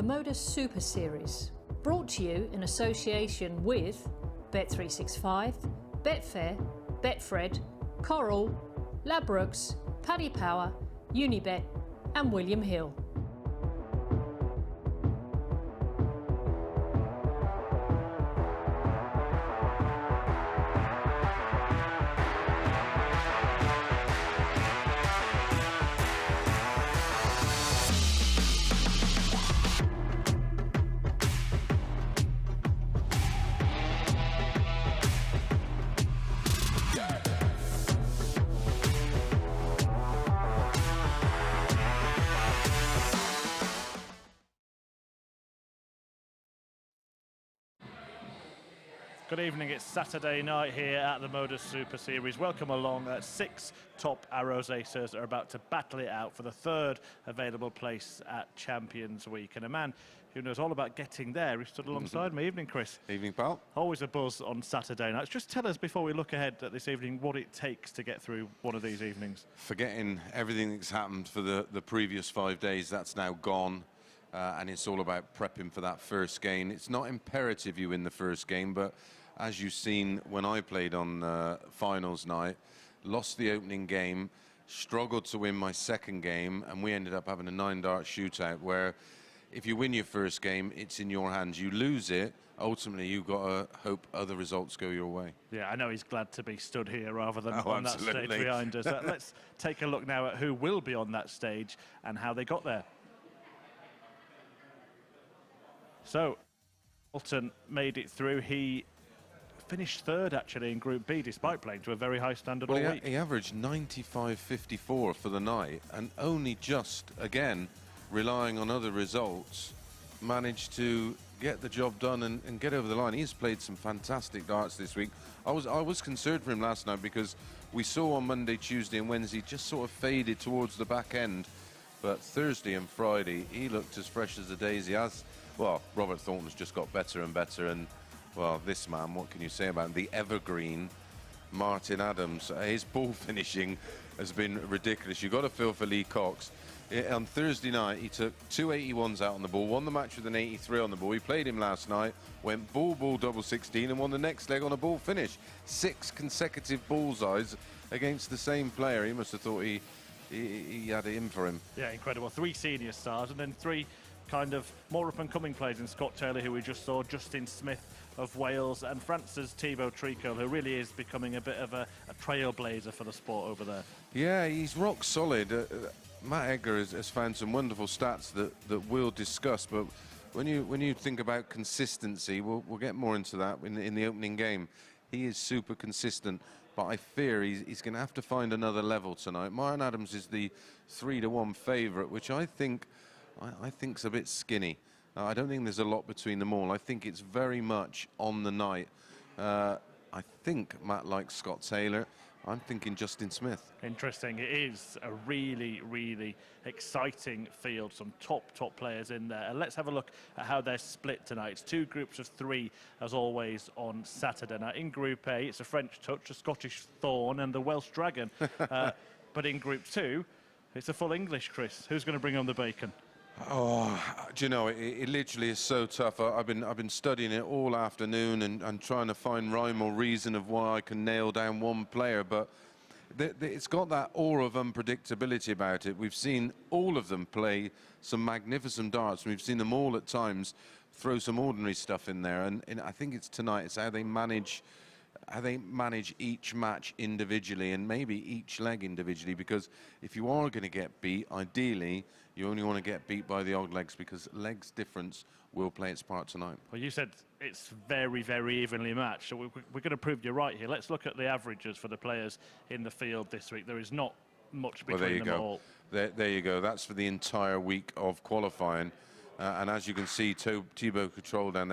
the MODUS Super Series, brought to you in association with Bet365, Betfair, Betfred, Coral, Ladbrokes, Paddy Power, Unibet and William Hill. Good evening, it's Saturday night here at the MODUS Super Series. Welcome along. 6 top Arrows Acers are about to battle it out for the 3rd available place at Champions Week. And a man who knows all about getting there, who stood alongside me. Evening, Chris. Evening, pal. Always a buzz on Saturday nights. Just tell us, before we look ahead at this evening, what it takes to get through one of these evenings. Forgetting everything that's happened for the previous 5 days, that's now gone. And it's all about prepping for that first game. It's not imperative you win the first game, but as you've seen when I played on finals night, lost the opening game, struggled to win my second game, and we ended up having a 9-dart shootout where if you win your first game, it's in your hands. You lose it, ultimately you've got to hope other results go your way. Yeah, I know he's glad to be stood here rather than on that stage behind us. Let's take a look now at who will be on that stage and how they got there. So, Thornton made it through. He finished 3rd actually in Group B, despite playing to a very high standard all week. He averaged 95.54 for the night, and only just, again, relying on other results, managed to get the job done and get over the line. He's played some fantastic darts this week. I was concerned for him last night because we saw on Monday, Tuesday and Wednesday just sort of faded towards the back end. But Thursday and Friday, he looked as fresh as a daisy. Well, Robert Thornton's just got better and better, and well, this man, what can you say about him? The evergreen Martin Adams. His ball finishing has been ridiculous. You've got to feel for Lee Cox. On Thursday night, he took 2 81s out on the ball, won the match with an 83 on the ball. He played him last night, went ball, double 16, and won the next leg on a ball finish. 6 consecutive bullseyes against the same player. He must have thought he had it in for him. Yeah, incredible. 3 senior stars and then 3 kind of more up-and-coming players in Scott Taylor, who we just saw, Justin Smith of Wales, and France's Thibault Tricole, who really is becoming a bit of a trailblazer for the sport over there. Yeah, he's rock solid. Matt Edgar has found some wonderful stats that we'll discuss, but when you think about consistency, we'll get more into that in the opening game. He is super consistent, but I fear he's going to have to find another level tonight. Martin Adams is the 3-1 favourite, which I think's a bit skinny. I don't think there's a lot between them all. I think it's very much on the night. I think Matt likes Scott Taylor. I'm thinking Justin Smith. Interesting. It is a really, really exciting field. Some top players in there. And let's have a look at how they're split tonight. It's 2 groups of 3, as always, on Saturday. Now, in Group A, it's a French touch, a Scottish Thorn, and the Welsh Dragon. But in Group 2, it's a full English, Chris. Who's going to bring home the bacon? Oh, do you know, it literally is so tough. I've been studying it all afternoon and trying to find rhyme or reason of why I can nail down one player, but it's got that aura of unpredictability about it. We've seen all of them play some magnificent darts, and we've seen them all at times throw some ordinary stuff in there, and I think it's tonight, it's how they manage each match individually and maybe each leg individually, because if you are going to get beat, ideally you only want to get beat by the odd legs, because legs difference will play its part tonight. Well, you said it's very, very evenly matched, so we're going to prove you're right here. Let's look at the averages for the players in the field this week. There is not much between them all. There you go. That's for the entire week of qualifying. And as you can see, Thibault Tricole down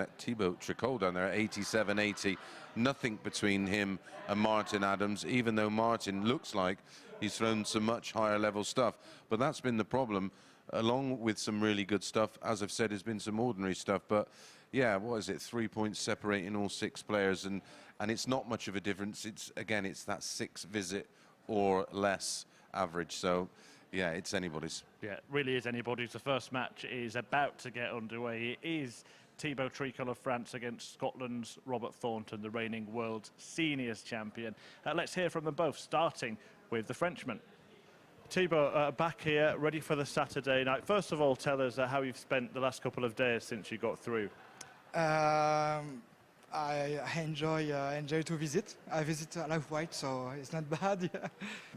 there at 87.80. Nothing between him and Martin Adams, even though Martin looks like he's thrown some much higher level stuff. But that's been the problem, along with some really good stuff. As I've said, there's been some ordinary stuff. But yeah, what is it? 3 points separating all 6 players, and it's not much of a difference. It's that 6 visit or less average. So Yeah, it's anybody's. Yeah, it really is anybody's. The first match is about to get underway. It is Thibault Tricole of France against Scotland's Robert Thornton, the reigning world seniors champion. Let's hear from them both, starting with the Frenchman. Thibault, back here, ready for the Saturday night. First of all, tell us how you've spent the last couple of days since you got through. I enjoy to visit. I visit Life White, so it's not bad. Yeah.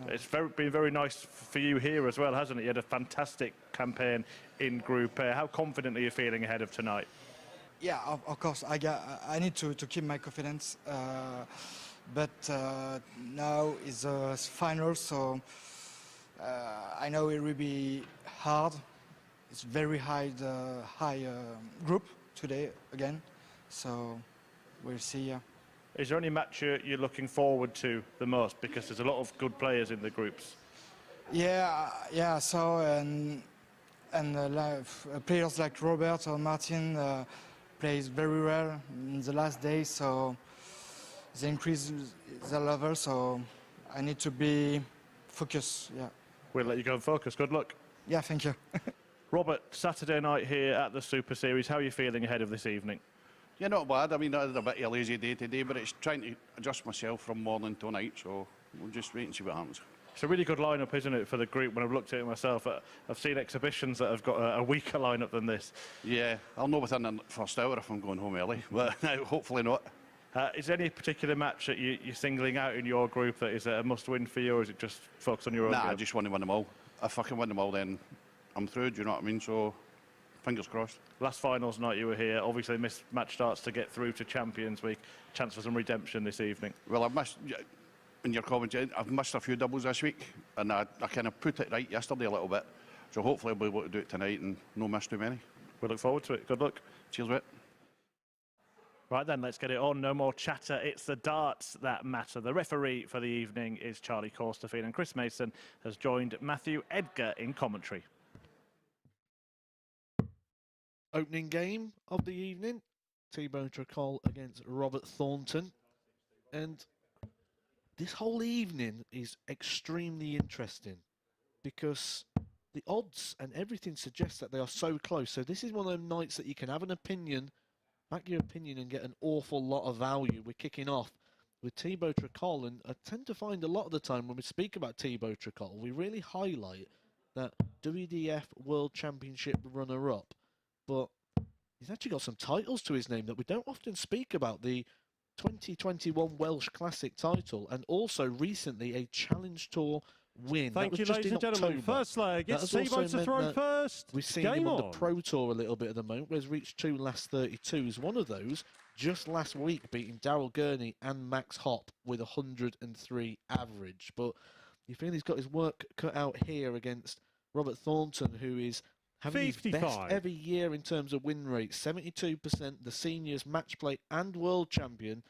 It's been very nice for you here as well, hasn't it? You had a fantastic campaign in Group A. How confident are you feeling ahead of tonight? Yeah, of course. I need to keep my confidence, but now is the final, so I know it will be hard. It's very high group today again, so we'll see. Yeah. Is there any match you're looking forward to the most? Because there's a lot of good players in the groups. Yeah. So players like Robert or Martin plays very well in the last day, so they increase the level. So I need to be focused. Yeah. We'll let you go and focus. Good luck. Yeah. Thank you. Robert, Saturday night here at the Super Series. How are you feeling ahead of this evening? Yeah, not bad. I mean, I had a bit of a lazy day today, but it's trying to adjust myself from morning to night, so we'll just wait and see what happens. It's a really good lineup, isn't it, for the group? When I've looked at it myself, I've seen exhibitions that have got a weaker lineup than this. Yeah, I'll know within the first hour if I'm going home early, but hopefully not. Is there any particular match that you're singling out in your group that is a must-win for you, or is it just focus on your own Nah, game? I just want to win them all. If I can win them all, then I'm through, do you know what I mean? So, fingers crossed. Last finals night you were here, obviously missed match starts to get through to Champions Week. Chance for some redemption this evening. Well, I've missed, in your commentary, I've missed a few doubles this week, and I kind of put it right yesterday a little bit. So hopefully I'll be able to do it tonight and no miss too many. We look forward to it. Good luck. Cheers, mate. Right then, let's get it on. No more chatter. It's the darts that matter. The referee for the evening is Charlie Corstefine, and Chris Mason has joined Matthew Edgar in commentary. Opening game of the evening, Thibault Tricole against Robert Thornton. And this whole evening is extremely interesting because the odds and everything suggests that they are so close. So this is one of those nights that you can have an opinion, back your opinion, and get an awful lot of value. We're kicking off with Thibault Tricole, and I tend to find a lot of the time when we speak about Thibault Tricole, we really highlight that WDF World Championship runner-up. But he's actually got some titles to his name that we don't often speak about. The 2021 Welsh Classic title, and also recently a Challenge Tour win. Thank you, ladies and gentlemen. First leg, it's Thibault to throw first. We've seen him on the Pro Tour a little bit at the moment, where he's reached 2 last 32s. One of those just last week, beating Daryl Gurney and Max Hopp with 103 average. But you feel he's got his work cut out here against Robert Thornton, who is having his best ever year in terms of win rate, 72%, the seniors match play and world champion,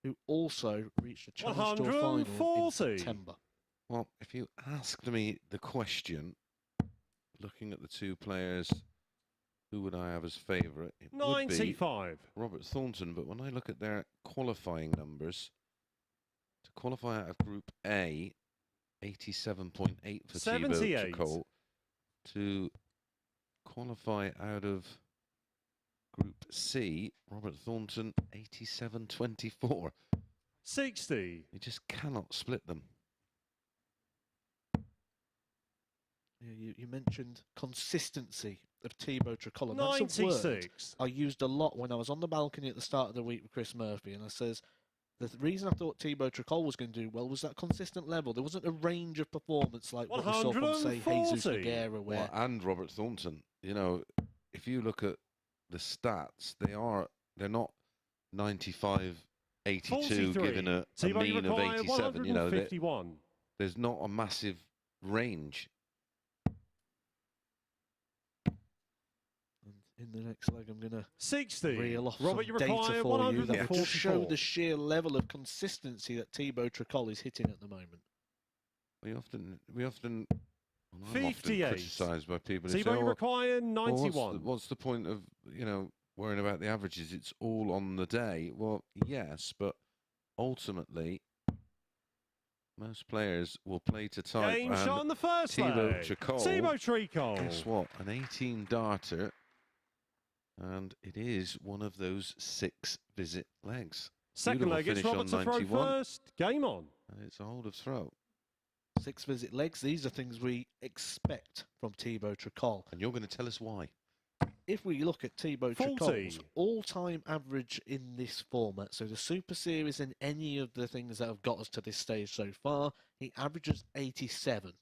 who also reached a Challenge Tour final in September. Well, if you asked me the question, looking at the two players, who would I have as favourite? It 95. Would be Robert Thornton, but when I look at their qualifying numbers, to qualify out of Group A, 87.8 for Thibault Tricole. To qualify out of Group C, Robert Thornton, 87.24. 60. You just cannot split them. Yeah, you mentioned consistency of Thibault Tricole, and that's a word I used a lot when I was on the balcony at the start of the week with Chris Murphy, and I says, the reason I thought Thibault Tricole was going to do well was that consistent level. There wasn't a range of performance like what we saw from, say, Jesus Nogueira. Well, and Robert Thornton. You know, if you look at the stats, they're not 95, 82, given a mean of 87. You know, there's not a massive range. In the next leg, I'm going to 60. Reel off Robert, some data for you that will just show the sheer level of consistency that Thibault Tricole is hitting at the moment. We often well, I'm 58. often criticised by people who say, Thibault require 91. Well, what's the point of, you know, worrying about the averages? It's all on the day. Well, yes, but ultimately, Most players will play to type. Game shot on the first Thibault leg. Tricole. Thibault Tricole. Guess what? An 18 darter. And it is one of those 6 visit legs. Second leg, it's Robert to throw first. Game on. And it's a hold of throw. 6 visit legs. These are things we expect from Thibault Tricole. And you're going to tell us why. If we look at Thibault Tricole's all-time average in this format, so the Super Series and any of the things that have got us to this stage so far, he averages 87.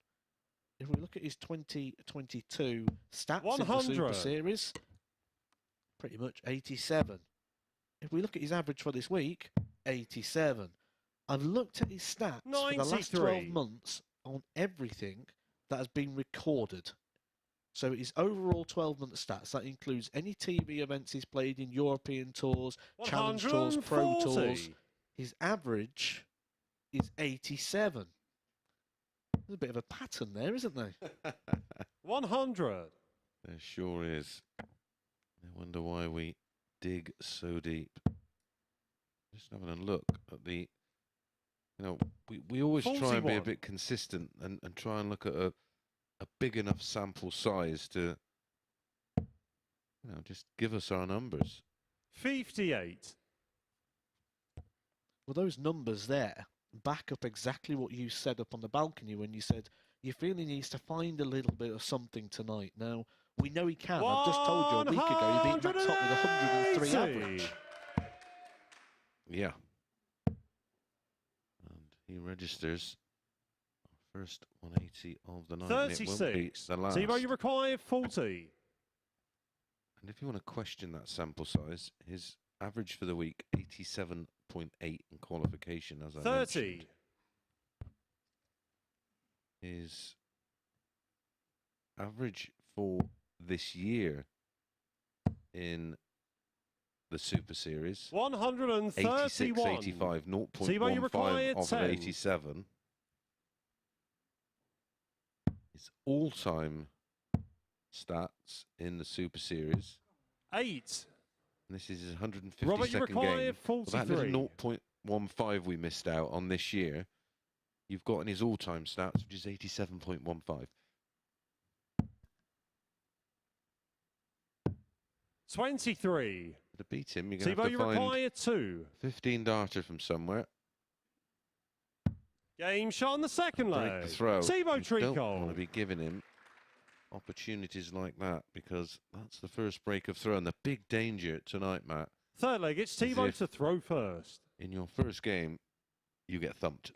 If we look at his 2022 stats 100. in the Super Series, pretty much 87. If we look at his average for this week, 87. I've looked at his stats 93. for the last 12 months on everything that has been recorded. So his overall 12-month stats, that includes any TV events he's played in, European tours, Challenge tours, Pro tours. His average is 87. There's a bit of a pattern there, isn't there? 100. There sure is. I wonder why we dig so deep. Just having a look at the... You know, we always 41. try and be a bit consistent and try and look at a big enough sample size to, just give us our numbers. 58. Well, those numbers there back up exactly what you said up on the balcony when you said you feel he needs to find a little bit of something tonight. Now, we know he can. I've just told you a week ago he beat Max Hott with 103 average. Yeah. And he registers first 180 of the night. 36. The last. Thibault, you require 40. And if you want to question that sample size, his average for the week, 87.8 in qualification, as I 30. mentioned. His average for this year in the Super Series, 131. 86, 85, 0.15 off of 87. His all-time stats in the Super Series. 8. And this is his 152nd Robert, you require game. 43. Well, that little 0.15 we missed out on this year, you've got in his all-time stats, which is 87.15. 23. To beat him, you're going to Thibault, have you to find require 2. 15 darter from somewhere. Game shot on the second Break leg. the throw. Thibault You don't want to Tricole. be giving him opportunities like that, because that's the first break of throw and the big danger tonight, Matt. Third leg, it's Thibault to throw first. In your first game, you get thumped.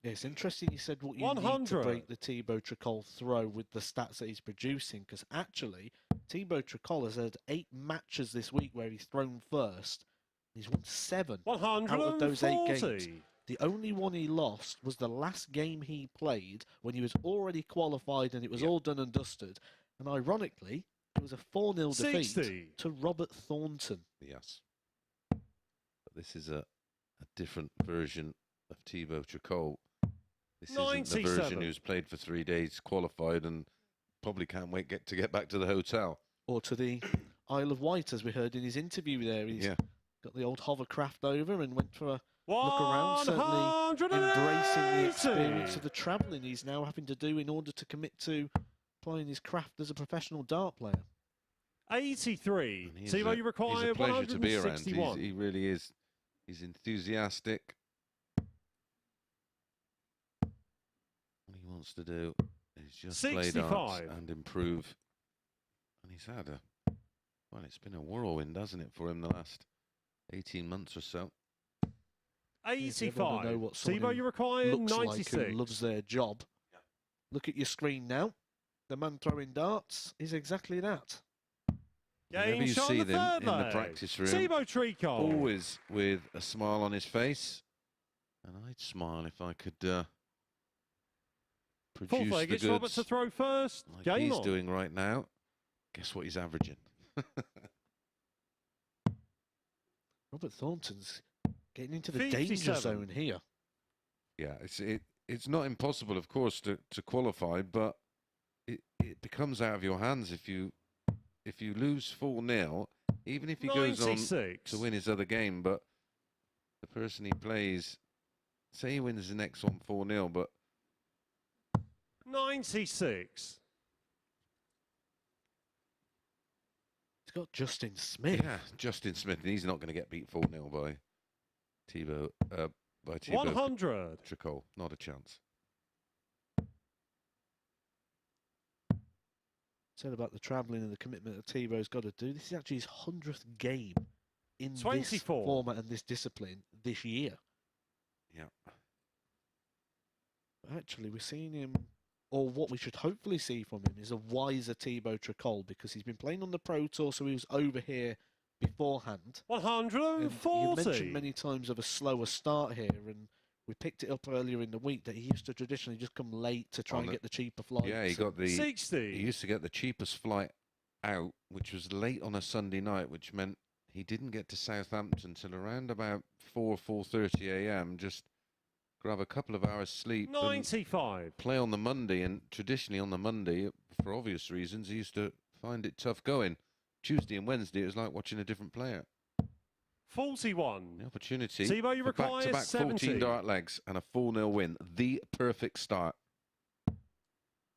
Yeah, it's interesting you said what you 100. need to break the Thibault Tricole throw with the stats that he's producing, because actually Thibault Tricole has had 8 matches this week where he's thrown first. He's won 7 out of those 8 games. The only one he lost was the last game he played when he was already qualified and it was all done and dusted. And ironically, it was a 4-0 defeat to Robert Thornton. Yes. But this is a different version of Thibault Tricole. This isn't the version who's played for 3 days, qualified, and probably can't wait to get back to the hotel. Or to the Isle of Wight, as we heard in his interview there. He's got the old hovercraft over and went for a look around, certainly embracing the experience of the travelling he's now having to do in order to commit to playing his craft as a professional dart player. 83. Thibault, you require he's a pleasure to be around. 161. He really is. He's enthusiastic. What he wants to do is just 65. play darts and improve. And he's had well, it's been a whirlwind, hasn't it, for him the last 18 months or so. 85. Know what Thibault, you require looks 96. like who loves their job. Look at your screen now. The man throwing darts is exactly that. Whenever you see them in the practice room, Thibault Tricole. always with a smile on his face. And I'd smile if I could produce Fourth leg, the it's Robert goods to throw first. like Game he's on. doing right now. Guess what he's averaging? Robert Thornton's getting into the 57. danger zone here. Yeah, it's not impossible, of course, to qualify, but it becomes out of your hands if you lose 4-0, even if he 96. goes on to win his other game, but the person he plays say he wins the next one 4-0, but 96. He's got Justin Smith. yeah, Justin Smith, and he's not going to get beat 4-0 by Thibault. 100. Tricole, not a chance. Said about the travelling and the commitment that Thibault's got to do. This is actually his 100th game in this 24. format and this discipline this year. Yeah. But actually, we're seeing him, or what we should hopefully see from him, is a wiser Thibault Tricole, because he's been playing on the Pro Tour, so he was over here beforehand. 140. You mentioned many times of a slower start here, and we picked it up earlier in the week that he used to traditionally just come late to try and get the cheaper flights. Yeah, he got the 60. He used to get the cheapest flight out, which was late on a Sunday night, which meant he didn't get to Southampton till around about 4:30 a.m. Just grab a couple of hours sleep. 95. Play on the Monday, and traditionally on the Monday, for obvious reasons, he used to find it tough going. Tuesday and Wednesday, it was like watching a different player. 41. The opportunity Thibault, you for require back-to-back 70. 14 dart legs and a 4-0 win. The perfect start.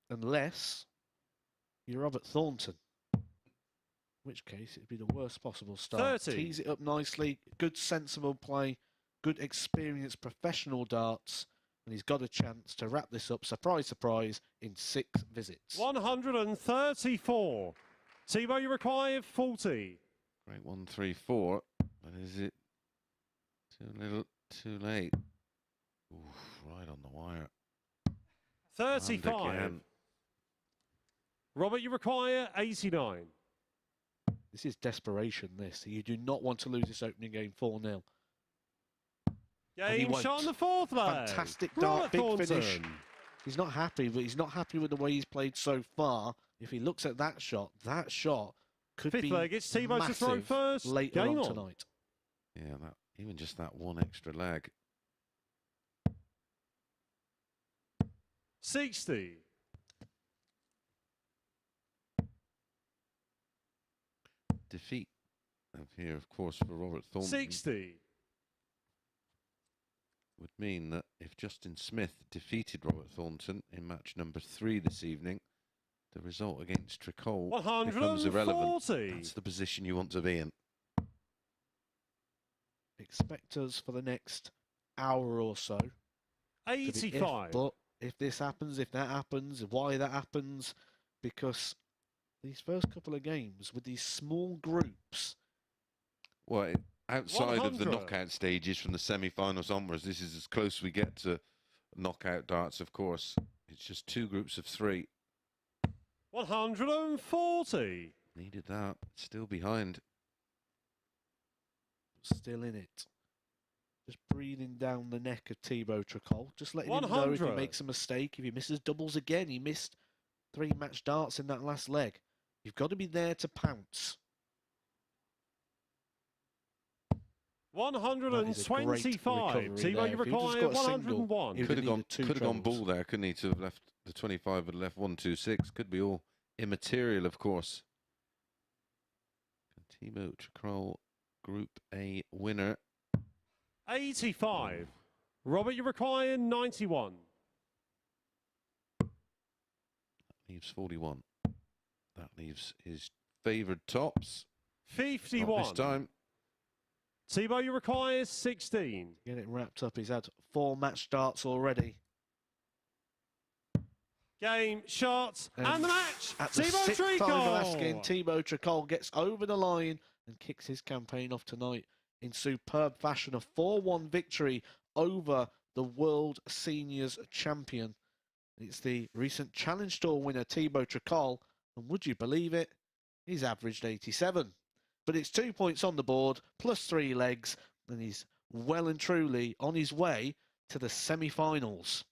Unless you're Robert Thornton. In which case, it'd be the worst possible start. 30. Tease it up nicely. Good, sensible play. Good, experienced, professional darts. And he's got a chance to wrap this up, surprise, surprise, in 6 visits. 134. Thibault, you require 40. Great 1-3-4. But is it too little, too late? Oof, right on the wire. 35. And again. Robert, you require 89. This is desperation, this. You do not want to lose this opening game 4-0. Game shot on the 4th leg. Fantastic Robert dart, big Thornton. finish. He's not happy, but he's not happy with the way he's played so far. If he looks at that shot could 5th be leg, it's Thibault to throw massive first. later Game on on. tonight. Yeah, even just that one extra leg. 60. Defeat of here, of course, for Robert Thornton 60. would mean that if Justin Smith defeated Robert Thornton in match number 3 this evening, the result against Tricole becomes irrelevant. 140. That's the position you want to be in. Expect us for the next hour or so. 85. But if this happens, if that happens, why that happens, because these first couple of games with these small groups. Well, outside of the 100. knockout stages from the semi-finals onwards, this is as close we get to knockout darts, of course. It's just 2 groups of 3. 140. Needed that. Still behind. Still in it. Just breathing down the neck of Thibault Tricole. Just letting him know if he 100. makes a mistake, if he misses doubles again. He missed 3 match darts in that last leg. You've got to be there to pounce. 125. Thibault, you require 101. Could have gone ball there, couldn't he? To have left the 25 had left 1-2-6. Could be all immaterial, of course. Thibault Tricole, Group A winner. 85. Robert, you require 91. That leaves 41. That leaves his favoured tops. 51. Not this time. Thibault, you require 16. Get it wrapped up. He's had 4 match darts already. Game, shots, and the match. At the Thibault 6th time of asking, Tricole. Thibault Tricole gets over the line and kicks his campaign off tonight in superb fashion. A 4-1 victory over the World Seniors champion. It's the recent Challenge Tour winner, Thibault Tricole. And would you believe it? He's averaged 87. But it's 2 points on the board, plus 3 legs, and he's well and truly on his way to the semi-finals.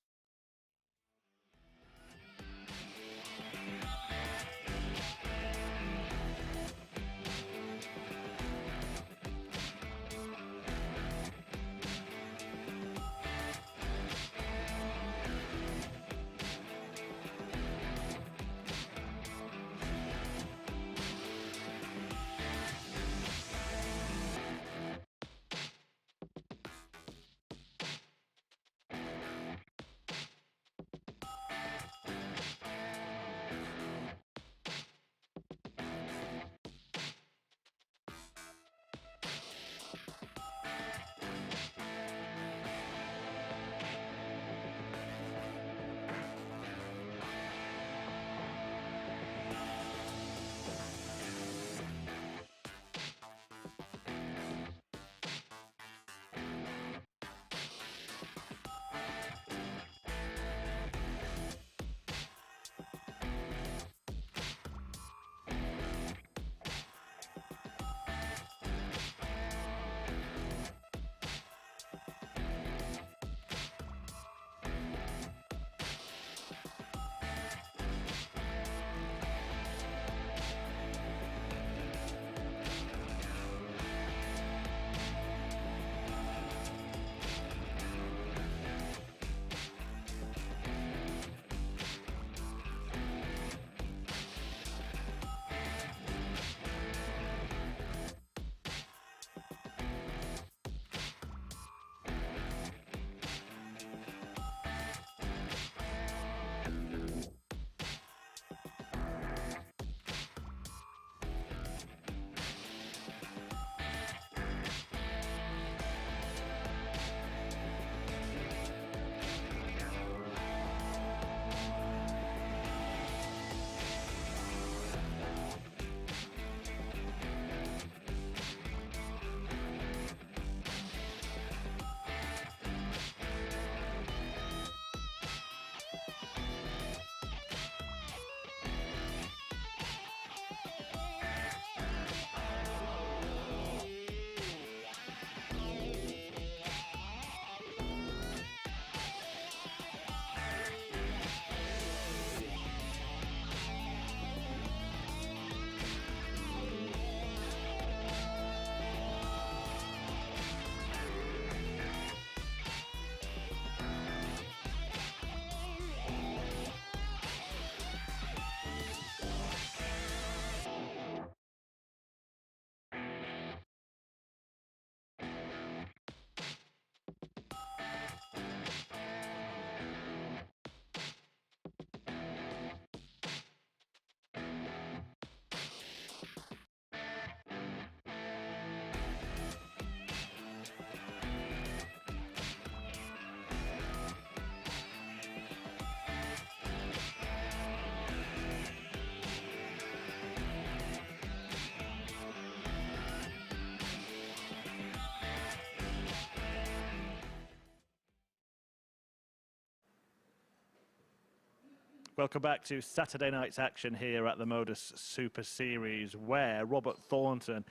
Welcome back to Saturday night's action here at the MODUS Super Series, where Robert Thornton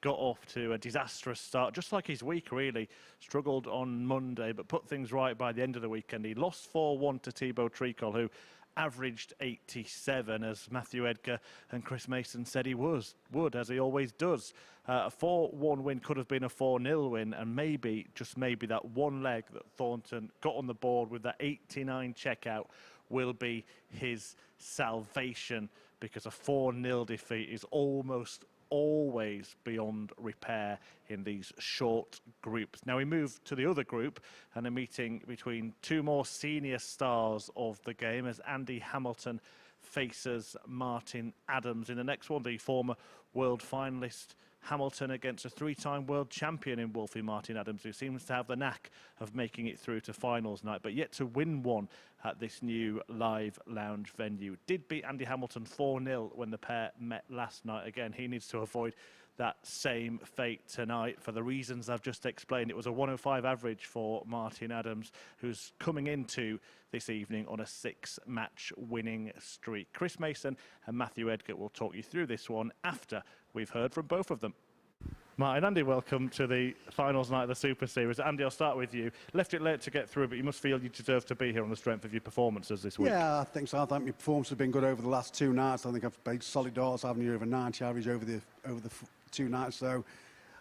got off to a disastrous start, just like his week really. Struggled on Monday, but put things right by the end of the weekend. He lost 4-1 to Thibault Tricole, who averaged 87, as Matthew Edgar and Chris Mason said he would, as he always does. A 4-1 win could have been a 4-0 win, and maybe, just maybe, that one leg that Thornton got on the board with that 89 checkout will be his salvation, because a 4-0 defeat is almost always beyond repair in these short groups. Now we move to the other group, and a meeting between two more senior stars of the game, as Andy Hamilton faces Martin Adams in the next one. The former world finalist Hamilton against a three-time world champion in Wolfie, Martin Adams, who seems to have the knack of making it through to finals night, but yet to win one at this new live lounge venue. Did beat Andy Hamilton 4-0 when the pair met last night. Again, he needs to avoid that same fate tonight for the reasons I've just explained. It was a 105 average for Martin Adams, who's coming into this evening on a 6-match winning streak. Chris Mason and Matthew Edgar will talk you through this one after we've heard from both of them. Martin, Andy, welcome to the finals night of the Super Series. Andy, I'll start with you. Left it late to get through, but you must feel you deserve to be here on the strength of your performances this week. Yeah, I think so. I think my performance has been good over the last two nights. I think I've played solid darts, having over 90 average over the two nights. So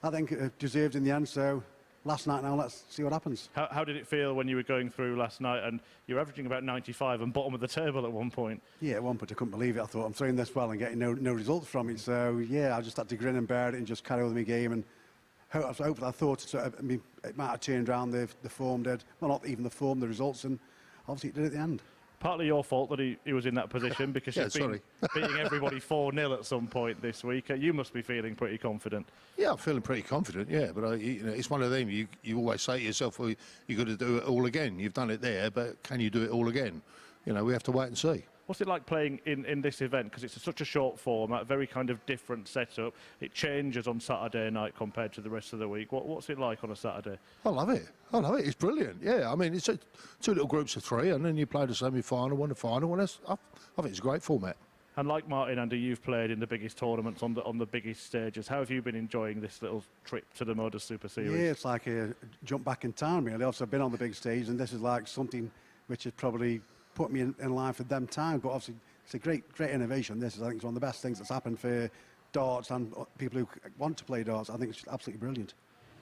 I think it deserved in the end. So last night now, let's see what happens. How did it feel when you were going through last night and you were averaging about 95 and bottom of the table at one point? Yeah, at one point I couldn't believe it. I thought, I'm throwing this well and getting no results from it. So yeah, I just had to grin and bear it and just carry on with my game. And I thought it might have turned around, the form did. Well, not even the form, the results, and obviously it did at the end. Partly your fault that he was in that position, because you've been beating everybody 4-0 at some point this week. You must be feeling pretty confident. Yeah, I'm feeling pretty confident, yeah. But it's one of them, you always say to yourself, well, you've got to do it all again. You've done it there, but can you do it all again? You know, we have to wait and see. What's it like playing in this event? Because it's such a short format, very kind of different setup. It changes on Saturday night compared to the rest of the week. What's it like on a Saturday? I love it. I love it. It's brilliant. Yeah, I mean, it's two little groups of three, and then you play the semi-final and the final. And I think it's a great format. And like Martin, Andy, you've played in the biggest tournaments on the biggest stages. How have you been enjoying this little trip to the MODUS Super Series? Yeah, it's like a jump back in time, really. Obviously, I've been on the big stage, and this is like something which has probably put me in line for them time. But obviously, it's a great innovation. This is, I think, it's one of the best things that's happened for darts and people who want to play darts. I think it's absolutely brilliant.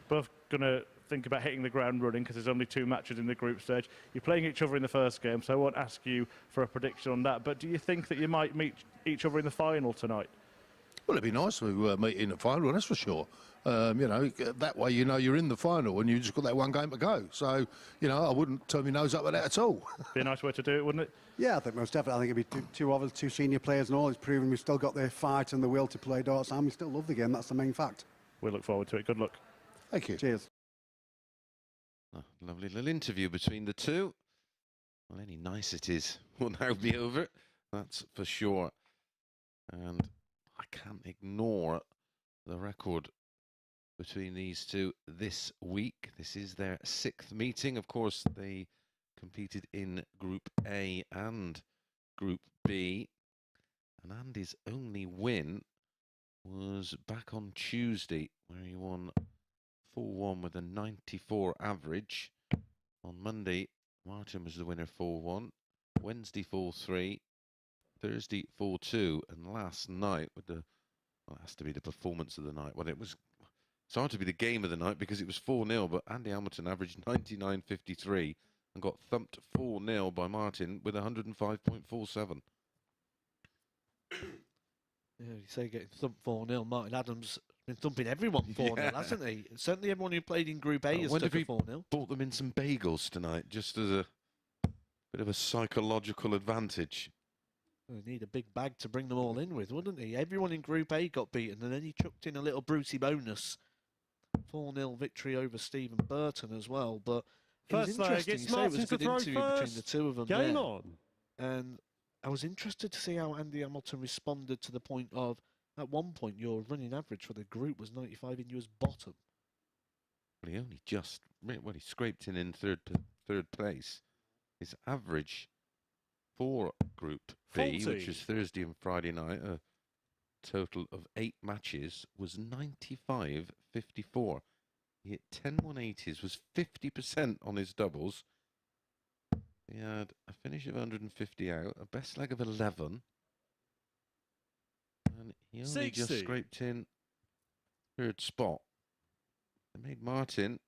Both going to think about hitting the ground running, because there's only 2 matches in the group stage. You're playing each other in the first game, so I won't ask you for a prediction on that. But do you think that you might meet each other in the final tonight? Well, it'd be nice to meet in the final, that's for sure. You know, that way you know you're in the final and you just got that one game to go. So, you know, I wouldn't turn my nose up at that at all. Be a nice way to do it, wouldn't it? Yeah, I think most definitely. I think it'd be two of us, two senior players and all. It's proven we've still got the fight and the will to play darts, and we still love the game. That's the main fact. We'll look forward to it. Good luck. Thank you. Cheers. Oh, lovely little interview between the two. Well, any niceties will now be over, that's for sure. And I can't ignore the record between these two this week. This is their 6th meeting. Of course, they competed in Group A and Group B. And Andy's only win was back on Tuesday, where he won 4-1 with a 94 average. On Monday, Martin was the winner 4-1. Wednesday 4-3. Thursday 4-2. And last night with the, well, it has to be the performance of the night. Well, it's hard to be the game of the night because it was 4-0, but Andy Hamilton averaged 99.53 and got thumped 4-0 by Martin with 105.47. Yeah, you say getting thumped 4-0. Martin Adams been thumping everyone 4-0, hasn't he? Certainly everyone who played in Group A has took a 4-0. Bought them in some bagels tonight, just as a bit of a psychological advantage. He'd need a big bag to bring them all in with, wouldn't he? Everyone in Group A got beaten, and then he chucked in a little Brucey bonus. 4-0 victory over Stephen Burton as well. But it was interesting. You say it was a good interview between the two of them. Game on. And I was interested to see how Andy Hamilton responded to the point of, at one point, your running average for the group was 95 and you was bottom. Well, he only just, well, he scraped in third place. His average for Group B, 40. which is Thursday and Friday night, a total of 8 matches, was 95.54. He hit 10 180s, was 50% on his doubles. He had a finish of 150 out, a best leg of 11. And he only 60. just scraped in third spot. They made Martin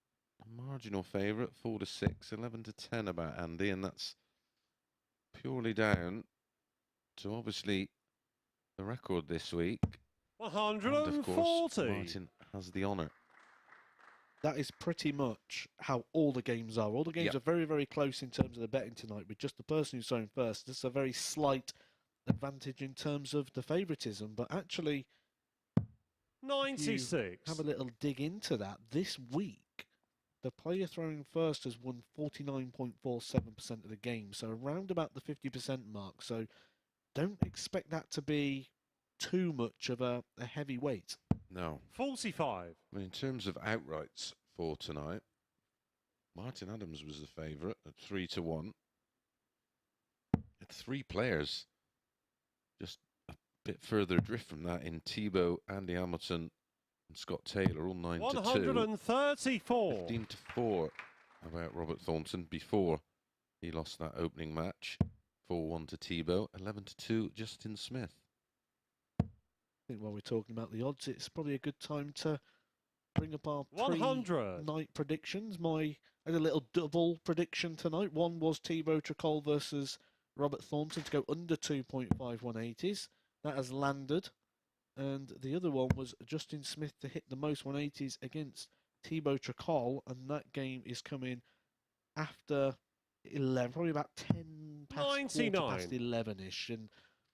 a marginal favourite, 4 to 6, 11 to 10 about Andy, and that's purely down to obviously the record this week. 140. And of course, Martin has the honour. That is pretty much how all the games are. All the games are very, very close in terms of the betting tonight, with just the person who's thrown first. This is a very slight advantage in terms of the favouritism, but actually, 96. Have a little dig into that. This week, the player throwing first has won 49.47% of the game, so around about the 50% mark. So don't expect that to be too much of a heavy weight. No. 45. I mean, in terms of outrights for tonight, Martin Adams was the favourite at 3 to 1. Had 3 players just a bit further adrift from that in Thibault, Andy Hamilton and Scott Taylor, all 9 to 2. 134. 15 to 4 about Robert Thornton before he lost that opening match. 4-1 to Thibault, 11 to 2 Justin Smith. I think while we're talking about the odds, it's probably a good time to bring up our 100 night predictions. I had a little double prediction tonight. One was Thibault Tricole versus Robert Thornton to go under 2.5 180s. That has landed. And the other one was Justin Smith to hit the most 180s against Thibault Tricole, and that game is coming after 11, probably about 10 past 99. quarter past 11ish, and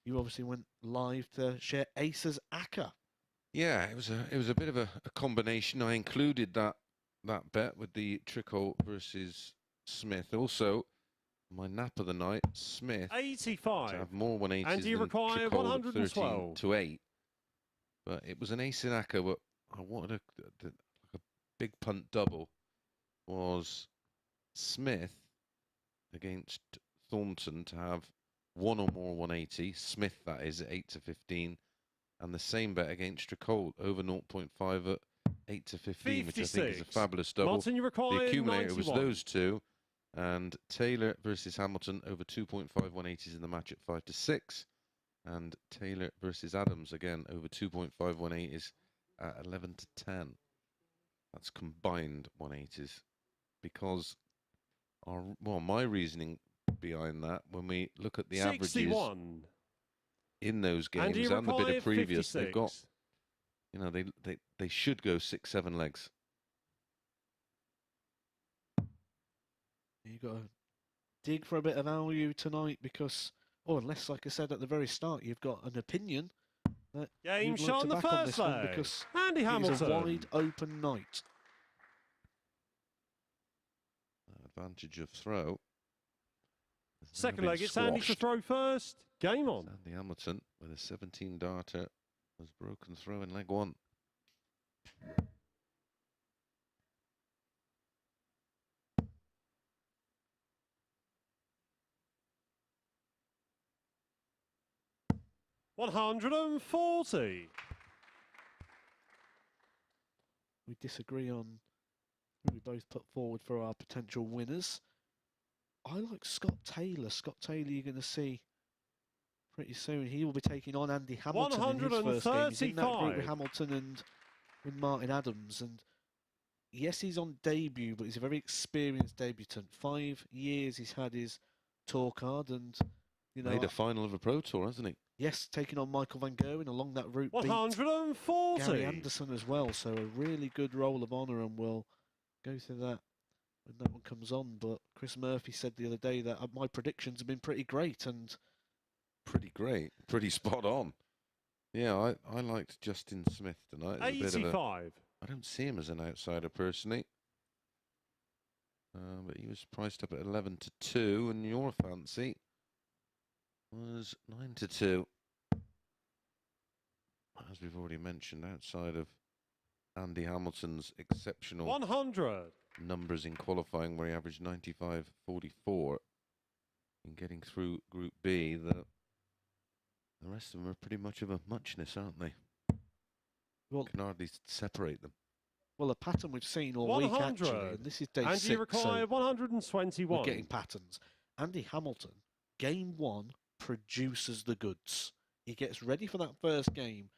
you obviously went live to share Aces Aka. Yeah, it was a bit of a combination. I included that bet with the Tricole versus Smith. Also, my nap of the night, Smith 85. to have more 180s and you than require Tricole 112. 13 to 8. But it was an ace in Aka, but I wanted a big punt double. Was Smith against Thornton to have 1 or more 180, Smith that is, at 8 to 15, and the same bet against Tricole over 0.5 at 8 to 15, 56. which I think is a fabulous double. Martin, you require The accumulator 91. was those two, and Taylor versus Hamilton over 2.5 180s in the match at 5 to 6, and Taylor versus Adams again over 2.5 180s at 11 to 10. That's combined 180s, because my reasoning behind that, when we look at the 61. averages in those games and the bit of previous, 56. They've got, you know, they should go 6-7 legs. You got to dig for a bit of value tonight because, unless, like I said at the very start, you've got an opinion that game you'd like shot to the back on first this one leg. because Andy Hamilton. it's a wide open night. Advantage of throw. Second leg, it's Andy to throw first. Game on. Andy Hamilton with a 17 darter was broken throw in leg 1. $140. We disagree on who we both put forward for our potential winners. I like Scott Taylor. Scott Taylor, you're going to see pretty soon. He will be taking on Andy Hamilton in his first game. He's in that group with Hamilton and with Martin Adams. And yes, he's on debut, but he's a very experienced debutant. 5 years he's had his tour card, and you know, made a final of a Pro Tour, hasn't he? Yes, taking on Michael Van Gerwen along that route. 140. Gary Anderson as well. So a really good roll of honour, and we'll go through that when that one comes on. But Chris Murphy said the other day that my predictions have been pretty great, and pretty great, pretty spot on. Yeah, I liked Justin Smith tonight. 85. I don't see him as an outsider personally, but he was priced up at 11 to 2, and your fancy was 9 to 2. As we've already mentioned, outside of Andy Hamilton's exceptional 100 numbers in qualifying, where he averaged 95.44. in getting through Group B. The rest of them are pretty much of a muchness, aren't they? Well, can hardly separate them. Well, a pattern we've seen all week, actually, and this is day 6, Andy required so 121. we're getting patterns. Andy Hamilton, game 1, produces the goods. He gets ready for that first game,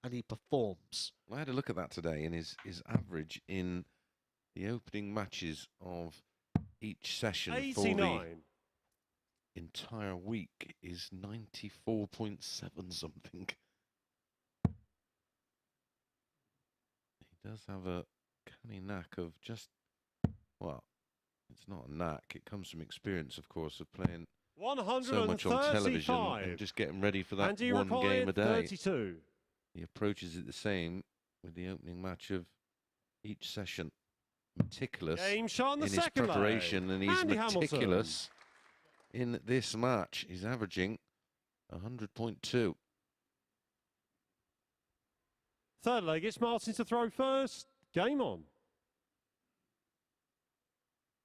and he performs. I had a look at that today, and his average in the opening matches of each session 89. for the entire week is 94.7 something. He does have a canny knack of just, well, it's not a knack, it comes from experience, of course, of playing so much on television and just getting ready for that one game a day. 32. He approaches it the same with the opening match of each session. Meticulous Game shot in his second preparation, leg. and he's Andy meticulous in this match. He's averaging 100.2. Third leg, it's Martin to throw first. Game on.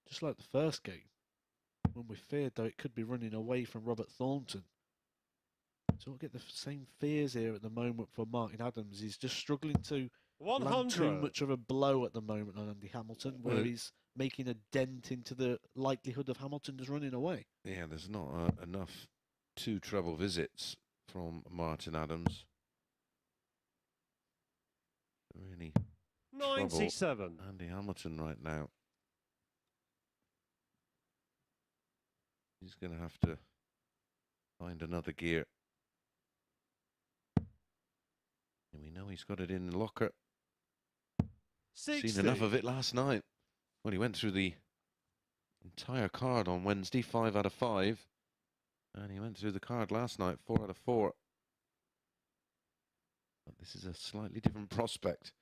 Just like the first game, when we feared, though, it could be running away from Robert Thornton. So we'll get the same fears here at the moment for Martin Adams. He's just struggling to land too much of a blow at the moment on Andy Hamilton, where he's making a dent into the likelihood of Hamilton just running away. Yeah, there's not enough 2 treble visits from Martin Adams. Really 97. Andy Hamilton right now. He's going to have to find another gear. And we know he's got it in the locker. 60. Seen enough of it last night. Well, he went through the entire card on Wednesday, 5 out of 5. And he went through the card last night, 4 out of 4. But this is a slightly different prospect.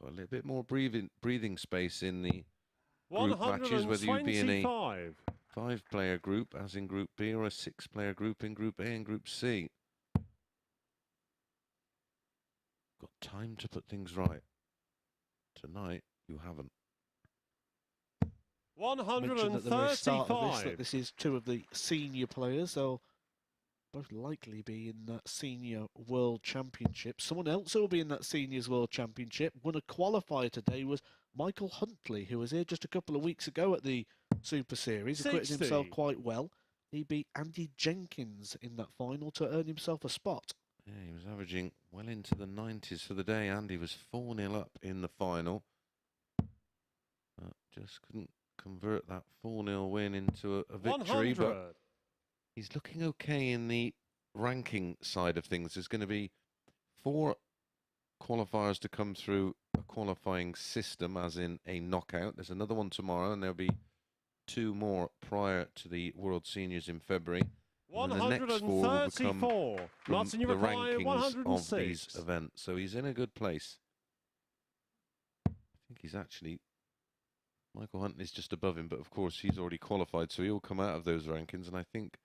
Got a little bit more breathing space in the group matches, whether you be in a 5-player group, as in Group B, or a 6-player group in Group A and Group C. Got time to put things right. Tonight, you haven't. 135. This is 2 of the senior players. They'll both likely be in that senior world championship. Someone else who will be in that seniors world championship, won a qualifier today, was Michael Huntley, who was here just a couple of weeks ago at the Super Series. Acquitted himself quite well. He beat Andy Jenkins in that final to earn himself a spot. Yeah, he was averaging well into the 90s for the day. Andy was 4-0 up in the final. Just couldn't convert that 4-0 win into a victory. 100. But he's looking okay in the ranking side of things. There's going to be 4 qualifiers to come through a qualifying system, as in a knockout. There's another one tomorrow, and there'll be 2 more prior to the World Seniors in February. 134. Martin, you the require rankings 106. of these events. So he's in a good place. I think he's actually... Michael Huntley's just above him, but of course he's already qualified, so he'll come out of those rankings, and I think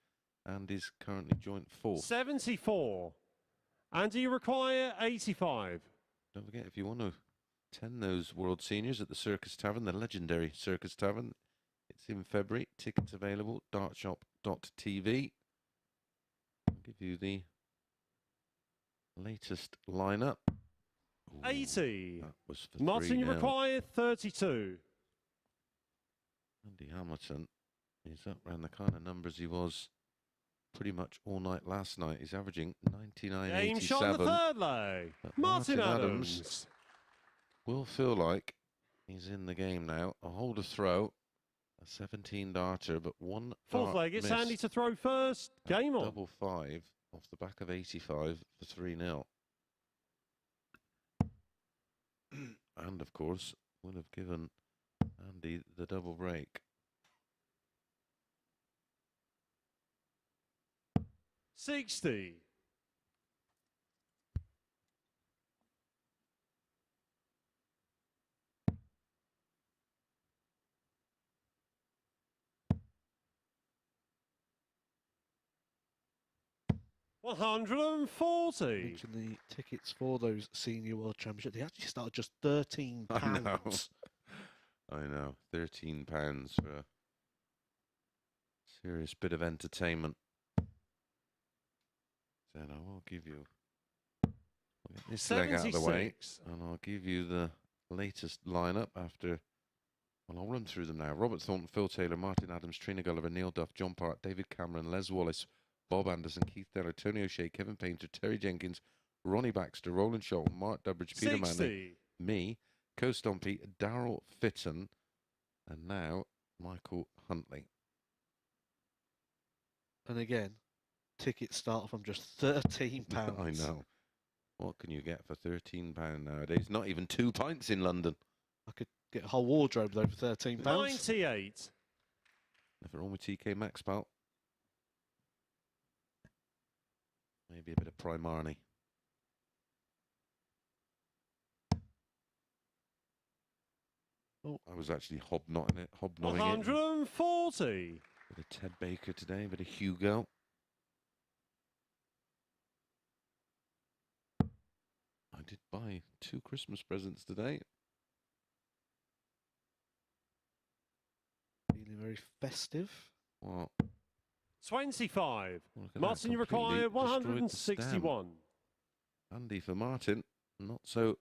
Andy's currently joint 4th. 74. Andy, you require 85. Don't forget, if you want to attend those World Seniors at the Circus Tavern, the legendary Circus Tavern, it's in February. Tickets available, dartshop.tv. I'll give you the latest lineup. Ooh, 80. that was for Martin, you 3-0. require 32. Andy Hamilton is up around the kind of numbers he was pretty much all night last night. He's averaging 99.87. Game shot in the third leg. Martin Adams will feel like he's in the game now. A hold of throw, a 17 darter, but 1 fourth dart leg. It's missed. Andy to throw first. Game on. Double 5 off the back of 85 for 3-0. And of course, would have given Andy the double break. 60. $140. Mention the tickets for those senior world championships. They actually start at just £13. I know. £13 for a Serious bit of entertainment. So I will give you this leg out of the way, and I'll give you the latest lineup after. Well, I'll run through them now. Robert Thornton, Phil Taylor, Martin Adams, Trina Gulliver, Neil Duff, John Park, David Cameron, Les Wallace, Bob Anderson, Keith Taylor, Tony O'Shea, Kevin Painter, Terry Jenkins, Ronnie Baxter, Roland Shaw, Mark Durbridge, Peter Manley, me, Co Stompy, Darryl Fitton, and now Michael Huntley. And again, tickets start from just £13. I know. What can you get for £13 nowadays? Not even 2 pints in London. I could get a whole wardrobe over £13. 98. Nothing wrong with TK Maxx, pal. Maybe a bit of Primarni. Oh, I was actually hobnobbing it. 140. Bit of Ted Baker today, bit of Hugo. I did buy 2 Christmas presents today. Feeling very festive. Well, 25. look at Martin, you that, completely require destroyed the 161. Andy for Martin, not so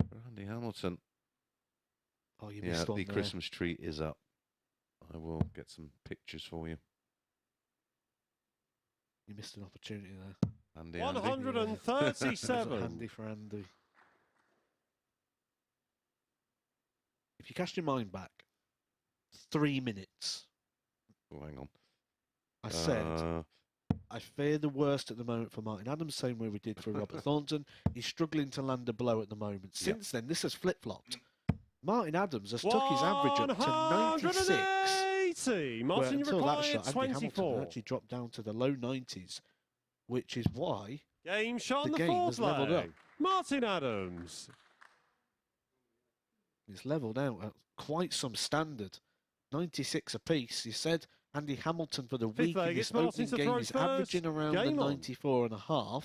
for Andy Hamilton. Oh, you Yeah, missed one the there. Christmas tree is up. I will get some pictures for you. You missed an opportunity there. Andy, 137. Andy for Andy. If you cast your mind back, 3 minutes. Oh, hang on. I said, I fear the worst at the moment for Martin Adams, same way we did for Robert Thornton. He's struggling to land a blow at the moment. Since then, this has flip-flopped. Martin Adams has took his average up to 96. Martin, you until that require shot, Andy 24. Hamilton actually dropped down to the low 90s, which is why Game shot the on the game fourth has levelled up. leg. Martin Adams. it's levelled out at quite some standard. 96 apiece. You said Andy Hamilton for the week in this opening game is averaging around the 94.5.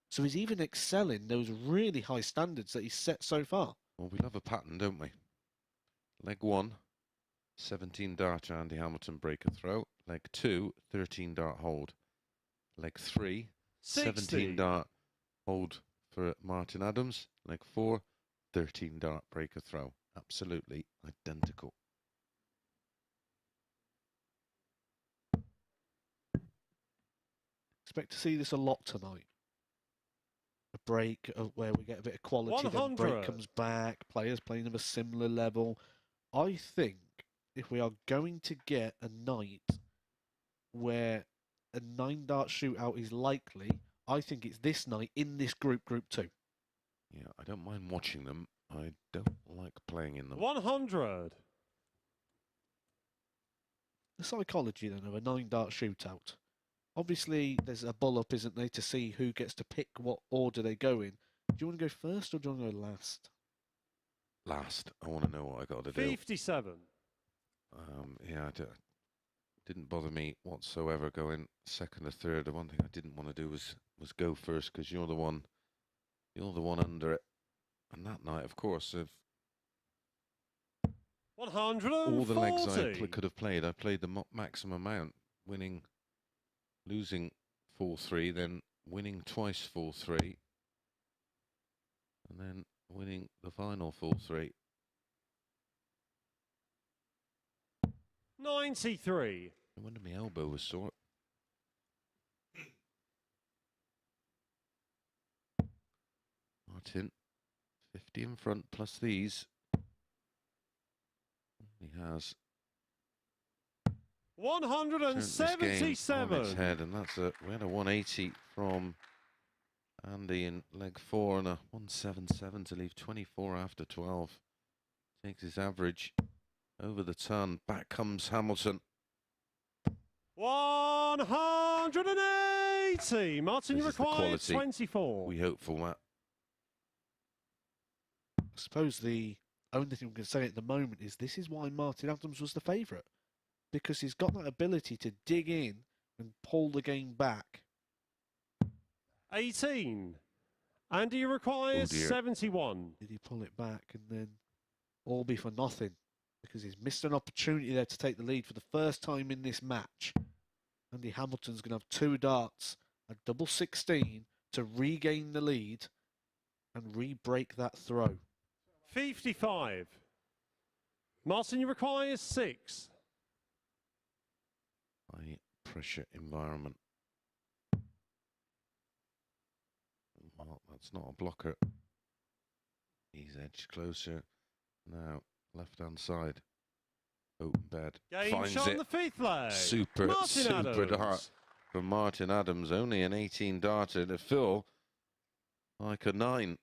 So he's even excelling those really high standards that he's set so far. Well, we love a pattern, don't we? Leg 1, 17 dart Andy Hamilton breaker throw. Leg 2, 13 dart hold. Leg 3, 17 dart hold for Martin Adams. Leg 4, 13 dart breaker throw. Absolutely identical. Expect to see this a lot tonight. A break where we get a bit of quality, then break comes back, players playing of a similar level. I think if we are going to get a night where a 9-dart shootout is likely, I think it's this night in this group 2. Yeah, I don't mind watching them. I don't like playing in them. 100. The psychology then of a 9-dart shootout. Obviously, there's a bull-up, isn't there, to see who gets to pick what order they go in. Do you want to go first or do you want to go last? Last. I want to know what I got to do. 57. Yeah, didn't bother me whatsoever going second or third. The one thing I didn't want to do was go first because you're the one under it. And that night, of course, of 140. all the legs I could have played, I played the maximum amount, losing 4-3, then winning twice 4-3, and then winning the final 4-3. 93. I wonder my elbow was sore. Martin, 50 in front plus these. He has 177. on its head, and that's we had a 180 from Andy in leg 4 and a 177 to leave 24 after 12. Takes his average over the ton. Back comes Hamilton. 180. Martin, you require 24. We hope for that. I suppose the only thing we can say at the moment is this is why Martin Adams was the favourite. Because he's got that ability to dig in and pull the game back. 18. Andy requires 71. Did he pull it back and then all be for nothing? because he's missed an opportunity there to take the lead for the first time in this match. Andy Hamilton's going to have 2 darts, a double 16 to regain the lead and re-break that throw. 55. Martin, you require 6. High pressure environment. Well, that's not a blocker. He's edged closer. Now, left-hand side. Open bed. Game Finds shot it. on the 5th leg. Super Adams. dart from Martin Adams. Only an 18 darter to fill like a 9.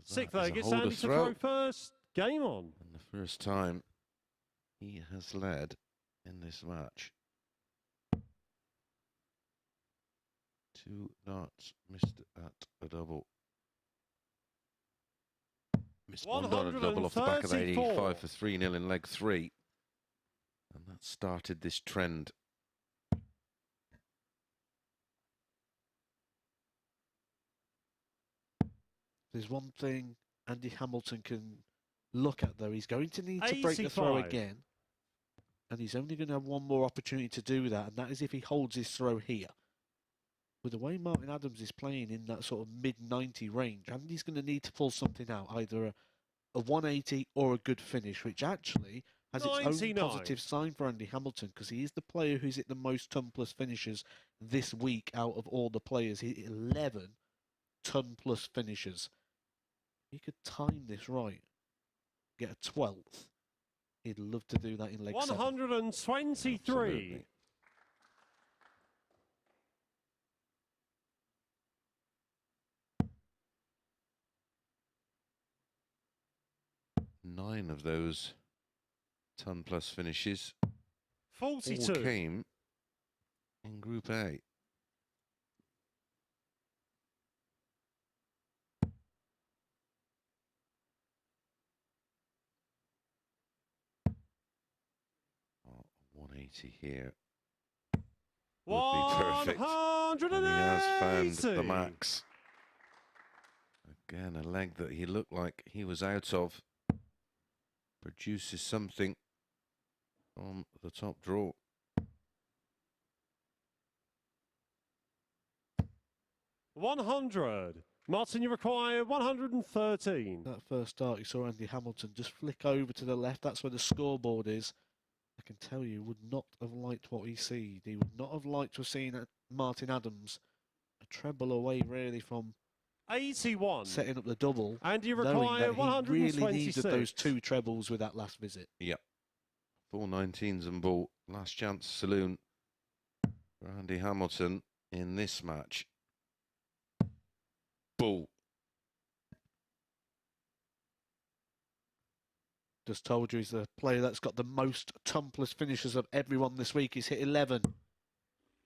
6th leg, it's Andy to throw first. Game on. And the first time he has led in this match. 2 darts, missed at a double. Missed one dart at a double off the back of that 85 for 3-0 in leg 3. And that started this trend. There's one thing Andy Hamilton can look at, though. He's going to need to break the throw again. And he's only going to have one more opportunity to do that, and that is if he holds his throw here. With the way Martin Adams is playing in that sort of mid-90 range, Andy's going to need to pull something out, either a 180 or a good finish, which actually has its own positive sign for Andy Hamilton, because he is the player who's hit the most ton-plus finishes this week out of all the players. He hit 11 ton-plus finishes. He could time this right, get a 12th. He'd love to do that in leg 123. Absolutely. Nine of those ton-plus finishes 42 all came in Group A. Oh, 180 here would be perfect. And he has found the max. Again, a leg that he looked like he was out of. Produces something from the top draw. $100. Martin, you require 113. That first start, you saw Andy Hamilton just flick over to the left. That's where the scoreboard is. I can tell you, would not have liked what he seen. He would not have liked to have seen Martin Adams a treble away, really, from 81. Setting up the double. And you require 126. He really needed those 2 trebles with that last visit. Yep. 4 19s and ball. Last chance saloon for Andy Hamilton in this match. Bull. Just told you he's the player that's got the most ton-plus finishes of everyone this week. He's hit 11.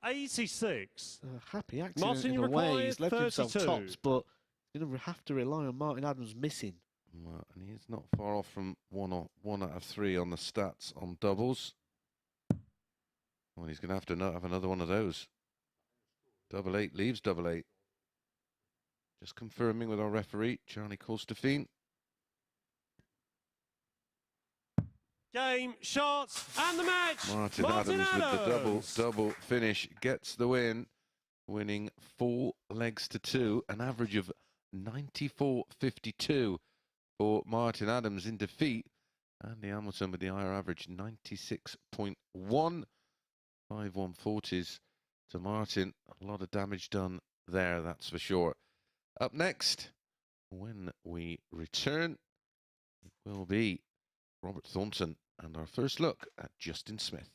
86. Happy accident Martin, in a way. He's left 32. himself tops, but he's going to have to rely on Martin Adams missing. Well, and he's not far off from 1 out of 3 on the stats on doubles. Well, he's going to have another one of those. 8 leaves 8. Just confirming with our referee, Charlie Colstefine. Game, shots, and the match. Martin Adams with the double finish gets the win, winning 4 legs to 2, an average of 94.52 for Martin Adams in defeat. Andy Hamilton with the higher average, 96.1. 5 140s to Martin. A lot of damage done there, that's for sure. Up next, when we return, it will be Robert Thornton and our first look at Justin Smith.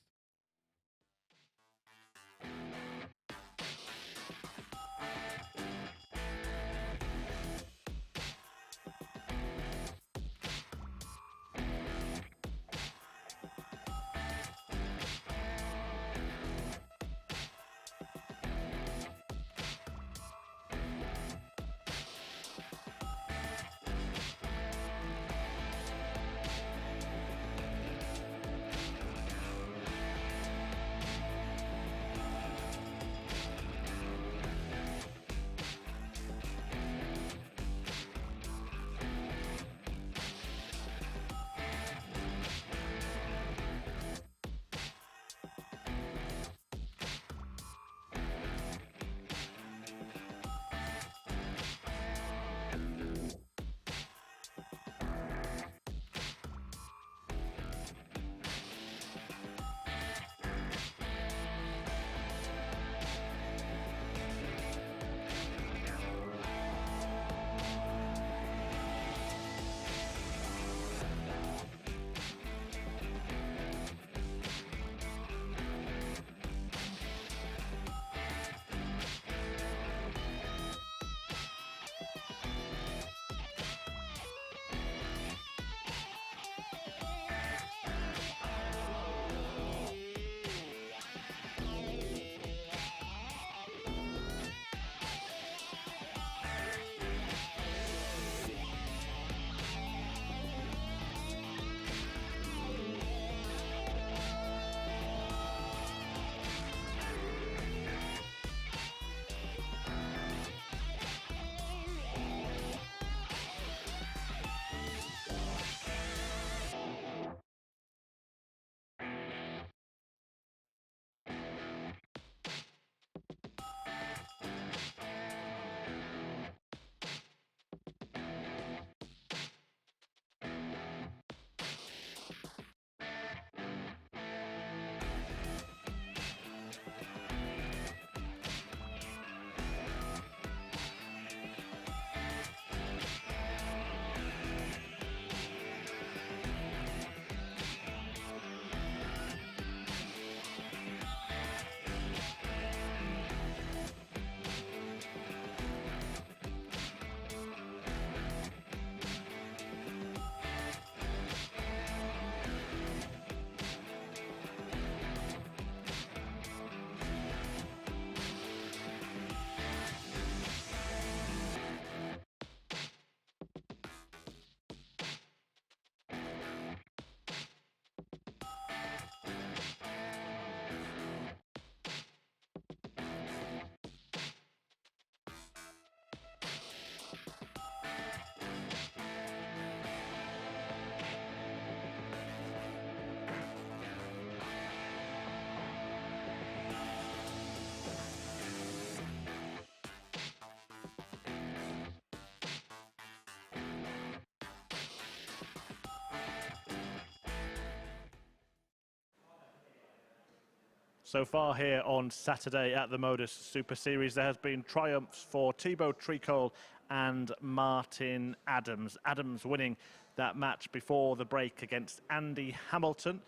So far here on Saturday at the MODUS Super Series, there has been triumphs for Thibault Tricole and Martin Adams. Adams winning that match before the break against Andy Hamilton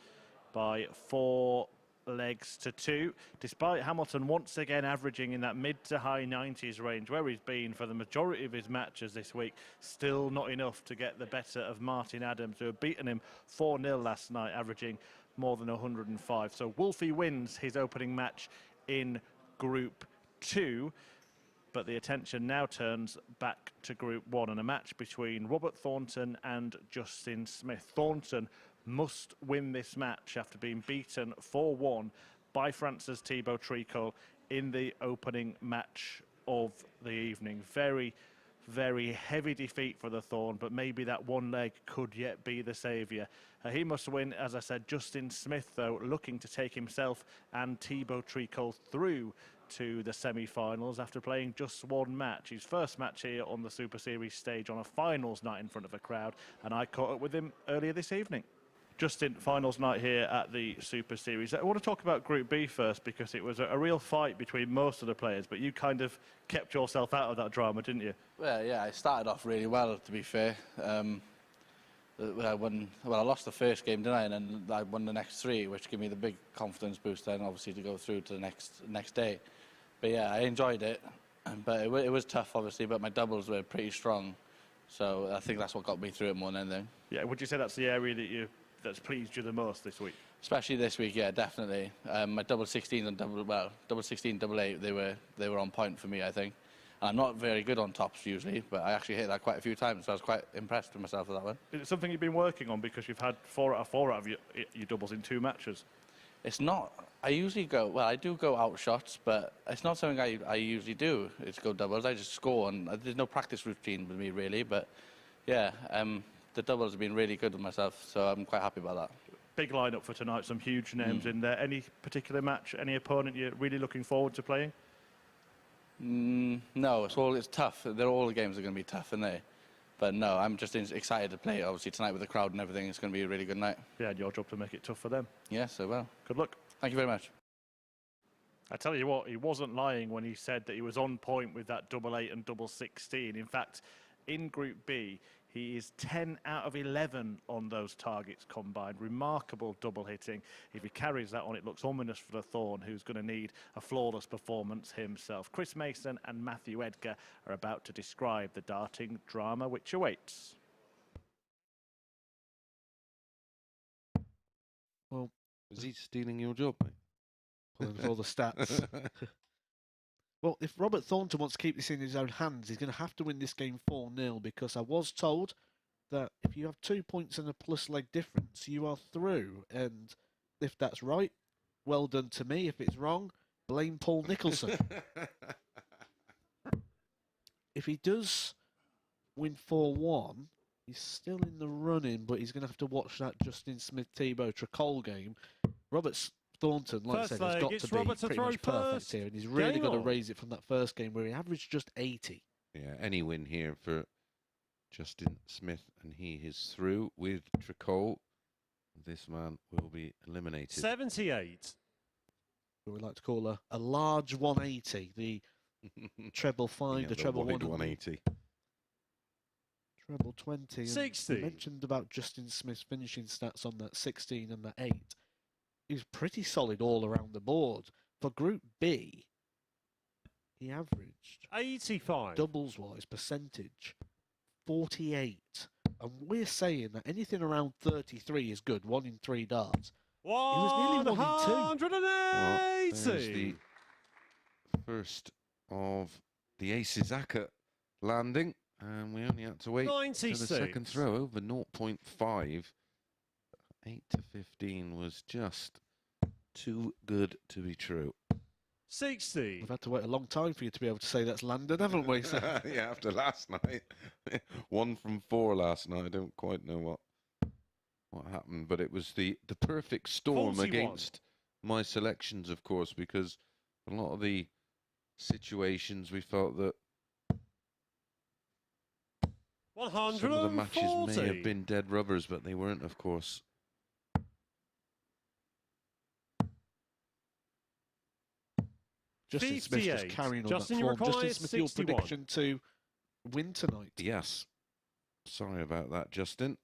by 4 legs to 2, despite Hamilton once again averaging in that mid to high 90s range where he's been for the majority of his matches this week. Still not enough to get the better of Martin Adams, who had beaten him 4-0 last night, averaging more than 105. So Wolfie wins his opening match in Group 2, but the attention now turns back to Group 1 and a match between Robert Thornton and Justin Smith. Thornton must win this match after being beaten 4-1 by France's Thibault Tricole in the opening match of the evening. Very, very heavy defeat for the Thorn, but maybe that one leg could yet be the saviour. He must win, as I said. Justin Smith, though, looking to take himself and Thibault Tricole through to the semi-finals after playing just one match. His first match here on the Super Series stage on a finals night in front of a crowd, and I caught up with him earlier this evening. Justin, finals night here at the Super Series. I want to talk about Group B first, because it was a real fight between most of the players, but you kind of kept yourself out of that drama, didn't you? Well, yeah, I started off really well, to be fair. I lost the first game, didn't I? And then I won the next 3, which gave me the big confidence boost then, obviously, to go through to the next day. But yeah, I enjoyed it, but it was tough, obviously, but my doubles were pretty strong. So I think that's what got me through it more than anything. Yeah, would you say that's the area that's pleased you the most this week? Especially this week, yeah, definitely. My double 16s and double 16, double 8, they were on point for me, I think. And I'm not very good on tops usually, but I actually hit that quite a few times, so I was quite impressed with myself with that one. Is it something you've been working on, because you've had 4 out of 4 out of your doubles in 2 matches? It's not. I usually go, well, I do go out shots, but it's not something I usually do. It's go doubles. I just score, and there's no practice routine with me really. But yeah, the doubles have been really good with myself, so I'm quite happy about that. Big lineup for tonight, some huge names in there. Any particular match, any opponent you're really looking forward to playing? No, it's tough. All the games are going to be tough, aren't they? But no, I'm just excited to play. Obviously tonight with the crowd and everything, it's going to be a really good night. Yeah, and your job to make it tough for them. Yes, I will. Good luck. Thank you very much. I tell you what, he wasn't lying when he said that he was on point with that double 8 and double 16. In fact, in Group B, he is 10 out of 11 on those targets combined. Remarkable double hitting. If he carries that on, it looks ominous for the Thorn, who's going to need a flawless performance himself. Chris Mason and Matthew Edgar are about to describe the darting drama which awaits. Well, is he stealing your job, mate? Pulling for all the stats. Well, if Robert Thornton wants to keep this in his own hands, he's going to have to win this game 4-0, because I was told that if you have 2 points and a plus leg difference, you are through. And if that's right, well done to me. If it's wrong, blame Paul Nicholson. If he does win 4-1, he's still in the running, but he's going to have to watch that Justin Smith-Thibault Tricole game. Robert Thornton, like I said, has got to be pretty much perfect here, and he's really got to raise it from that first game where he averaged just 80. Yeah, any win here for Justin Smith, and he is through with Tricole. This man will be eliminated. 78. What we like to call a large 180, the treble 5, the treble 180. Treble 20. 60. You mentioned about Justin Smith's finishing stats on that 16 and that 8. He's pretty solid all around the board. For Group B, he averaged 85. Doubles-wise percentage, 48. And we're saying that anything around 33 is good. 1 in 3 darts. He was nearly 1 in 2. 180. Well, there's the first of the Aces Aka landing, and we only had to wait 96. for the second throw over 0.5. 8 to 15 was just too good to be true. 60. We've had to wait a long time for you to be able to say that's landed, haven't we? Yeah, after last night. 1 from 4 last night. I don't quite know what happened, but it was the perfect storm 41. against my selections, of course, because a lot of the situations we felt that 140. some of the matches may have been dead rubbers, but they weren't, of course. Justin Smith just 58. carrying on Justin, that you form. require Justin Smith, your 61. prediction to win tonight? Yes. Sorry about that, Justin.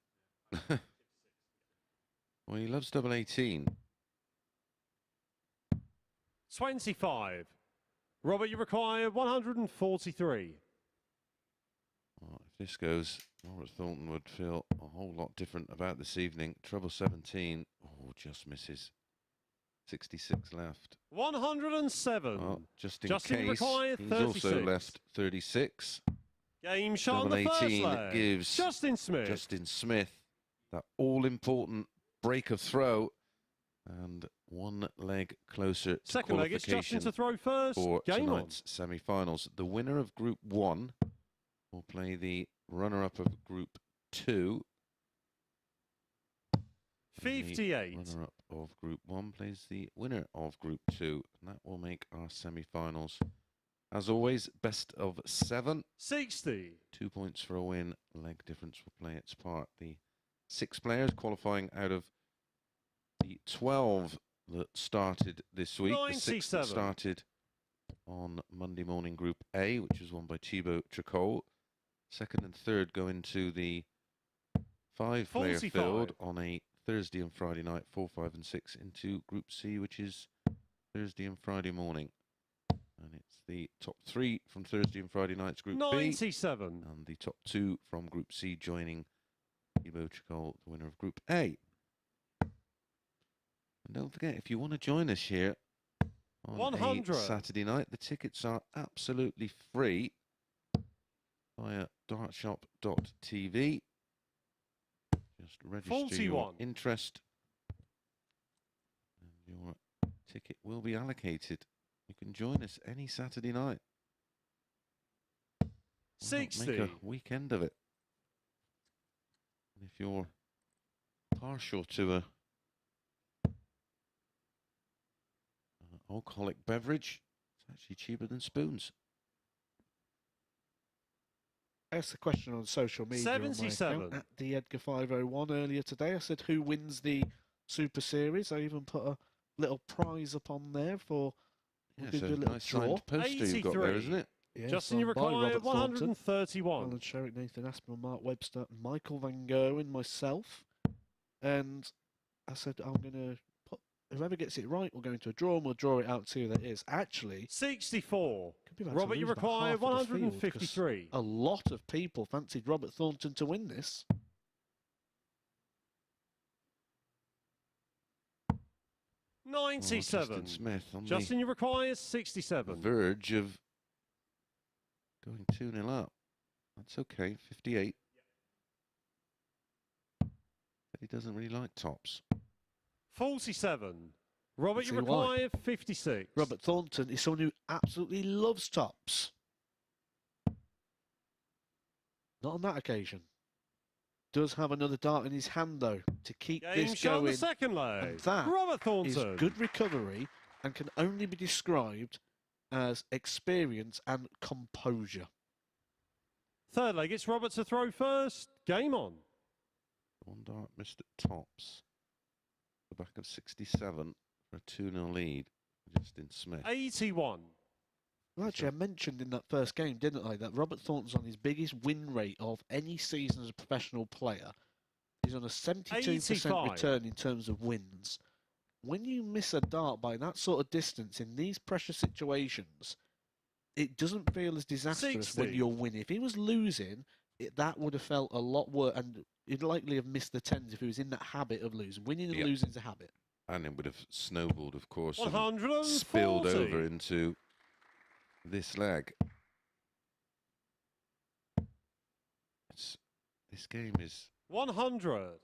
Well, he loves double 18. 25. Robert, you require 143. Well, if this goes, Robert Thornton would feel a whole lot different about this evening. Treble 17. Oh, just misses. 66 left. 107. Well, just in Justin, you case, require he's 36. also left 36. Game shot on Double the first 18 leg. gives Justin Smith. Justin Smith that all-important break of throw and one leg closer to Second leg, it's Justin to throw first. for Game on. tonight's semi-finals. The winner of Group 1 will play the runner-up of Group 2. 58. The runner-up of Group 1 plays the winner of Group 2. And that will make our semi-finals. As always, best of 7. 60. 2 points for a win. Leg difference will play its part. The 6 players qualifying out of the 12 that started this week. 97. The 6 that started on Monday morning Group A, which was won by Thibault Tricole. Second and third go into the 5-player 45. field on a Thursday and Friday night, 4, 5 and 6 into Group C, which is Thursday and Friday morning. And it's the top 3 from Thursday and Friday night's Group 97. B. And the top 2 from Group C joining Thibault Tricole, the winner of Group A. And don't forget, if you want to join us here on 100. a Saturday night, the tickets are absolutely free via dartshop.tv. Just register your 41. interest and your ticket will be allocated. You can join us any Saturday night. Why not 60. make a weekend of it. And if you're partial to a alcoholic beverage, it's actually cheaper than spoons. I asked a question on social media on my 77. account, at the Edgar 501 earlier today. I said, who wins the Super Series? I even put a little prize up on there for Yeah, we'll so do a little nice draw. signed poster you've got there, 83. isn't it? Yeah, Justin, you signed by require Robert Thornton, 131. Alan Sherrick, Nathan Aspinall, Mark Webster, Michael Van Gogh, and myself. And I said, I'm going to put, whoever gets it right, we'll go into a draw and we'll draw it out, see who that is. Actually, 64. could be about to Robert, you lose about require half of the field, 'cause 153. a lot of people fancied Robert Thornton to win this. Oh, 97. Justin Smith on Justin, the you require 67. verge of going 2-0 up. That's okay, 58. But he doesn't really like tops. 47. Robert, you See why. require 56. Robert Thornton is someone who absolutely loves tops. Not on that occasion. Does have another dart in his hand, though, to keep Game this shot on going. the second leg. And that Robert is Thornton. good recovery and can only be described as experience and composure. Third leg, it's Robert to throw first. Game on. One dart missed at tops. The back of 67 for a 2-0 lead. Justin Smith. 81. Well, actually, I mentioned in that first game, didn't I, that Robert Thornton's on his biggest win rate of any season as a professional player. He's on a 72% 85. return in terms of wins. When you miss a dart by that sort of distance in these pressure situations, it doesn't feel as disastrous 60. when you're winning. If he was losing, that would have felt a lot worse, and he'd likely have missed the tens if he was in that habit of losing. Winning and Yep. losing is a habit. And it would have snowballed, of course, and 140. spilled over into this leg. This game is 100.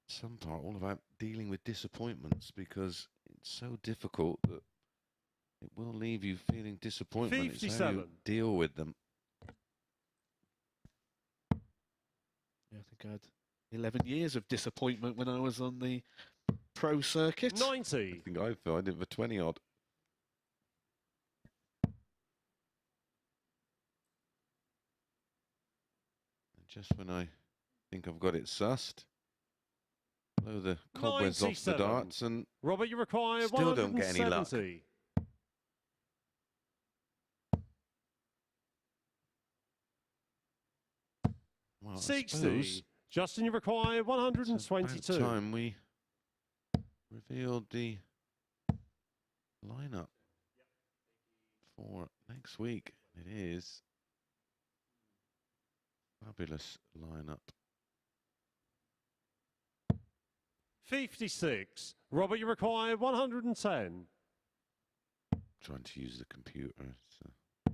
some part all about dealing with disappointments because it's so difficult that it will leave you feeling disappointment. It's how you 57. deal with them. Yeah, I think I had 11 years of disappointment when I was on the pro circuit. 90. I think I find it for 20 odd. And just when I think I've got it sussed, blow the cobwebs off the 97. darts and Robert, you require Still don't get any luck. 170. I 60. suppose Justin, you require it's 122. about time we revealed the lineup for next week. It is fabulous lineup. 56. Robert, you require 110. Trying to use the computer. So.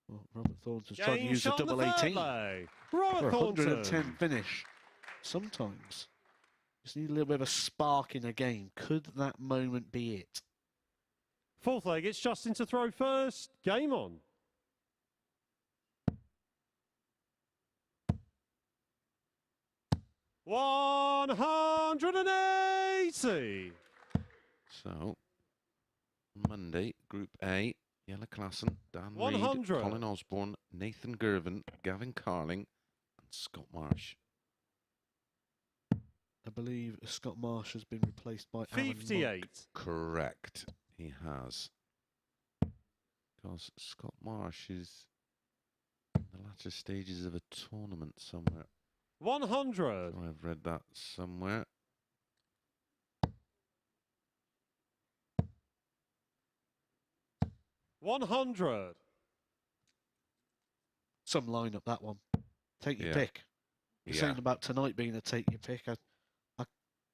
Well, Robert Thornton's trying to Game use the shot on double the third 18 leg. for Robert a Thornton. 110 finish. Sometimes just need a little bit of a spark in a game. Could that moment be it? Fourth leg, it's Justin to throw first. Game on. $180. So, Monday, Group A, Yella Klassen, Dan 100. Reid, Colin Osborne, Nathan Girvin, Gavin Carling, and Scott Marsh. I believe Scott Marsh has been replaced by Alan 58. Monk. Correct, he has. Because Scott Marsh is in the latter stages of a tournament somewhere. 100. I've read that somewhere. $100. Some lineup, that one. Take your Yeah. pick. You're Yeah. saying about tonight being a take your pick. I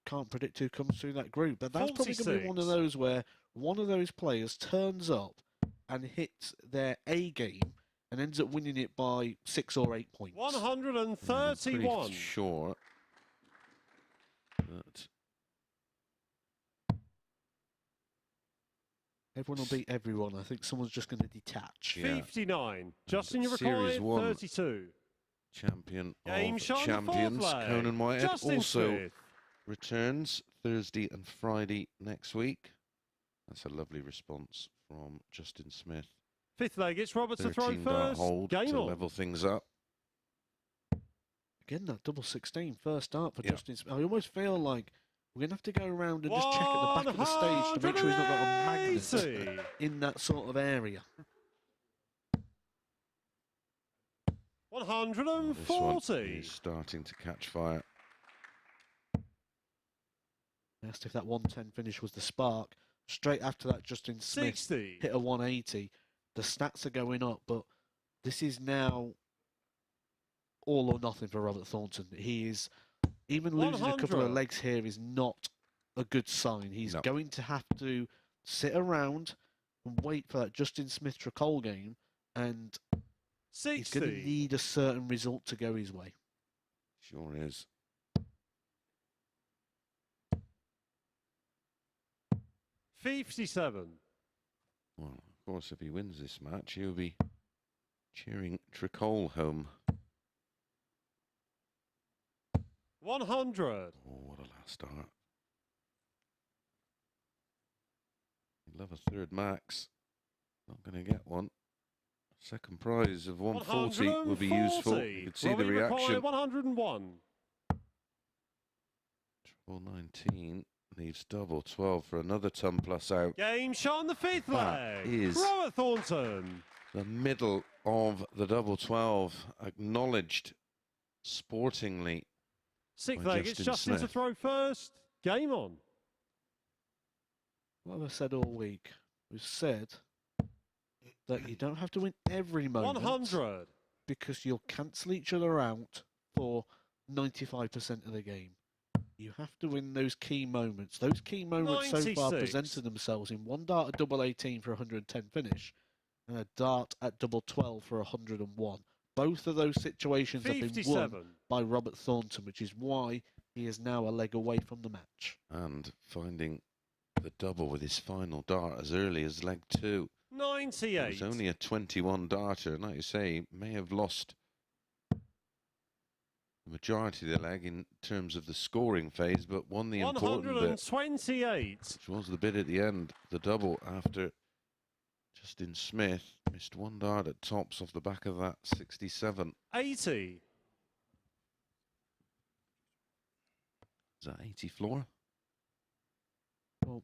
can't predict who comes through that group, but that's probably going to be one of 46. those where one of those players turns up and hits their A game and ends up winning it by 6 or 8 points. I'm 131. pretty sure that Everyone will beat everyone. I think someone's just going to detach. Yeah. 59. Justin, you Series require 1 32. champion Game of shot on the fourth champions, leg. Conan Whitehead, Justin also Smith. returns Thursday and Friday next week. That's a lovely response from Justin Smith. Fifth leg, it's Robert to throw 13 dart first. hold Game to on. level things up. Again, that double 16 first start for Yeah. Justin Smith. I almost feel like we're going to have to go around and just check at the back of the stage to make sure he's not got a magnet 180. in that sort of area. This one 140. is starting to catch fire. I asked if that 110 finish was the spark. Straight after that, Justin Smith 60. hit a 180. The stats are going up, but this is now all or nothing for Robert Thornton. He is, even losing a couple 100. of legs here is not a good sign. He's No. going to have to sit around and wait for that Justin Smith Tricole game, and he's going to 60. need a certain result to go his way. Sure is. 57. Well, of course, if he wins this match, he'll be cheering Tricole home. 100. Oh, what a last start. He'd love a third max. Not going to get one. Second prize of 140 will be useful. You could see Robbie the reaction. 101. Triple 19 leaves double 12 for another ton plus out. Game shot on the fifth That leg. is Robert Thornton. the middle of the double 12, acknowledged sportingly. Sixth by leg, it's Justin to Smith. throw first. Game on. What have I said all week? We've said that you don't have to win every moment 100. because you'll cancel each other out for 95% of the game. You have to win those key moments. Those key moments so far 96. presented themselves in one dart at double 18 for 110 finish and a dart at double 12 for 101. Both of those situations have been won 57. by Robert Thornton, which is why he is now a leg away from the match. And finding the double with his final dart as early as leg 2. It 98. was only a 21 darter, and like you say, may have lost the majority of the leg in terms of the scoring phase, but won the important bit, 128. which was the bit at the end, the double after Justin Smith missed one dart at tops off the back of that 67. 80. Is that 80 floor? Well,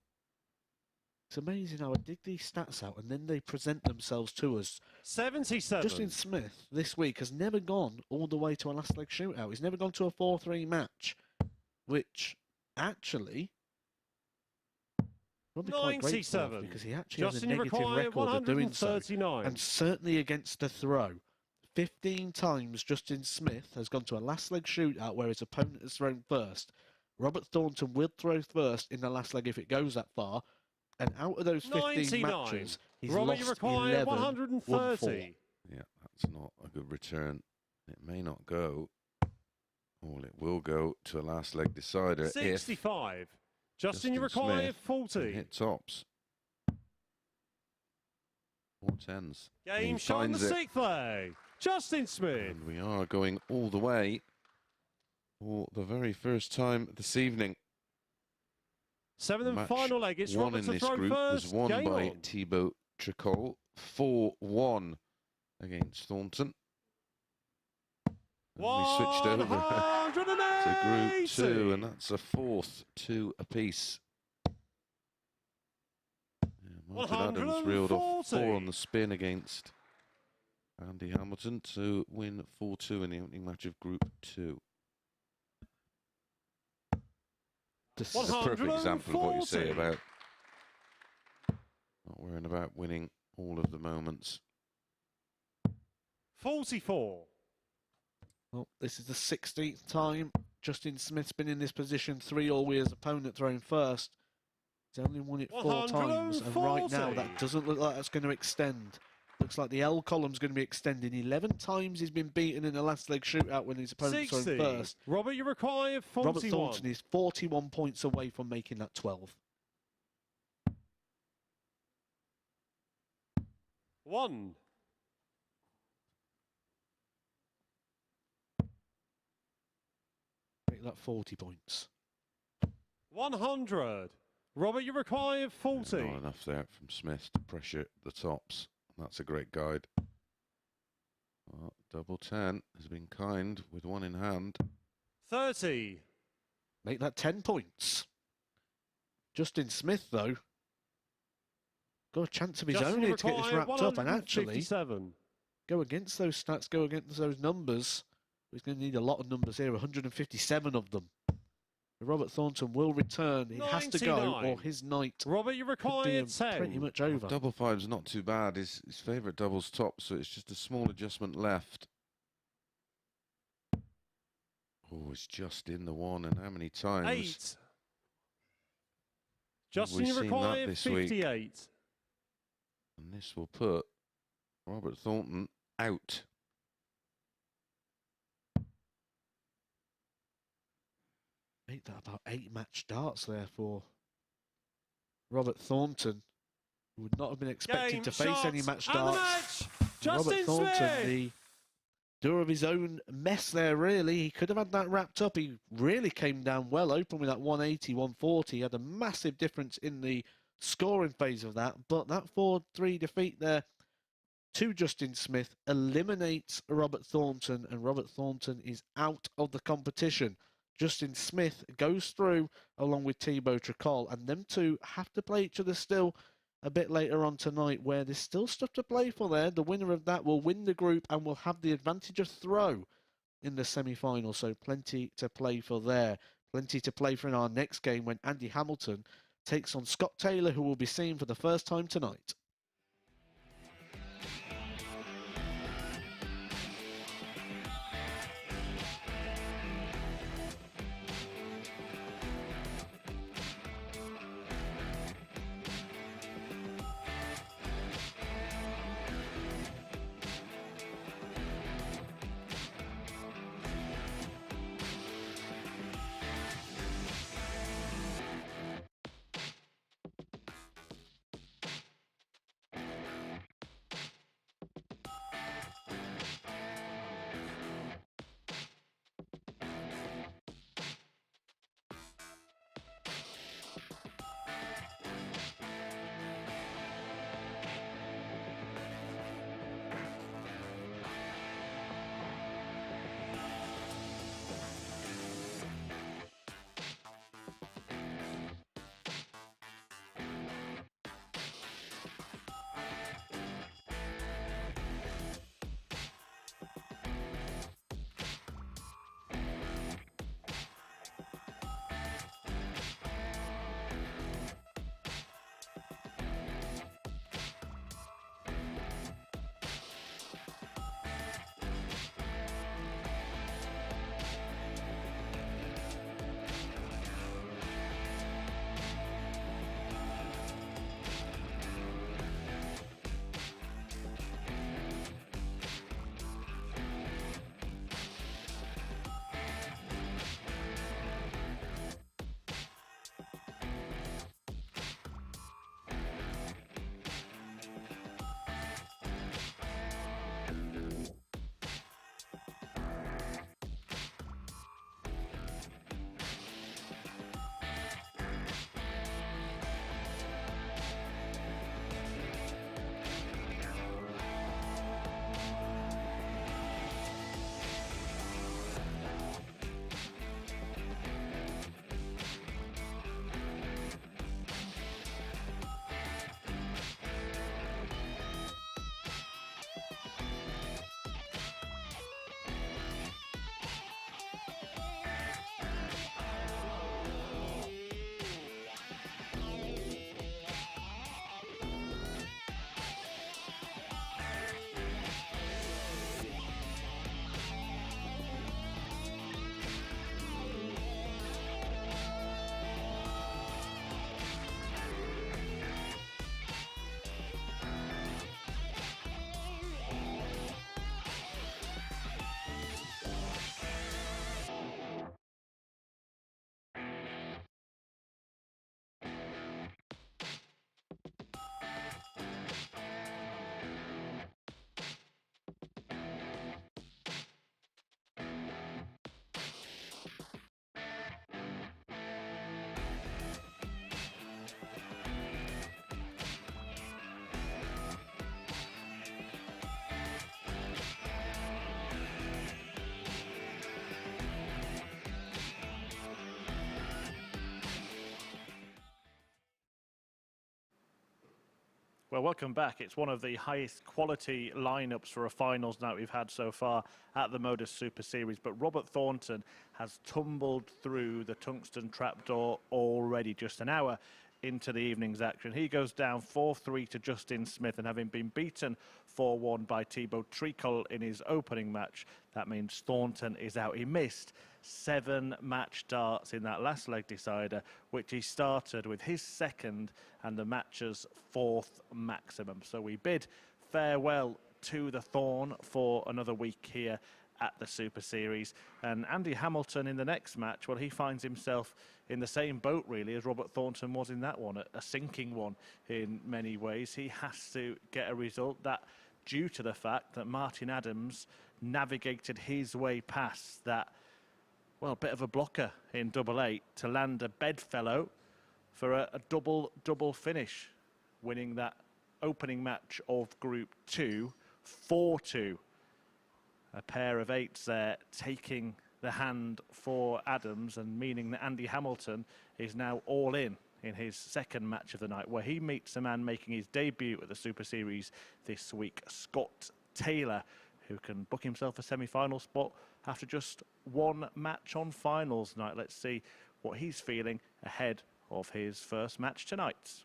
It's amazing how I dig these stats out and then they present themselves to us. 77. Justin Smith this week has never gone all the way to a last leg shootout. He's never gone to a 4-3 match, which actually probably quite great for him 97. because he actually has a Justin negative required record of doing so. 139. And certainly against the throw. 15 times Justin Smith has gone to a last leg shootout where his opponent has thrown first. Robert Thornton will throw first in the last leg if it goes that far. And out of those 15 99. matches, he's Robert, lost you require 11, 130. won 4. Yeah, that's not a good return. It may not go. Well, it will go to a last leg decider 65. if Justin, you require Smith 40. can hit tops. 4 tens. Game He shot in the finds it. 6th leg. Justin Smith. And we are going all the way for the very first time this evening. 7th and Match final leg. It's one Robert in to this throw group first. was won Game by on. Thibault Tricole, 4-1 against Thornton. And we switched over to Group 2, and that's a 4th, 2 apiece. Yeah, Martin Adams reeled off 4 on the spin against Andy Hamilton to win 4-2 in the opening match of Group 2. This is a perfect example of what you say about not worrying about winning all of the moments. 44. Well, this is the 16th time Justin Smith's been in this position, 3-all with his opponent throwing first. He's only won it 4 times, and right now that doesn't look like that's going to extend. Looks like the L column's going to be extending. 11 times he's been beaten in the last leg shootout when his opponent's thrown first. Robert, you require 41. Robert Thornton is 41 points away from making that 12. 1. Make that 40 points. 100. Robert, you require 40. Not enough there from Smith to pressure the tops. That's a great guide. Well, double 10 has been kind with 1 in hand. 30. Make that 10 points. Justin Smith, though, got a chance of his own here to get this wrapped up and actually go against those stats, go against those numbers. He's going to need a lot of numbers here, 157 of them. Robert Thornton will return. He has to go, or his night Robert, you require 10. Pretty much over. Double 5's not too bad. His favourite double's top, so it's just a small adjustment left. Oh, it's just in the 1, and how many times? 8. Justin, you require 58. And this will put Robert Thornton out. Make that about 8 match starts there for Robert Thornton, who would not have been expecting to face any match starts. Robert Thornton, the doer of his own mess there, really. He could have had that wrapped up. He really came down well, open with that 180, 140. He had a massive difference in the scoring phase of that, but that 4-3 defeat there to Justin Smith eliminates Robert Thornton, and Robert Thornton is out of the competition. Justin Smith goes through along with Thibault Tricole, and them two have to play each other still a bit later on tonight, where there's still stuff to play for there. The winner of that will win the group and will have the advantage of throw in the semi-final, so plenty to play for there. Plenty to play for in our next game when Andy Hamilton takes on Scott Taylor, who will be seen for the first time tonight. Well, welcome back. It's one of the highest quality lineups for a finals night we've had so far at the MODUS Super Series. But Robert Thornton has tumbled through the tungsten trapdoor already, just an hour into the evening's action. He goes down 4-3 to Justin Smith, and having been beaten 4-1 by Thibault Tricole in his opening match, that means Thornton is out. He missed 7 match darts in that last leg decider, which he started with his second and the match's 4th maximum. So we bid farewell to the Thorn for another week here at the Super Series. And Andy Hamilton in the next match, well, he finds himself in the same boat really as Robert Thornton was in that one, a sinking one in many ways. He has to get a result, that due to the fact that Martin Adams navigated his way past that, well, bit of a blocker in double 8 to land a bedfellow for a double finish, winning that opening match of Group 2 4-2. A pair of 8s there taking the hand for Adams, and meaning that Andy Hamilton is now all in his second match of the night, where he meets a man making his debut at the Super Series this week, Scott Taylor, who can book himself a semi-final spot after just 1 match on finals night. Let's see what he's feeling ahead of his first match tonight.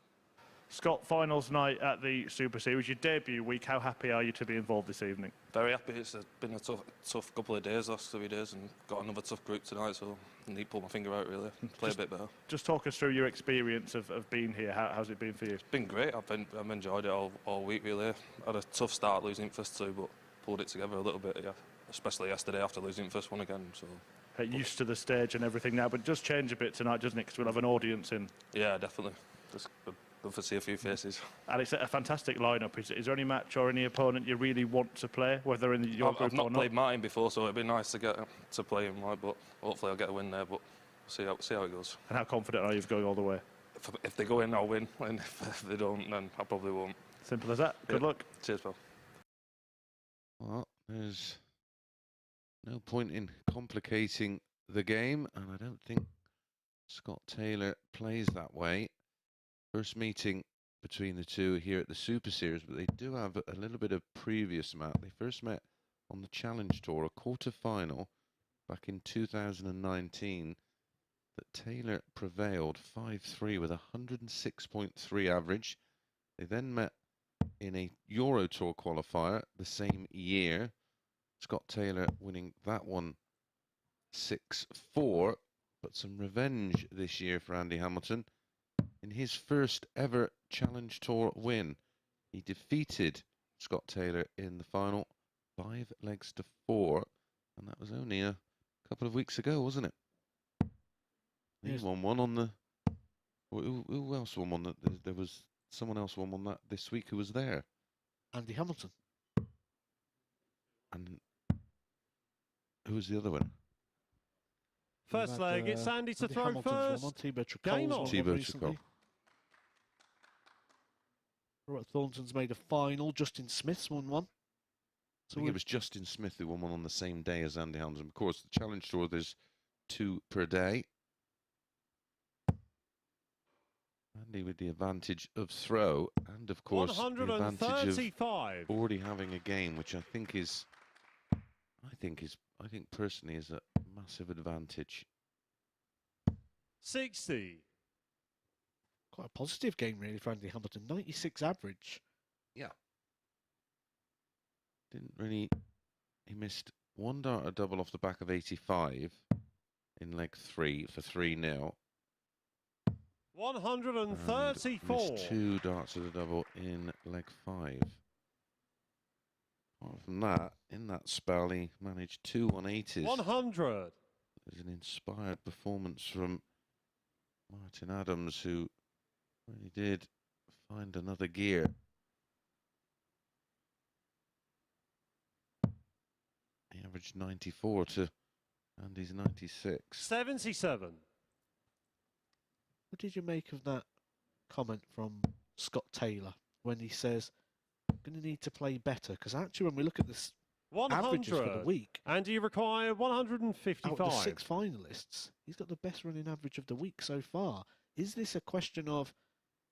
Scott, finals night at the Super Series, your debut week. How happy are you to be involved this evening? Very happy. It's been a tough couple of days, last 3 days, and got another tough group tonight, so I need to pull my finger out really, play a bit better. Just talk us through your experience of being here. How's it been for you? It's been great. I've enjoyed it all week really. I had a tough start losing first 2, but pulled it together a little bit, yeah. Especially yesterday after losing first one again. So used to the stage and everything now, but it does change a bit tonight, doesn't it? Because we'll have an audience in. Yeah, definitely. Just good to see a few faces. And it's a fantastic lineup. Is there any match or any opponent you really want to play, whether in your group or not? I've not played Martin before, so it'd be nice to get to play him, like, but hopefully I'll get a win there. But see how it goes. And how confident are you of going all the way? If they go in, I'll win, and if they don't, then I probably won't. Simple as that. Good luck. Cheers, pal. Well, there's no point in complicating the game, and I don't think Scott Taylor plays that way. First meeting between the two here at the Super Series, but they do have a little bit of previous match. They first met on the Challenge Tour, a quarter-final back in 2019, that Taylor prevailed 5-3 with a 106.3 average. They then met in a Euro Tour qualifier the same year. Scott Taylor winning that one 6-4, but some revenge this year for Andy Hamilton. In his first ever Challenge Tour win, he defeated Scott Taylor in the final 5 legs to 4, and that was only a couple of weeks ago, wasn't it? He won one on the... Who else won one? There was someone else won one that this week who was there. Andy Hamilton. And who was the other one? First leg, it's Andy to throw first. Game on. Thibault Tricole. Robert Thornton's made a final. Justin Smith's won one. I think it was Justin Smith who won one on the same day as Andy Hamilton. Of course, the Challenge Tour, there's 2 per day. Andy with the advantage of throw, and of course the advantage of already having a game, which I think personally is a massive advantage. 60. Quite a positive game really for Andy Hamilton. 96 average. Yeah. He missed 1 dart a double off the back of 85 in leg 3 for 3-0. 134. Missed 2 darts of the double in leg 5. Apart from that, in that spell, he managed 2 180s. 100. There's an inspired performance from Martin Adams, who really did find another gear. He averaged 94 to Andy's 96. 77. What did you make of that comment from Scott Taylor when he says, going to need to play better? Because actually, when we look at this averages for the week, and you require 155. Out of the 6 finalists, he's got the best running average of the week so far. Is this a question of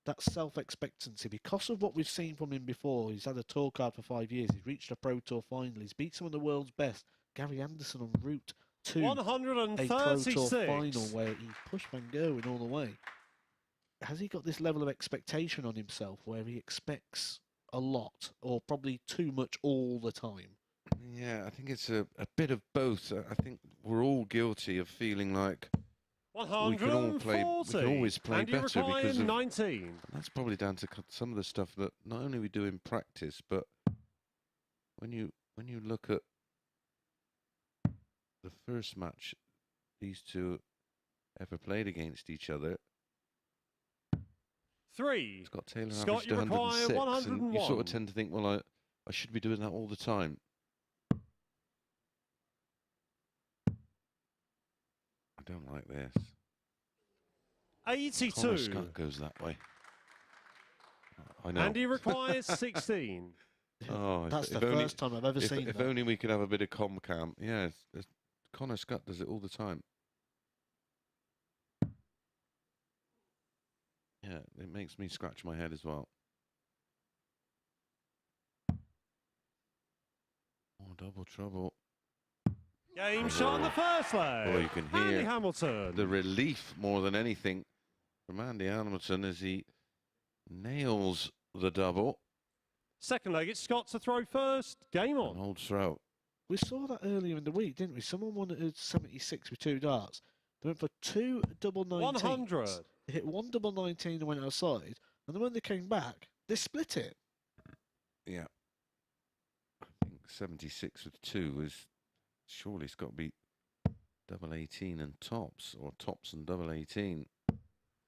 that self-expectancy, because of what we've seen from him before. He's had a tour card for 5 years. He's reached a Pro Tour final. He's beat some of the world's best. Gary Anderson on route to a Pro Tour final where he pushed Van Gerwen all the way. Has he got this level of expectation on himself where he expects a lot, or probably too much all the time? Yeah, I think it's a bit of both. I think we're all guilty of feeling like we can always play better because of 19. And that's probably down to some of the stuff that not only we do in practice, but when you look at the first match these two ever played against each other. 3. Scott Taylor Scott, averaged you require 106, and you sort 101. of tend to think, well, I should be doing that all the time. I don't like this. 82. Connor Scott goes that way. I know. And he requires 16. Oh, that's the first time I've ever seen If that. only we could have a bit of comcam. Yeah, Connor Scott does it all the time. Yeah, it makes me scratch my head as well. Oh, double trouble. Game shot in the first leg. Oh, you can Andy hear Hamilton. the relief more than anything from Andy Hamilton as he nails the double. Second leg, it's Scott to throw first. Game on. And holds throw. We saw that earlier in the week, didn't we? Someone wanted 76 with 2 darts. They went for 2 double 19s. 100. They hit 1 double 19 and went outside. And then when they came back, they split it. Yeah. I think 76 with 2 is surely it's got to be double 18 and tops, or tops and double 18.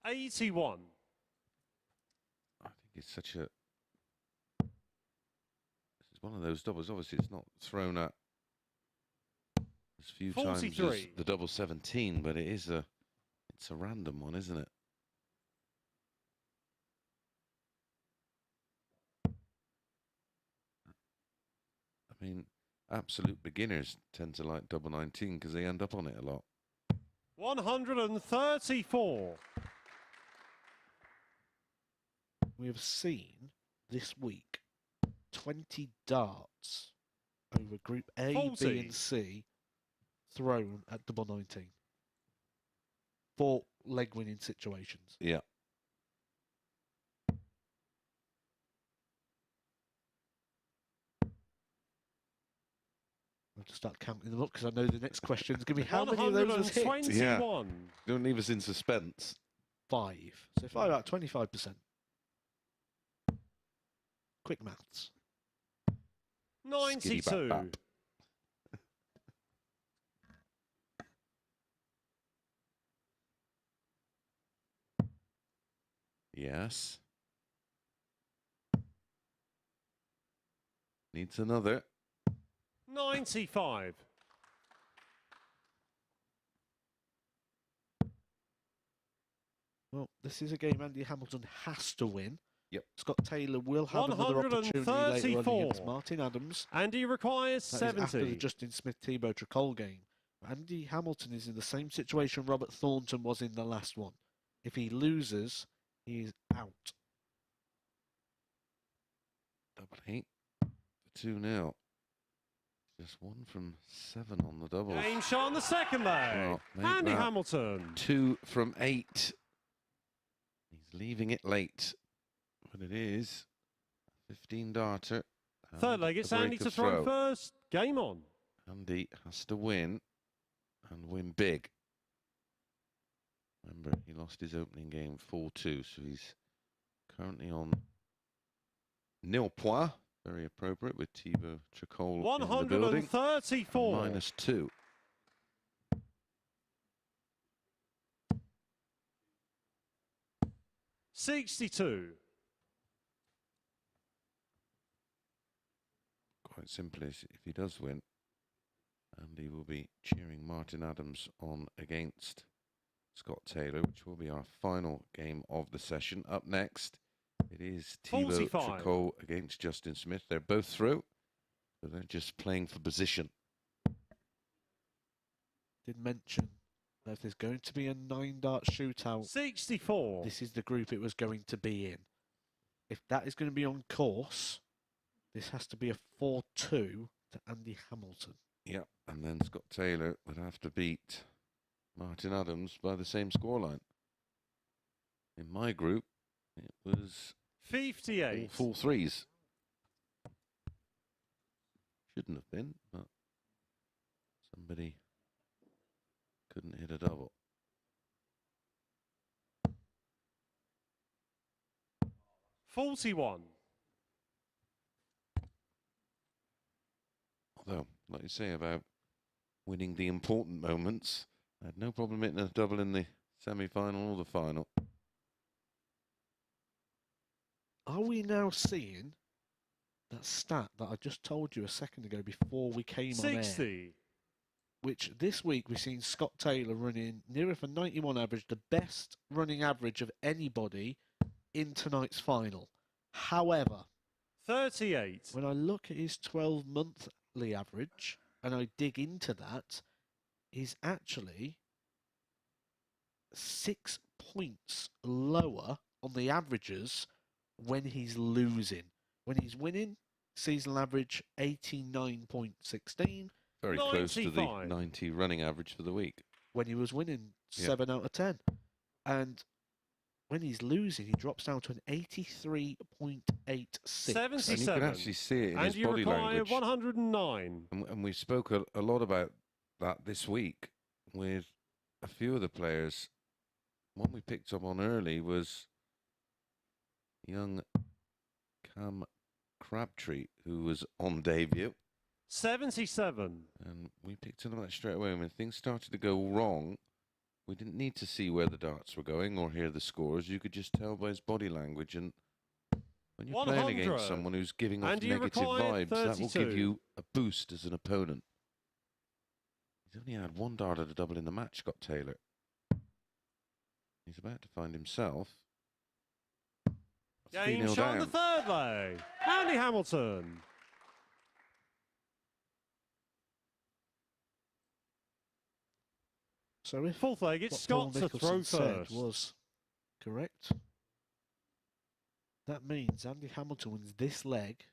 81. I think it's such a... This is one of those doubles. Obviously, it's not thrown at as few 43. times as the double 17, but it's a random one, isn't it? I mean, absolute beginners tend to like double 19 because they end up on it a lot. 134. We have seen this week 20 darts over Group A, 40. B and C thrown at double 19. 4 leg winning situations. Yeah. I'll just start counting them up because I know the next question is going to be how many of those was hit? 121. Yeah. Don't leave us in suspense. 5. So 5 out 25%. Quick maths. 92. Skiddy bap bap. Yes. Needs another. 95. Well, this is a game Andy Hamilton has to win. Yep. Scott Taylor will have another opportunity later on 134. against Martin Adams. Andy requires That is after the 70. Justin Smith Thibault Tricole game. Andy Hamilton is in the same situation Robert Thornton was in the last one. If he loses, he is out. Double 8 for 2-0. Just 1 from 7 on the double. Game shot on the second leg. Well, make Andy that Hamilton. 2 from 8. He's leaving it late, but it is a 15 darter. Third leg, it's a break Andy to of throw first. Game on. Andy has to win, and win big. Remember, he lost his opening game 4-2, so he's currently on nil point. Very appropriate with Thibault Tricole in the building. 134. -2. $62. Quite simply, if he does win, Andy will be cheering Martin Adams on against Scott Taylor, which will be our final game of the session. Up next, it is Thibault 45. Tricole against Justin Smith. They're both through, so they're just playing for position. Did mention If there's going to be a 9-dart shootout, 64. this is the group it was going to be in. If that is going to be on course, this has to be a 4-2 to Andy Hamilton. Yep, and then Scott Taylor would have to beat Martin Adams by the same scoreline. In my group, it was 58. all full threes. Shouldn't have been, but somebody couldn't hit a double. $41. Although, like you say about winning the important moments, I had no problem hitting a double in the semi-final or the final. Are we now seeing that stat that I just told you a second ago before we came on air? 60. Which this week we've seen Scott Taylor running near for 91 average, the best running average of anybody in tonight's final. However, 38. when I look at his 12-monthly average and I dig into that, he's actually 6 points lower on the averages when he's losing. When he's winning, seasonal average 89.16. Very 95. close to the 90 running average for the week. When he was winning, 7 out of 10. And when he's losing, he drops down to an 83.86. 77. And you can actually see it in and his you body require language. 109. And we spoke a lot about that this week with a few of the players. One we picked up on early was young Cam Crabtree, who was on debut. 77. And we picked on that straight away. When things started to go wrong, we didn't need to see where the darts were going or hear the scores. You could just tell by his body language. And when you're 100. playing against someone who's giving off And you negative require vibes, that will 32. give you a boost as an opponent. He's only had one dart at a double in the match, Scott Taylor. He's about to find himself. Game shot on the third leg. Andy Hamilton. So if Fourth leg, it's what Scott Paul to throw Nicholson said first. was correct, that means Andy Hamilton wins this leg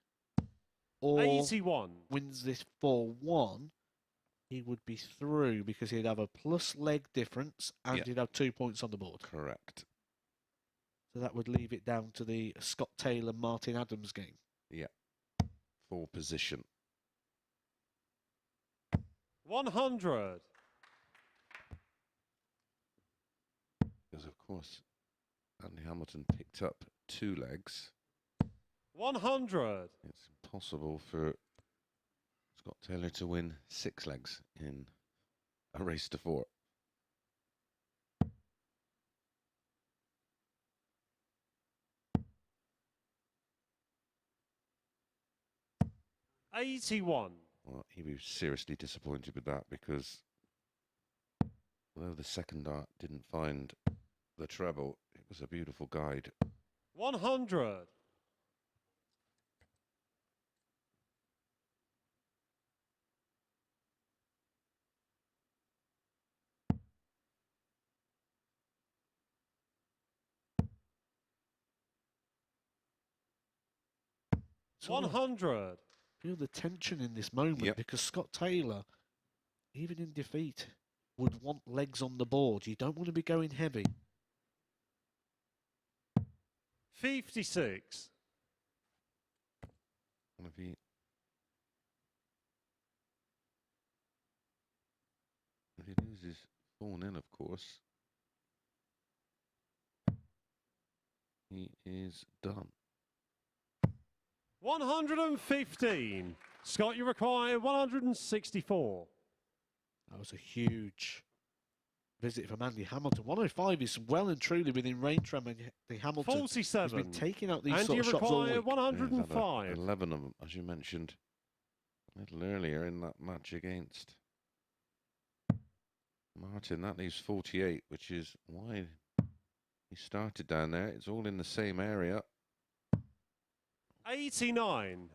or 81. wins this 4-1, he would be through because he'd have a plus leg difference and Yeah. he'd have 2 points on the board. Correct. So that would leave it down to the Scott Taylor Martin Adams game. Yeah. For position. 100. Because, of course, Andy Hamilton picked up 2 legs. 100. It's impossible for Scott Taylor to win 6 legs in a race to 4. $81. Well, he'd be seriously disappointed with that because although the second dart didn't find the treble, it was a beautiful guide. 100. Sort of 100. feel the tension in this moment Yep. because Scott Taylor, even in defeat, would want legs on the board. You don't want to be going heavy. 56. And if he loses 4-0, of course, he is done. 115. Scott, you require 164. That was a huge visit from Andy Hamilton. 105 is well and truly within range from Andy Hamilton. 47. He's been taking out these And sort you of shots all require week. 105. 11 of them, as you mentioned a little earlier in that match against Martin. That leaves 48, which is why he started down there. It's all in the same area. 89.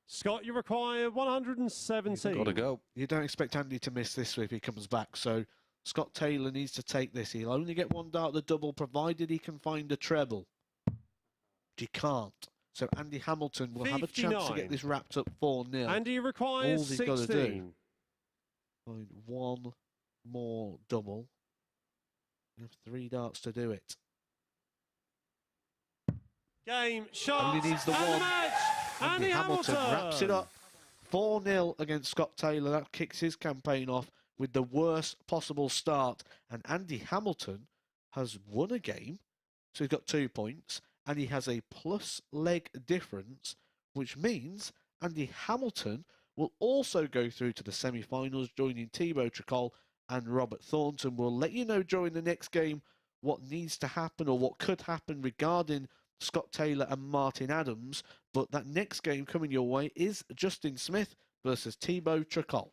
Scott, you require 117. Got to go. You don't expect Andy to miss this if he comes back, so Scott Taylor needs to take this. He'll only get one dart at the double, provided he can find a treble. But he can't. So Andy Hamilton will have a chance to get this wrapped up 4-0. Andy requires All he's 16. got to do, find one more double. You have 3 darts to do it. Game, shot, Only needs the and one. match. Andy Hamilton wraps it up 4-0 against Scott Taylor. That kicks his campaign off with the worst possible start. And Andy Hamilton has won a game, so he's got 2 points, and he has a plus leg difference, which means Andy Hamilton will also go through to the semi-finals, joining Thibault Tricole and Robert Thornton. We'll let you know during the next game what needs to happen or what could happen regarding Scott Taylor and Martin Adams. But that next game coming your way is Justin Smith versus Thibault Tricole.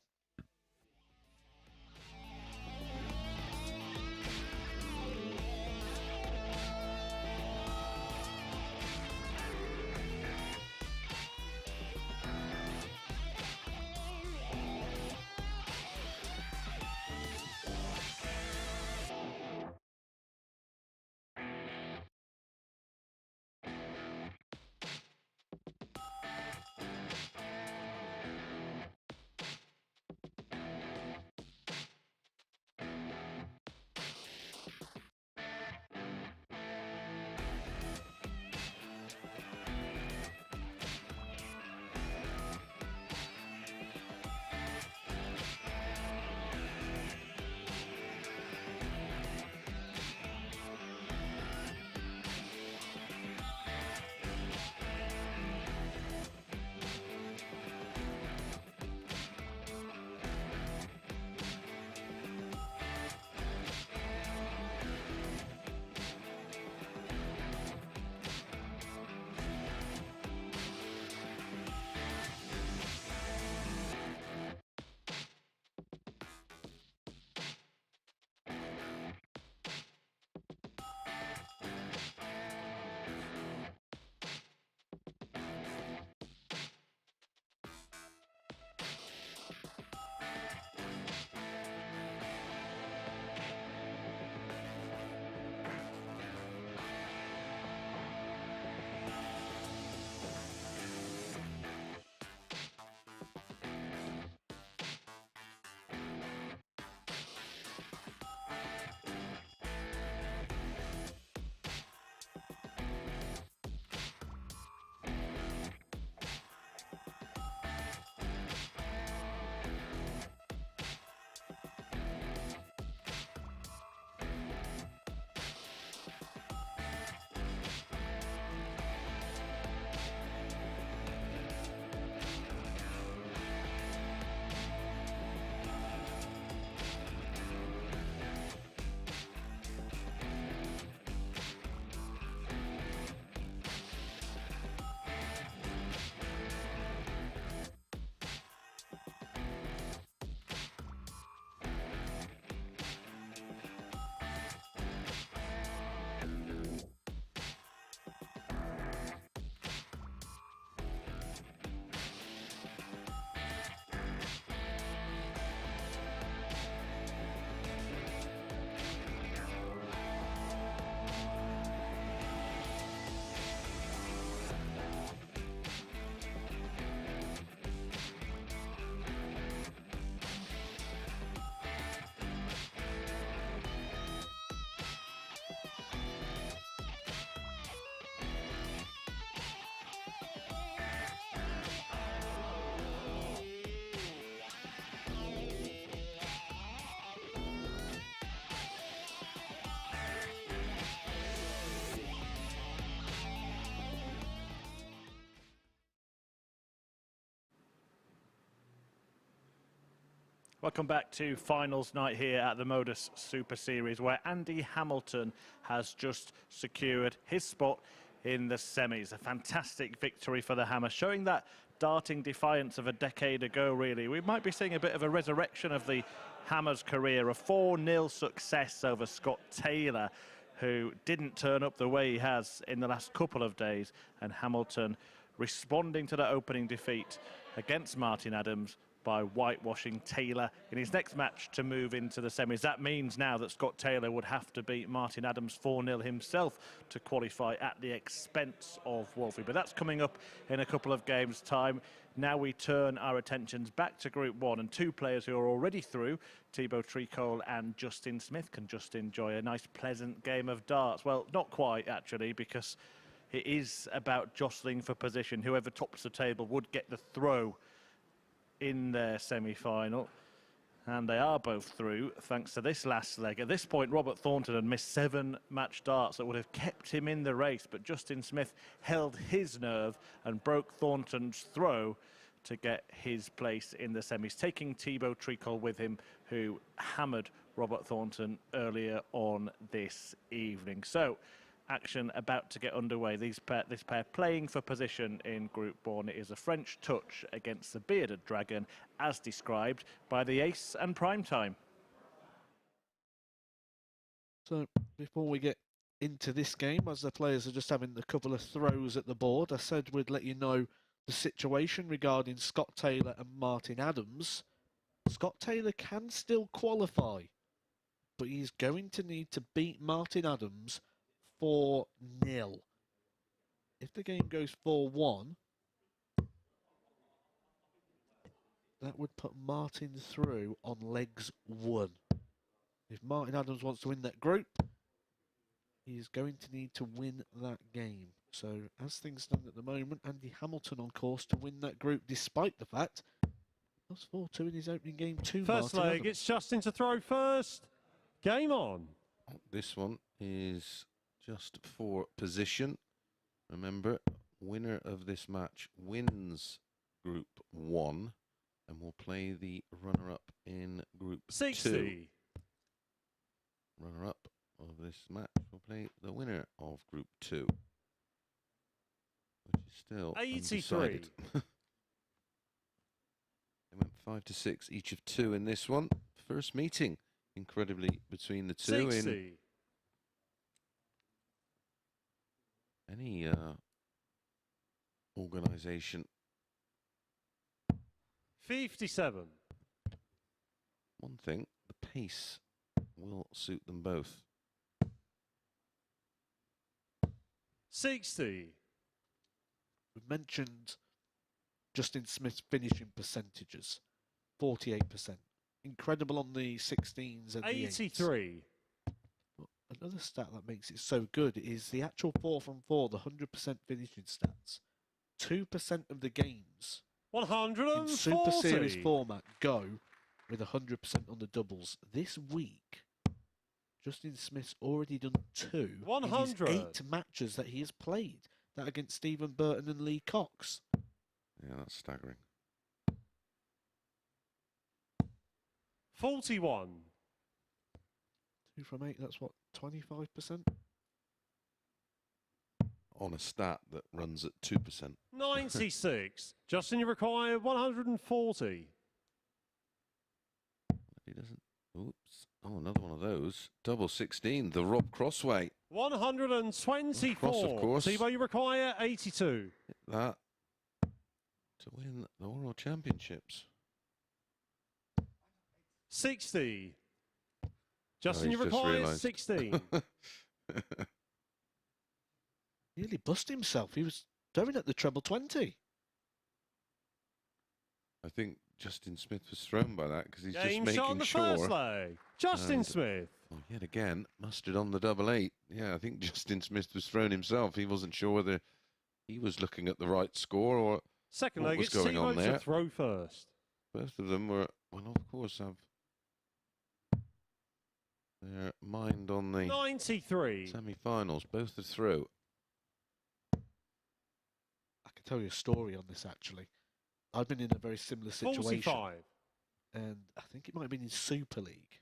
Welcome back to finals night here at the MODUS Super Series, where Andy Hamilton has just secured his spot in the semis. A fantastic victory for the Hammer, showing that darting defiance of a decade ago, really. We might be seeing a bit of a resurrection of the Hammer's career, a 4-0 success over Scott Taylor, who didn't turn up the way he has in the last couple of days, and Hamilton responding to that opening defeat against Martin Adams by whitewashing Taylor in his next match to move into the semis. That means now that Scott Taylor would have to beat Martin Adams 4-0 himself to qualify at the expense of Wolfie. But that's coming up in a couple of games' time. Now we turn our attentions back to Group 1, and two players who are already through, Thibault Tricole and Justin Smith, can just enjoy a nice, pleasant game of darts. Well, not quite, actually, because it is about jostling for position. Whoever tops the table would get the throw in their semi-final, and they are both through thanks to this last leg. At this point, Robert Thornton had missed 7 match darts that would have kept him in the race, but Justin Smith held his nerve and broke Thornton's throw to get his place in the semis, taking Thibault Tricole with him, who hammered Robert Thornton earlier on this evening. So action about to get underway. This pair playing for position in Group 1. It is a French touch against the bearded dragon, as described by the ace and prime time. So before we get into this game, as the players are just having a couple of throws at the board, I said we'd let you know the situation regarding Scott Taylor and Martin Adams. Scott Taylor can still qualify, but he's going to need to beat Martin Adams 4-0. If the game goes 4-1, that would put Martin through on legs 1. If Martin Adams wants to win that group, he's going to need to win that game. So as things stand at the moment, Andy Hamilton on course to win that group, despite the fact he lost 4-2 in his opening game to First Martin leg, Adams. it's Justin to throw first. Game on. This one is just for position. Remember, winner of this match wins Group 1 and will play the runner-up in Group 60. 2. Runner-up of this match will play the winner of Group 2, which is still 83. undecided. They went 5-6, each of 2 in this one. First meeting, incredibly, between the two 60. in any organisation. 57. One thing, the pace will suit them both. 60. We've mentioned Justin Smith's finishing percentages, 48%. Incredible on the 16s and the 8s. 83. But another stat that makes it so good is the actual 4 from 4, the 100% finishing stats. 2% of the games 140. in Super Series format go with 100% on the doubles. This week, Justin Smith's already done 2 100. in his 8 matches that he has played. That against Stephen Burton and Lee Cox. Yeah, that's staggering. 41. 2 from 8, that's what, 25%? On a stat that runs at 2%. 96. Justin, you require 140. He doesn't. Oops. Oh, another one of those. Double 16, the Rob Crossway. 124. Cross, of course. Thibault, you require 82. That to win the World Championships. 60. Justin, he's you just require realised. 16. Nearly bust himself. He was throwing at the treble 20. I think Justin Smith was thrown by that because he's Game just shot on making the sure. first leg. Justin Smith. Oh, yet again, mustard on the double 8. Yeah, I think Justin Smith was thrown himself. He wasn't sure whether he was looking at the right score or Second what leg, was it's going on Thibault there. to throw first. Both of them were, well, of course, have their mind on the 93. Semi-finals, both are through. I can tell you a story on this, actually. I've been in a very similar situation. 45. And I think it might have been in Super League.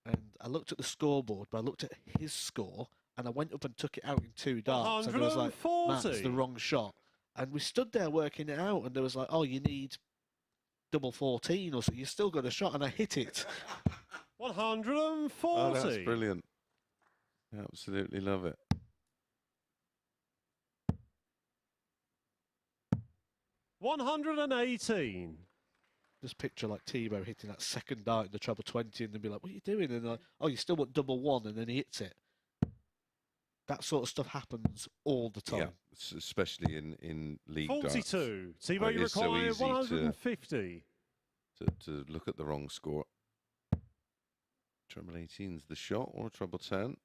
And I looked at the scoreboard, but I looked at his score, and I went up and took it out in 2 darts. And there was like, Matt, it's the wrong shot. And we stood there working it out, and there was like, oh, you need double 14 or so. You still got a shot, and I hit it. 140. Oh, that's brilliant. Absolutely love it. $118. Just picture like Thibault hitting that second dart in the treble 20 and they'd be like, what are you doing? And like, oh, you still want double one, and then he hits it. That sort of stuff happens all the time. Yeah, especially in league 42. darts. Thibault, you It's so require easy 150. to look at the wrong score. Treble 18's the shot, or treble 10.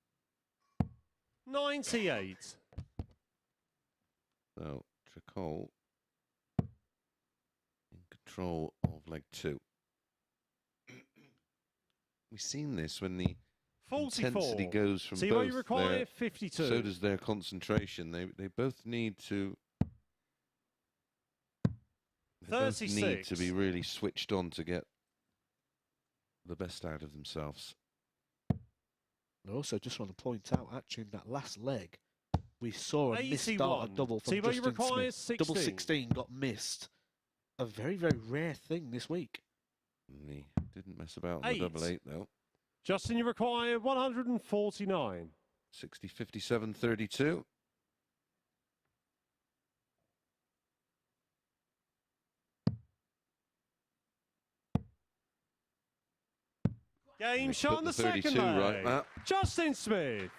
98. So Tricole in control of leg 2. We've seen this when the 44. intensity goes from Thibault, you both. require 52. So does their concentration. They both need to. They both 36. need to be really switched on to get the best out of themselves. I also just want to point out, actually, in that last leg, we saw a missed 81. dart double from Thibault, you Justin require Smith. Double 16 got missed. A very, very rare thing this week. And he didn't mess about on the double 8 though. Justin, you require 149. 60, 57, 32. Game He's shot put on the the second 32 right, leg. Matt. Justin Smith.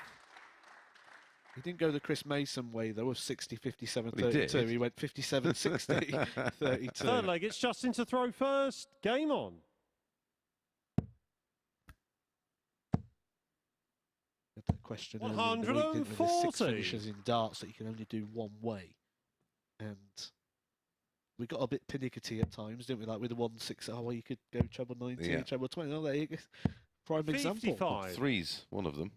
He didn't go the Chris Mason way, though, of 60, 57, Well, he 32. did. He went 57, 60, 32. Third leg, it's Justin to throw first. Game on. That question earlier in the week, didn't we? There's 6 140. finishes in darts that you can only do one way. And we got a bit pernickety at times, didn't we? Like with the 1-6, oh, well, you could go treble 19, Yeah. treble 20. Oh, there you go. Prime example. 55. Three's one of them.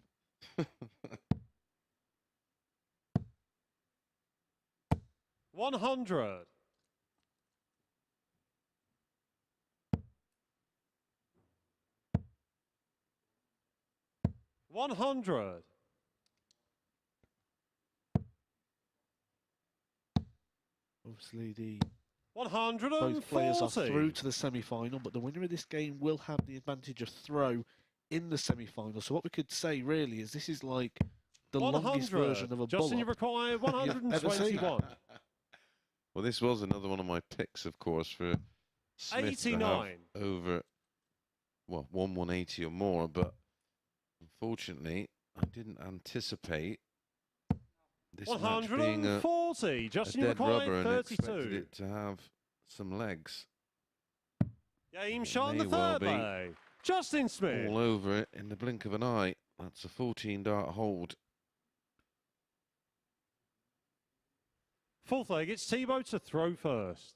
100. 100. Obviously, the 140. both players are through to the semi-final, but the winner of this game will have the advantage of throw in the semi-final. So what we could say really is this is like the longest version of a Justin, you bullet require you've ever seen. 121. Well, this was another one of my picks, of course, for Smith to have 89. over, well, 180 or more, but unfortunately, I didn't anticipate this match being a 140. Justin, you dead require rubber and expected 32. it to have some legs Game shot on may the well third be leg. Justin Smith. all over it in the blink of an eye. That's a 14 dart hold. Fourth leg, it's Thibault to throw first.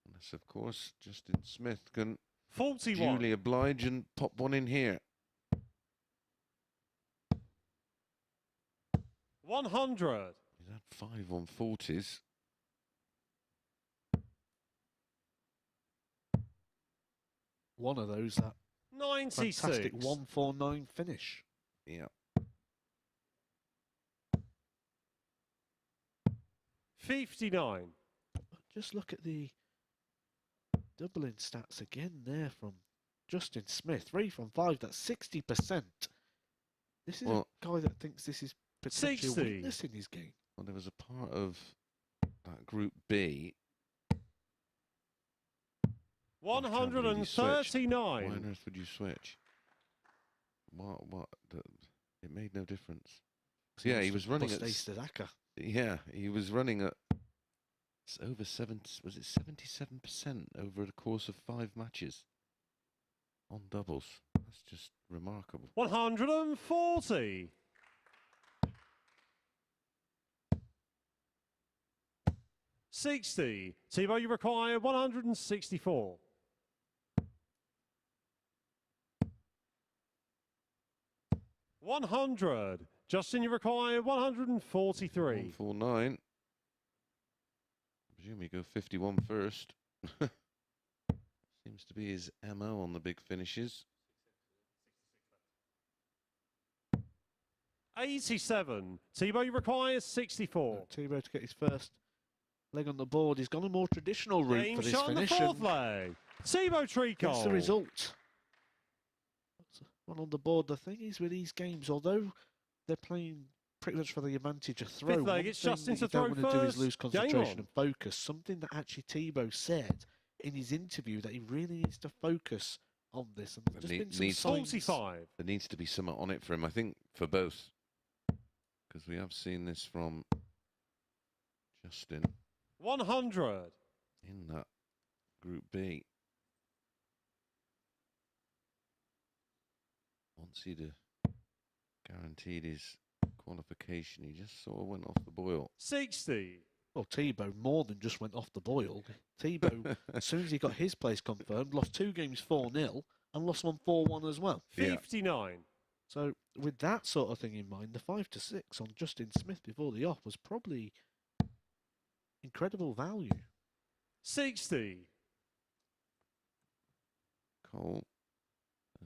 Unless, of course, Justin Smith can 41. duly oblige and pop one in here. 100. He's had 5 140s. One of those, that 96. fantastic 149 finish. Yeah. 59. Just look at the doubling stats again there from Justin Smith. 3 from 5, that's 60%. This is Well, a guy that thinks this is potentially 60. a weakness in his game. Well, there was a part of that Group B. Why on 139. earth would you switch? What? It made no difference. So yeah, he was running at. Yeah, he was running at. It's over 7. Was it 77% over the course of 5 matches on doubles? That's just remarkable. 140. 60. Thibault, you require 164. 100. Justin, you require 143. 149. I presume you go 51 first. Seems to be his MO on the big finishes. 87. Thibault, you require 64. Thibault to get his first leg on the board. He's gone a more traditional route Game for this shot on the finish. fourth leg. Thibault Tricole. That's the result. That's one on the board. The thing is with these games, although they're playing pretty much for the advantage of throw. Fifth leg, One it's thing Justin that you to throw don't want to do is first. lose Game concentration on. and focus. Something that actually Thibault said in his interview that he really needs to focus on this. And there's just been some signs. 45. There needs to be something on it for him, I think, for both. Because we have seen this from Justin 100. in that Group B. Once he'd guaranteed his qualification, he just sort of went off the boil. 60. Well, Thibault more than just went off the boil. Thibault, as soon as he got his place confirmed, lost 2 games 4-0 and lost one 4-1 as well. 59. So with that sort of thing in mind, the 5-6 on Justin Smith before the off was probably incredible value. 60. Cole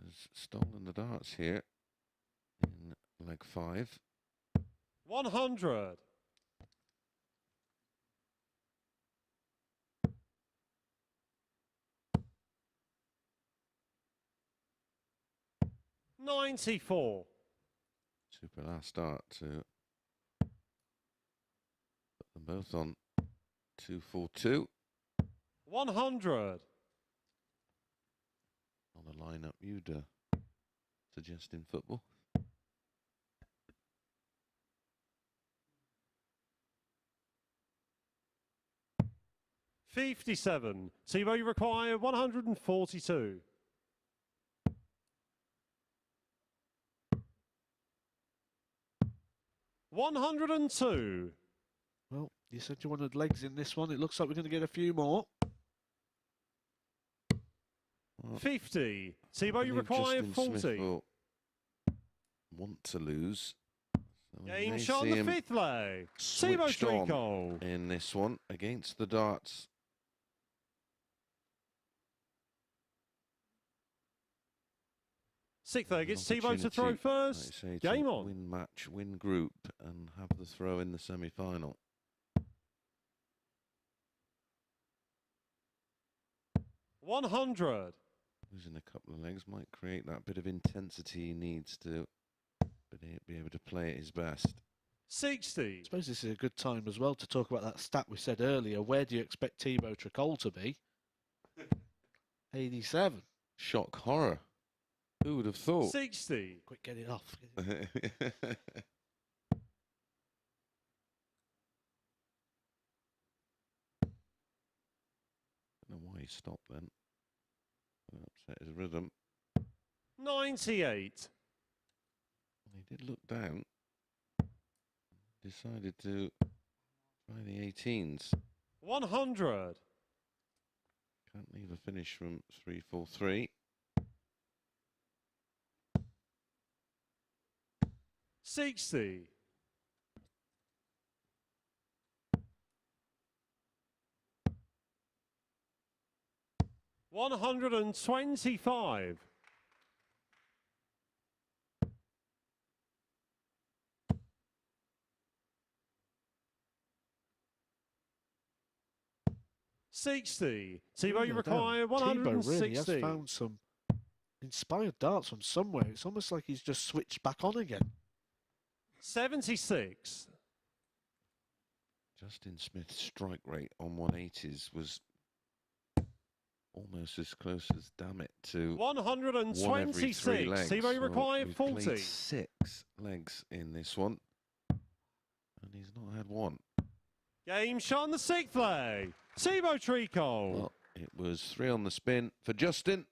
has stolen the darts here in leg 5. 100. 94. Super last start to put them both on 2-4-2. 100. On a lineup you'd suggest in football. $57. Thibault, you require 142. 102. Well, you said you wanted legs in this one. It looks like we're going to get a few more. 50. Thibault, you believe require Justin 40. Smith will want to lose. So we Game may shot on see the him 5th leg. Thibault switched on Tricole. in this one against the darts. Sixth leg, it's An Thibault to throw opportunity, first. like I say, Game to on. win match, win group, and have the throw in the semi-final. 100. Losing a couple of legs might create that bit of intensity he needs to be able to play at his best. 60. I suppose this is a good time as well to talk about that stat we said earlier. Where do you expect Thibault Tricole to be? 87. Shock horror. Who would have thought? 60. Quick, get it off. I don't know why he stopped then. Upset his rhythm. 98. He did look down. Decided to try the 18s. 100. Can't leave a finish from 3-4-3. 60. 125. 60. Thibault, you require Thibault really has 160. found some inspired darts from somewhere. It's almost like he's just switched back on again. 76. Justin Smith's strike rate on 180s was almost as close as damn it to 126. 1 every 3 legs. Thibault, you require we've 40. played 6 legs in this one, and he's not had one. Game shot on the 6th leg. Thibault Tricole. Well, it was 3 on the spin for Justin,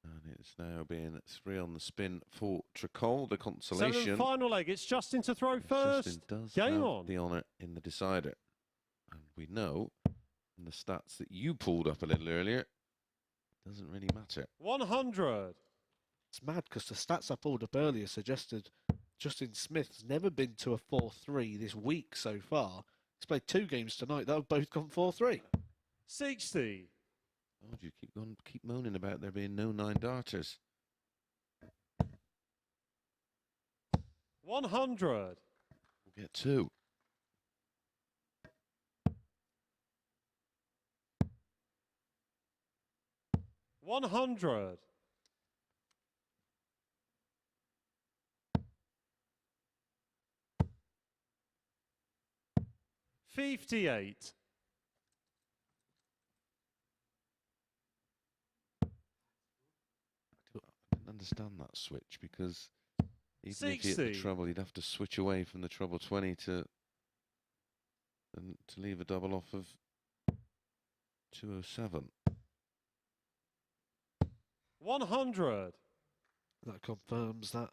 and it's now being 3 on the spin for Tricole. The consolation. 7th final leg. It's Justin to throw first. Justin does Game have on. the honour in the decider, and we know from the stats that you pulled up a little earlier, it doesn't really matter. 100. It's mad because the stats I pulled up earlier suggested Justin Smith's never been to a 4-3 this week so far. He's played 2 games tonight. They've both gone 4-3. 60. Oh, you keep moaning about there being no 9 darters. 100. We'll get 2. 100. 58. I didn't understand that switch, because even 60. if he hit the treble, he'd have to switch away from the treble 20 to leave a double off of 207. 100. That confirms that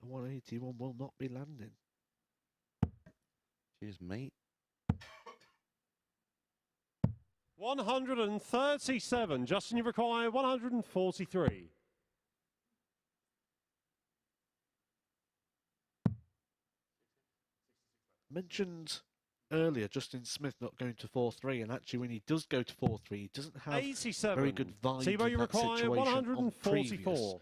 181 will not be landing. Cheers, mate. 137. Justin, you require 143. Mentioned earlier Justin Smith not going to 4-3, and actually when he does go to 4-3, he doesn't have 87. very good vibes Thibault, in you that require situation 144. on previous.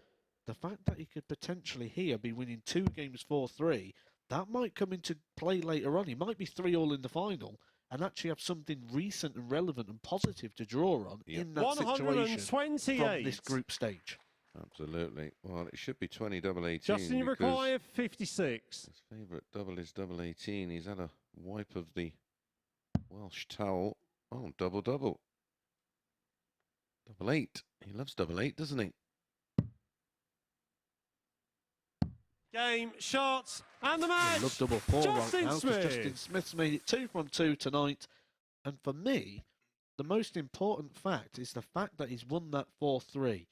The fact that he could potentially here be winning 2 games 4-3, that might come into play later on. He might be 3-all in the final and actually have something recent and relevant and positive to draw on in that situation from this group stage. Absolutely. Well, it should be 20 double 18. Justin, you require 56. His favourite double is double 18. He's had a wipe of the Welsh towel. Oh, double double. Double 8. He loves double 8, doesn't he? Game, shots, and the match. Love double 4 Justin right now, Smith. because Justin Smith's made it 2 from 2 tonight. And for me, the most important fact is the fact that he's won that 4-3.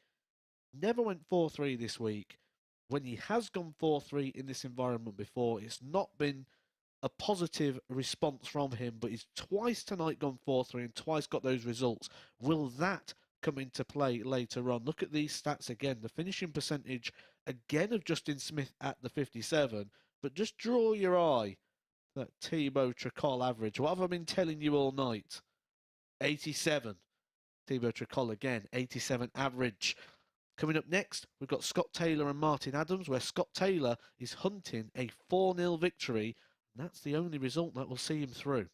Never went 4-3 this week. When he has gone 4-3 in this environment before, it's not been a positive response from him, but he's twice tonight gone 4-3 and twice got those results. Will that come into play later on? Look at these stats again. The finishing percentage again of Justin Smith at the 57, but just draw your eye that Thibault Tricole average. What have I been telling you all night? 87. Thibault Tricole again, 87 average. Coming up next, we've got Scott Taylor and Martin Adams, where Scott Taylor is hunting a 4-0 victory. And that's the only result that will see him through.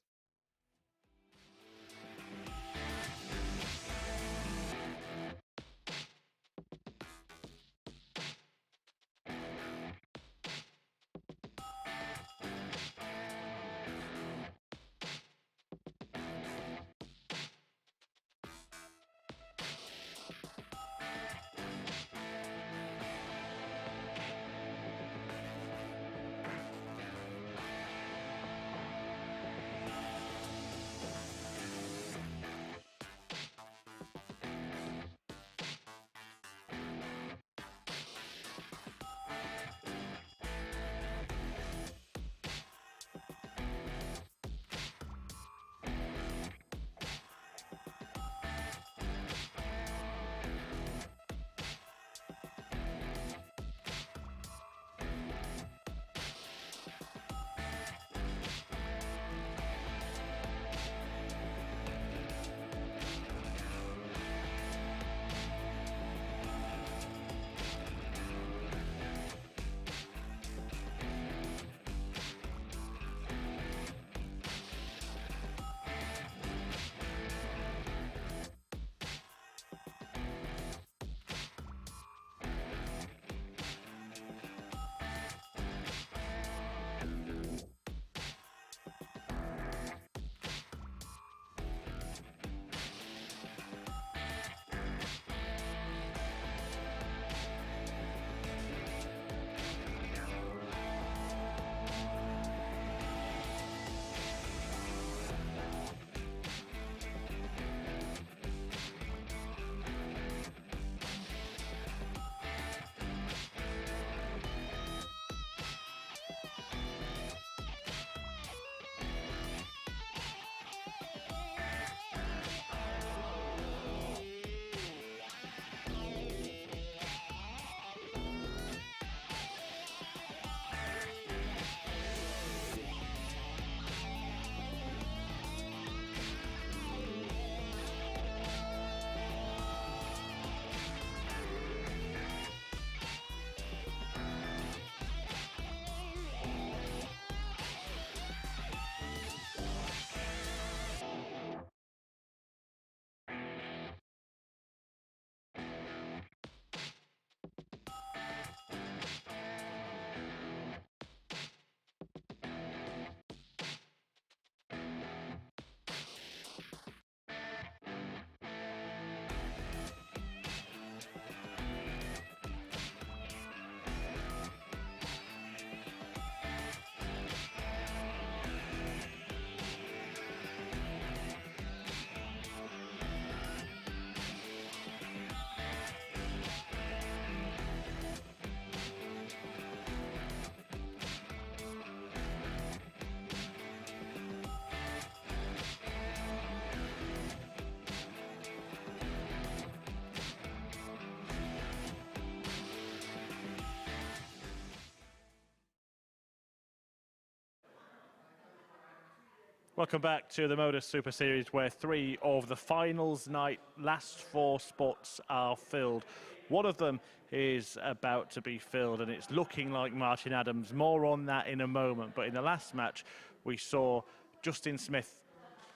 Welcome back to the MODUS Super Series, where 3 of the finals night last 4 spots are filled. One of them is about to be filled, and it's looking like Martin Adams. More on that in a moment. But in the last match, we saw Justin Smith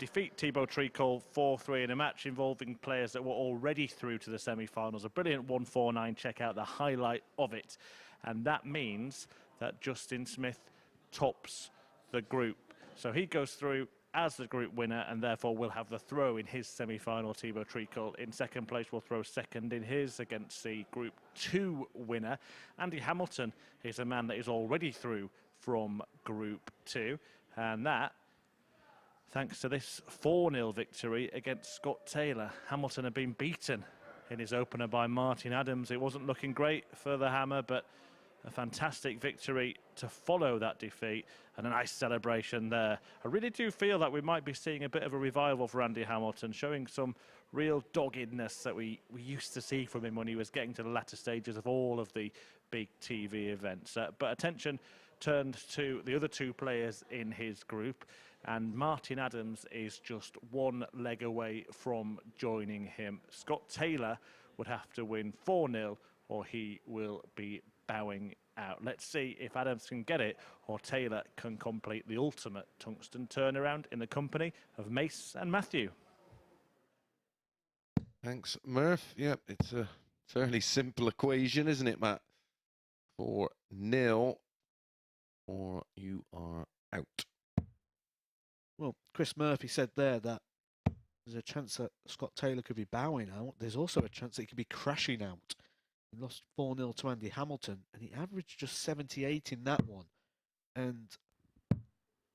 defeat Thibault Tricole 4-3 in a match involving players that were already through to the semi-finals. A brilliant 149. Check out the highlight of it. And that means that Justin Smith tops the group. So he goes through as the group winner, and therefore will have the throw in his semi-final. Thibault Tricole in second place will throw second in his against the Group 2 winner. Andy Hamilton is a man that is already through from Group 2, and that thanks to this 4-0 victory against Scott Taylor. Hamilton had been beaten in his opener by Martin Adams. It wasn't looking great for the Hammer, but a fantastic victory to follow that defeat, and a nice celebration there. I really do feel that we might be seeing a bit of a revival for Andy Hamilton, showing some real doggedness that we used to see from him when he was getting to the latter stages of all of the big TV events. But attention turned to the other 2 players in his group, and Martin Adams is just 1 leg away from joining him. Scott Taylor would have to win 4-0 or he will be bowing out. Let's see if Adams can get it, or Taylor can complete the ultimate tungsten turnaround in the company of Mace and Matthew. Thanks, Murph. Yep, it's a fairly simple equation, isn't it, Matt? 4-0, or you are out. Well, Chris Murphy said there that there's a chance that Scott Taylor could be bowing out. There's also a chance that he could be crashing out. He lost 4-0 to Andy Hamilton, and he averaged just 78 in that one. And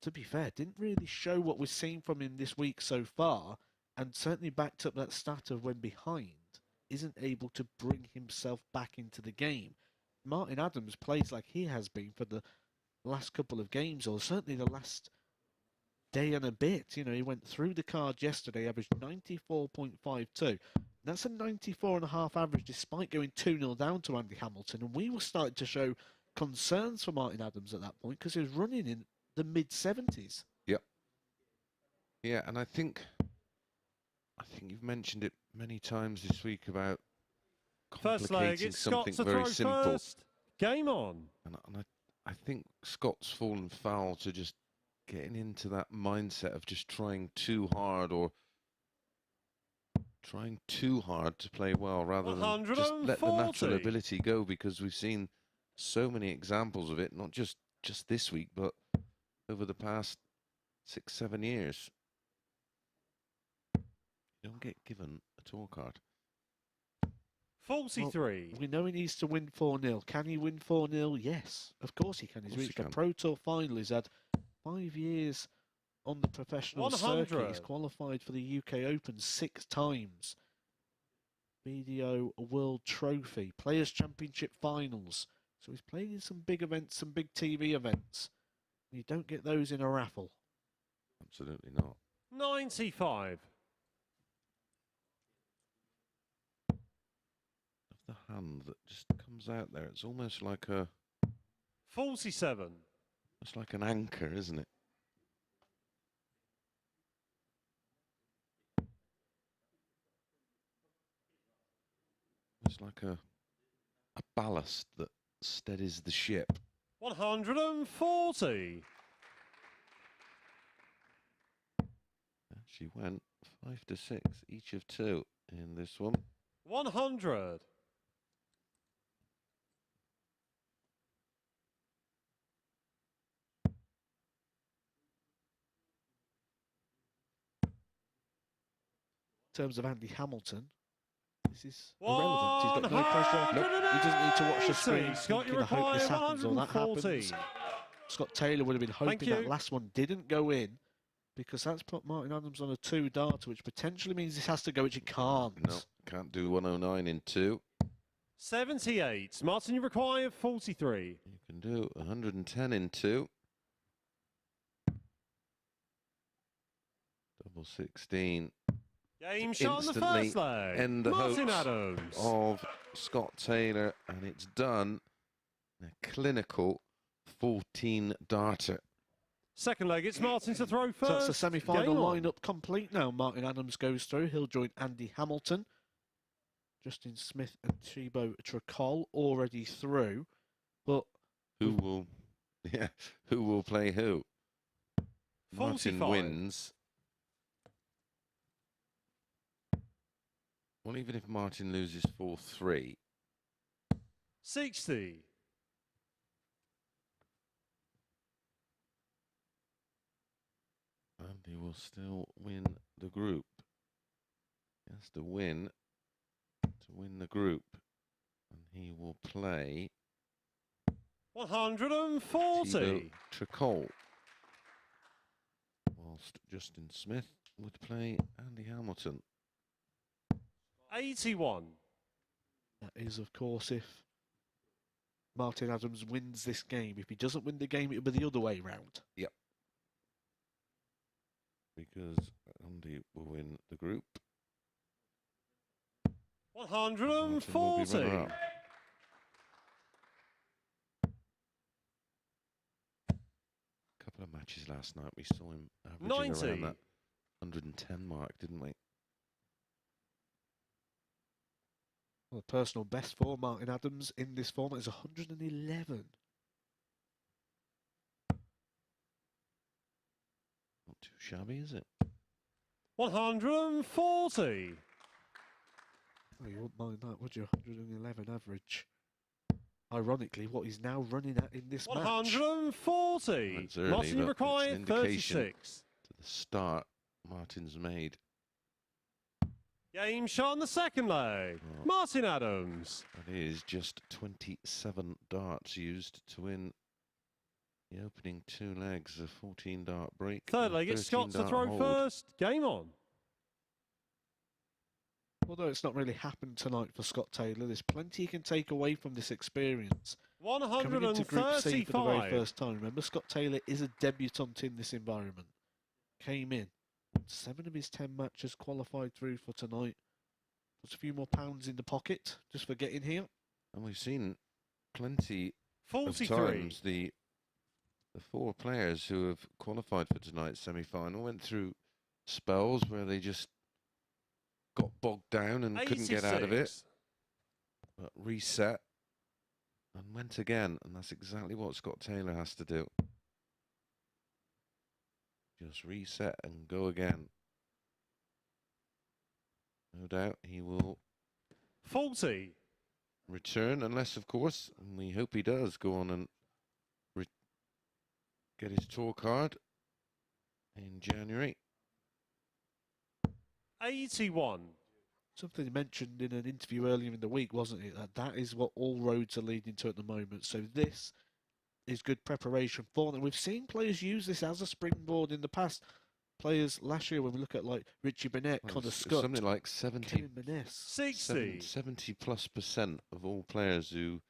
to be fair, didn't really show what we've seen from him this week so far, and certainly backed up that stat of when behind, isn't able to bring himself back into the game. Martin Adams plays like he has been for the last couple of games, or certainly the last day and a bit. You know, he went through the card yesterday, averaged 94.52. That's a 94.5 average despite going 2-0 down to Andy Hamilton. And we were starting to show concerns for Martin Adams at that point because he was running in the mid-70s. Yep. Yeah, and I think you've mentioned it many times this week about First leg, it's something Scott to very throw simple. First. Game on. And I think Scott's fallen foul to just getting into that mindset of just trying too hard, or trying too hard to play well, rather than just let the natural ability go, because we've seen so many examples of it, not just this week, but over the past 6-7 years. You don't get given a tour card. 43. Well, we know he needs to win 4-0. Can he win 4-0? Yes, of course he can. He's reached a Pro Tour final. He's had 5 years on the professional circuit. He's qualified for the UK Open 6 times. BDO World Trophy, Players' Championship finals. So he's played in some big events, some big TV events. You don't get those in a raffle. Absolutely not. 95. The hand that just comes out there. It's almost like a 47. It's like an anchor, isn't it? It's like a ballast that steadies the ship. 140. She went 5-6, each of 2 in this one. 100. In terms of Andy Hamilton, this is irrelevant. He's got no pressure. Nope. He doesn't need to watch the screen. Thinking, I hope this happens or that happens. Scott Taylor would have been hoping that last one didn't go in, because that's put Martin Adams on a 2 darter, which potentially means this has to go, which it can't. No, can't do 109 in 2. 78. Martin, you require 43. You can do 110 in 2. Double 16. Game shot on the first leg. End the Martin hopes Adams of Scott Taylor, and it's done. A clinical 14 darter. Second leg, it's Martin to throw first. So that's the semi-final Game on. lineup complete now. Martin Adams goes through. He'll join Andy Hamilton. Justin Smith and Thibault Tricole already through. But who will play who? 45. Martin wins. Well, even if Martin loses 4-3. 60. Andy will still win the group. He has to win the group. And he will play 140. Thibault Tricole. Whilst Justin Smith would play Andy Hamilton. 81. that is, of course, if Martin Adams wins this game. If he doesn't win the game, it'll be the other way round. Yep. Because Andy will win the group. 140. Couple of matches last night, we saw him averaging 90. around that 110 mark, didn't we? Well, the personal best for Martin Adams in this format is 111. Not too shabby, is it? 140. Oh, you wouldn't mind that, would you? 111 average. Ironically, what he's now running at in this match. That's 140. early, Martin but it's an required indication 36. to the start Martin's made. Game shot on the second leg. Oh. Martin Adams. That is just 27 darts used to win the opening two legs, a 14-dart break. Third leg, it's Scott to throw first. Game on. Although it's not really happened tonight for Scott Taylor, there's plenty he can take away from this experience. Coming into Group C for the very 135. first time. Remember, Scott Taylor is a debutant in this environment. Came in. 7 of his 10 matches qualified through for tonight. Puts a few more pounds in the pocket just for getting here. And we've seen plenty 43. of times the four players who have qualified for tonight's semi-final went through spells where they just got bogged down and couldn't get out of it. 86. But reset and went again. And that's exactly what Scott Taylor has to do. Just reset and go again. No doubt he will 40. return, unless, of course, and we hope he does, go on and get his tour card in January. 81. Something he mentioned in an interview earlier in the week, wasn't it? That is what all roads are leading to at the moment. So this is good preparation for them. We've seen players use this as a springboard in the past. Players last year, when we look at like Richie Burnett, Well, Connor it's Scott, something like 70 Kevin Maness. 60. 70+% of all players who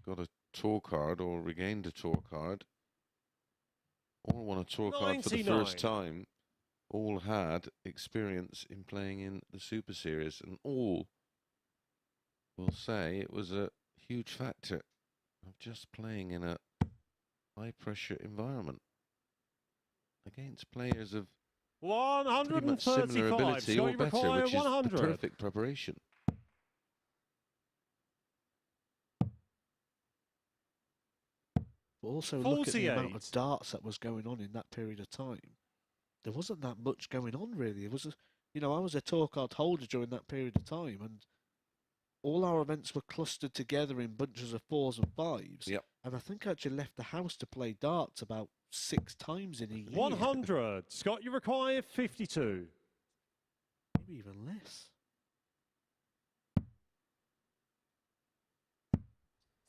got a tour card or regained a tour card or won a tour card for the 99. first time all had experience in playing in the Super Series, and all will say it was a huge factor of just playing in a high pressure environment against players of pretty much similar 135. ability or Scotty better, require which is the 100. perfect preparation. But also look at the amount 48. of darts that was going on in that period of time. There wasn't that much going on, really. It was, I was a tour card holder during that period of time, and all our events were clustered together in bunches of 4s and 5s. Yep. And I think I actually left the house to play darts about 6 times in a year. 100. Scott, you require 52. Maybe even less.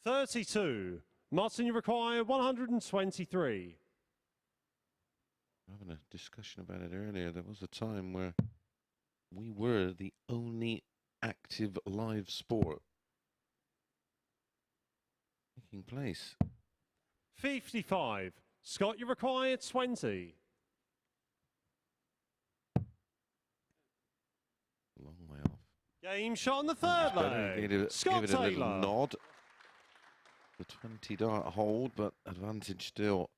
32. Martin, you require 123. Having a discussion about it earlier, there was a time where we were the only active live sport taking place. 55. Scott, you require 20. Long way off. Game shot on the third leg. Give Scott it a little Taylor. nod. The 20-dart hold, but advantage still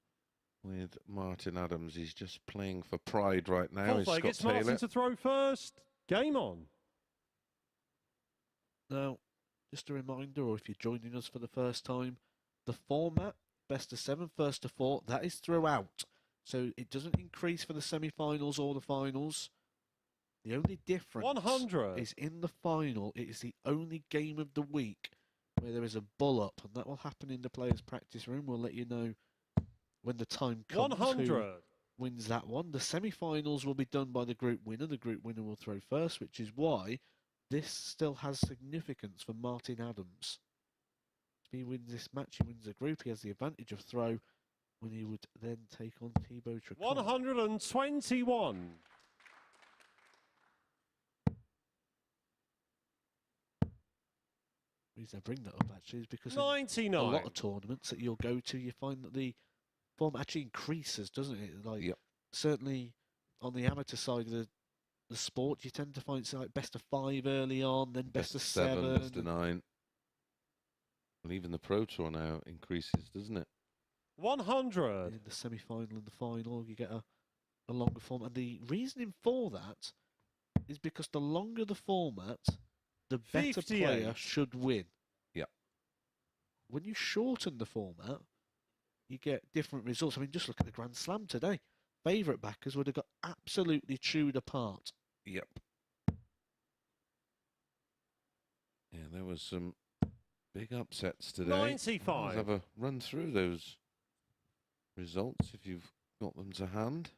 with Martin Adams. He's just playing for pride right now. Fourth leg, it's Martin to throw first. Game on. Now, just a reminder, or if you're joining us for the first time, the format, best of 7, first to 4, that is throughout. So it doesn't increase for the semi-finals or the finals. The only difference 100 is in the final, it is the only game of the week where there is a bull-up, and that will happen in the players' practice room. We'll let you know when the time comes 100 who wins that one. The semi-finals will be done by the group winner. The group winner will throw first, which is why this still has significance for Martin Adams. If he wins this match, he wins the group. He has the advantage of throw when he would then take on Thibault Tricole. 121. The reason I bring that up actually is because 99. in a lot of tournaments that you'll go to, you find that the form actually increases, doesn't it? Like certainly on the amateur side of the sport, you tend to find something like best of 5 early on, then best of 7, best of 9. And even the Pro Tour now increases, doesn't it? 100. In the semi-final and the final, you get a longer format. And the reasoning for that is because the longer the format, the better 58. player should win. Yeah. When you shorten the format, you get different results. I mean, just look at the Grand Slam today. Favourite backers would have got absolutely chewed apart. Yep. Yeah, there was some big upsets today. 95. Let's have a run through those results if you've got them to hand.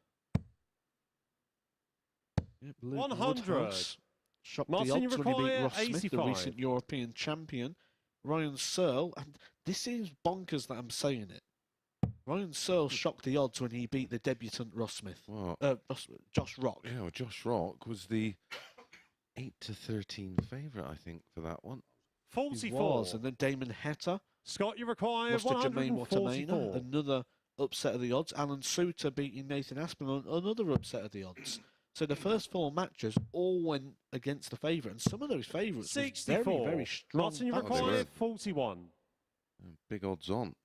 Yep, Luke 100. Woodhouse shocked Martin, the you odds when he beat require Ross Smith, the 85. recent European champion. Ryan Searle, and this seems bonkers that I'm saying it. Ryan Searle shocked the odds when he beat the debutant Ross Smith. Well, Josh Rock. Yeah, well, Josh Rock was the 8-13 favourite, I think, for that one. 44. He was, and then Damon Heta. Scott, you require Lost to Jermaine 144. Watamena, another upset of the odds. Alan Suter beating Nathan Aspinall, another upset of the odds. So the first 4 matches all went against the favourite, and some of those favourites 64. very, very strong. Martin, you backers. require 41. Big odds on.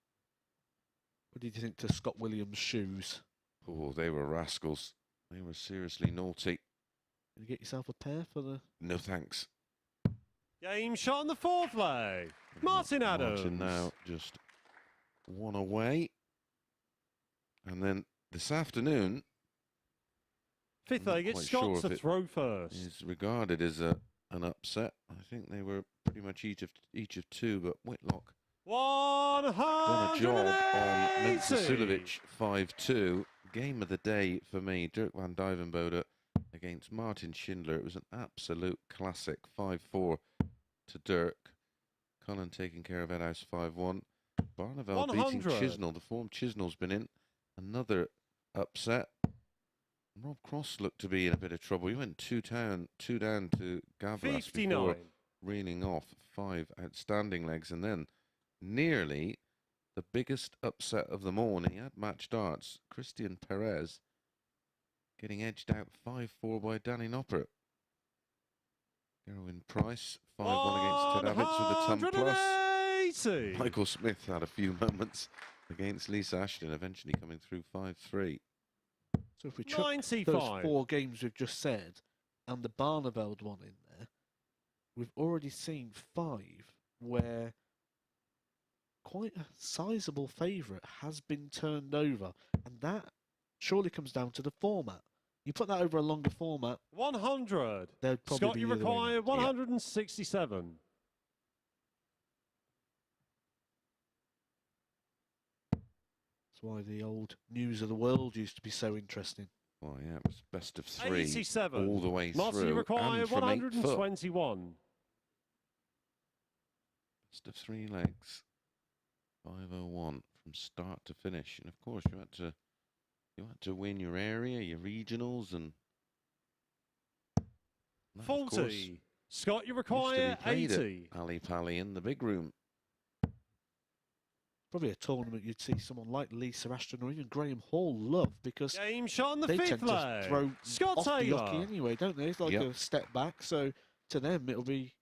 What did you think to Scott Williams' shoes? Oh, they were rascals. They were seriously naughty. Did you get yourself a pair for the... No thanks. Game shot on the 4th leg. Martin Adams. Martin now just 1 away. And then this afternoon, 5th leg, it's Scott to throw first. Is regarded as an upset. I think they were pretty much each of 2, but Whitlock 180. done a job on Mensah-Sulovic 5-2. Game of the day for me, Dirk van Dijvenbode against Martin Schindler. It was an absolute classic, 5-4 to Dirk. Cullen taking care of Edhouse 5-1. Barneveld beating Chisnell. The form Chisnell's been in. Another upset. Rob Cross looked to be in a bit of trouble. He went 2 down to Gavras before reeling off 5 outstanding legs, and then nearly the biggest upset of them all, and he had match darts. Christian Perez getting edged out 5-4 by Danny Noppert. Gerwin Price 5-1 against Ted Avitz with the 10+. Michael Smith had a few moments against Lisa Ashton, eventually coming through 5-3. So if we chuck those 4 games we've just said and the Barneveld one in there, we've already seen 5 where quite a sizable favourite has been turned over, and that surely comes down to the format. You put that over a longer format. 100. Scott, you require 167. That's why the old News of the World used to be so interesting. Well, yeah, it was best of 3 87. all the way Martin, through. you require and from 121. Best of 3 legs. 501 from start to finish, and of course you had to win your area, your regionals, and 40. Scott, you require 80. Ali Pally in the big room. Probably a tournament you'd see someone like Lisa Ashton or even Graham Hall love, because game shot on the they 5th tend leg. to throw Scott off Taylor. the hockey anyway, don't they? It's like a step back, so to them it'll be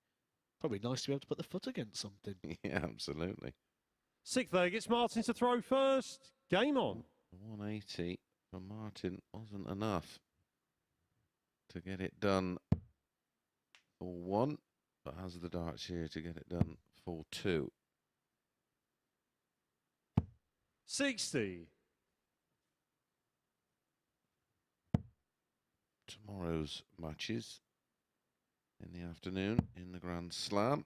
probably nice to be able to put the foot against something. Yeah, absolutely. 6th leg, it's Martin to throw first. Game on. 180 for Martin wasn't enough to get it done for 1, but has the darts here to get it done for 2. 60. Tomorrow's matches in the afternoon in the Grand Slam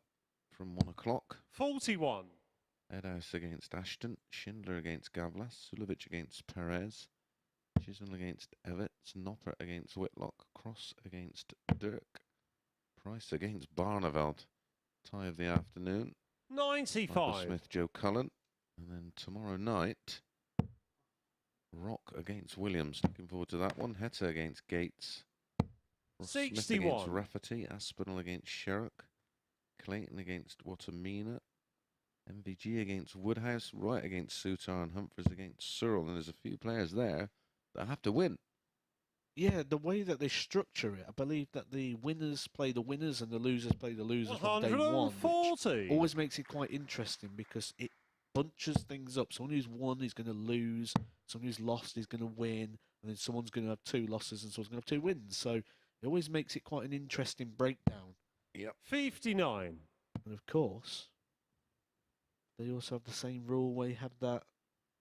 from 1 o'clock. 41. Edhouse against Ashton, Schindler against Gavlas, Sulovic against Perez, Chisholm against Everts, Noppert against Whitlock, Cross against Dirk, Price against Barneveld. Tie of the afternoon. 95. Michael Smith, Joe Cullen. And then tomorrow night, Rock against Williams. Looking forward to that one. Heta against Gates. Ross 61. Smith against Rafferty. Aspinall against Sherrock. Clayton against Watamina. MVG against Woodhouse. Wright against Sutar. And Humphries against Searle. And there's a few players there that have to win. Yeah, the way that they structure it, I believe that the winners play the winners and the losers play the losers from day one. 140. Which always makes it quite interesting because it bunches things up. Someone who's won is going to lose, someone who's lost is going to win, and then someone's going to have 2 losses and someone's going to have 2 wins. So it always makes it quite an interesting breakdown. Yep. 59. And of course, they also have the same rule where you have that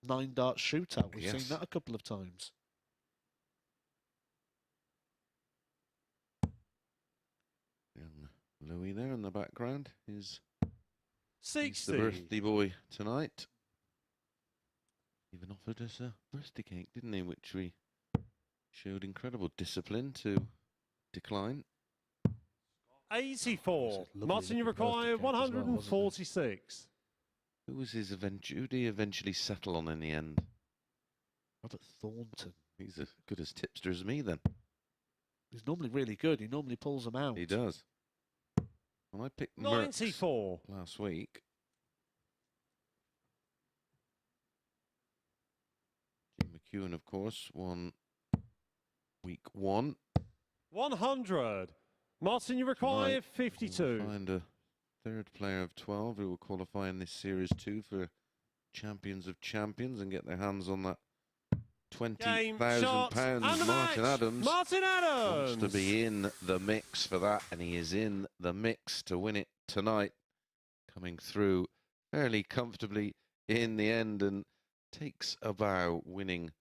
9-dart shootout. We've seen that a couple of times. Young Louis there in the background is 60. the birthday boy tonight. Even offered us a birthday cake, didn't he? Which we showed incredible discipline to decline. 84. Martin, you require 146. Who was his who did he eventually settle on in the end? Robert Thornton. He's as good as tipster as me then. He's normally really good. He normally pulls them out. He does. Well, I picked 94 last week. Jim McEwen, of course, won week 1. 100. Martin, you require Tonight, 52. We'll find a 3rd player of 12 who will qualify in this series 2 for Champions of Champions and get their hands on that £20,000. Martin Adams. Martin Adams wants to be in the mix for that, and he is in the mix to win it tonight. Coming through fairly comfortably in the end and takes a bow, winning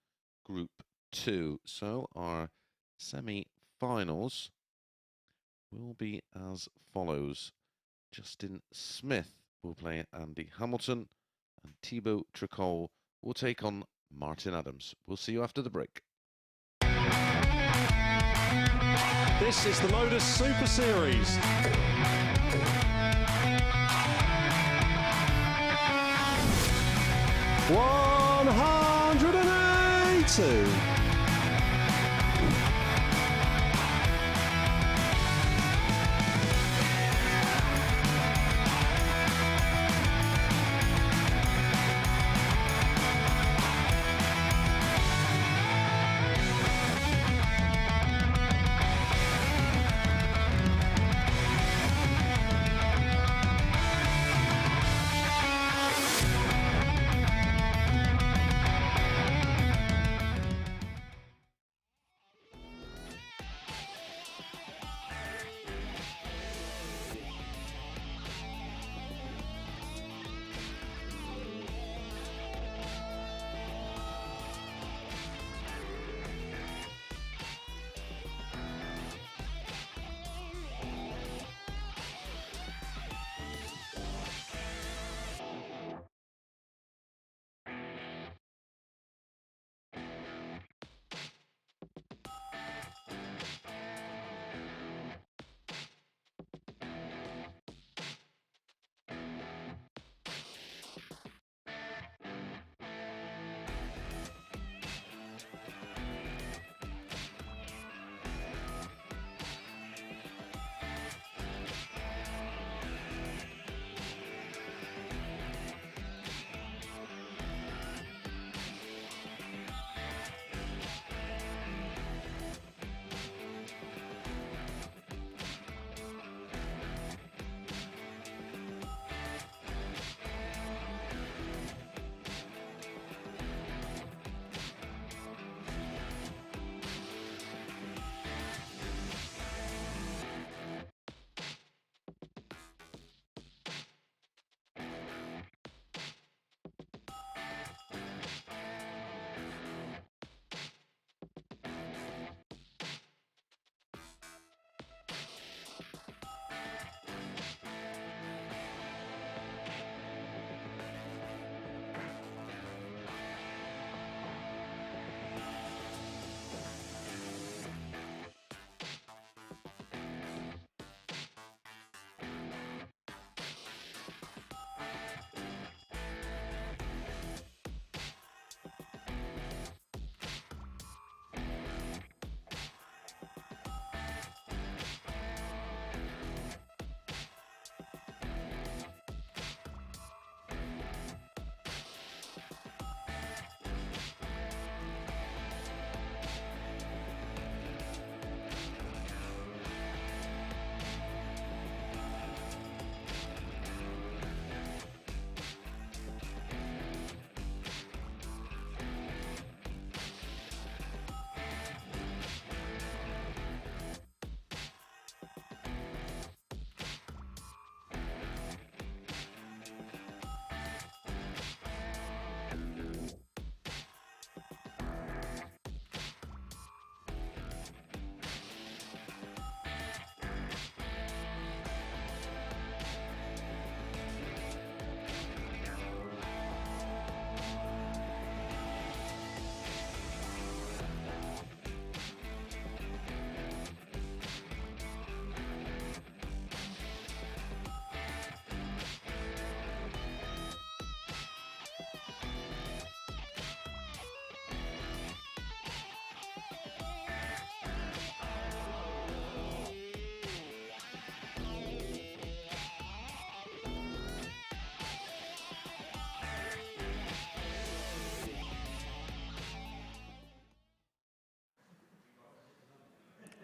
Group 2. So our semi-finals will be as follows. Justin Smith will play Andy Hamilton, and Thibault Tricole will take on Martin Adams. We'll see you after the break. This is the MODUS Super Series. 180.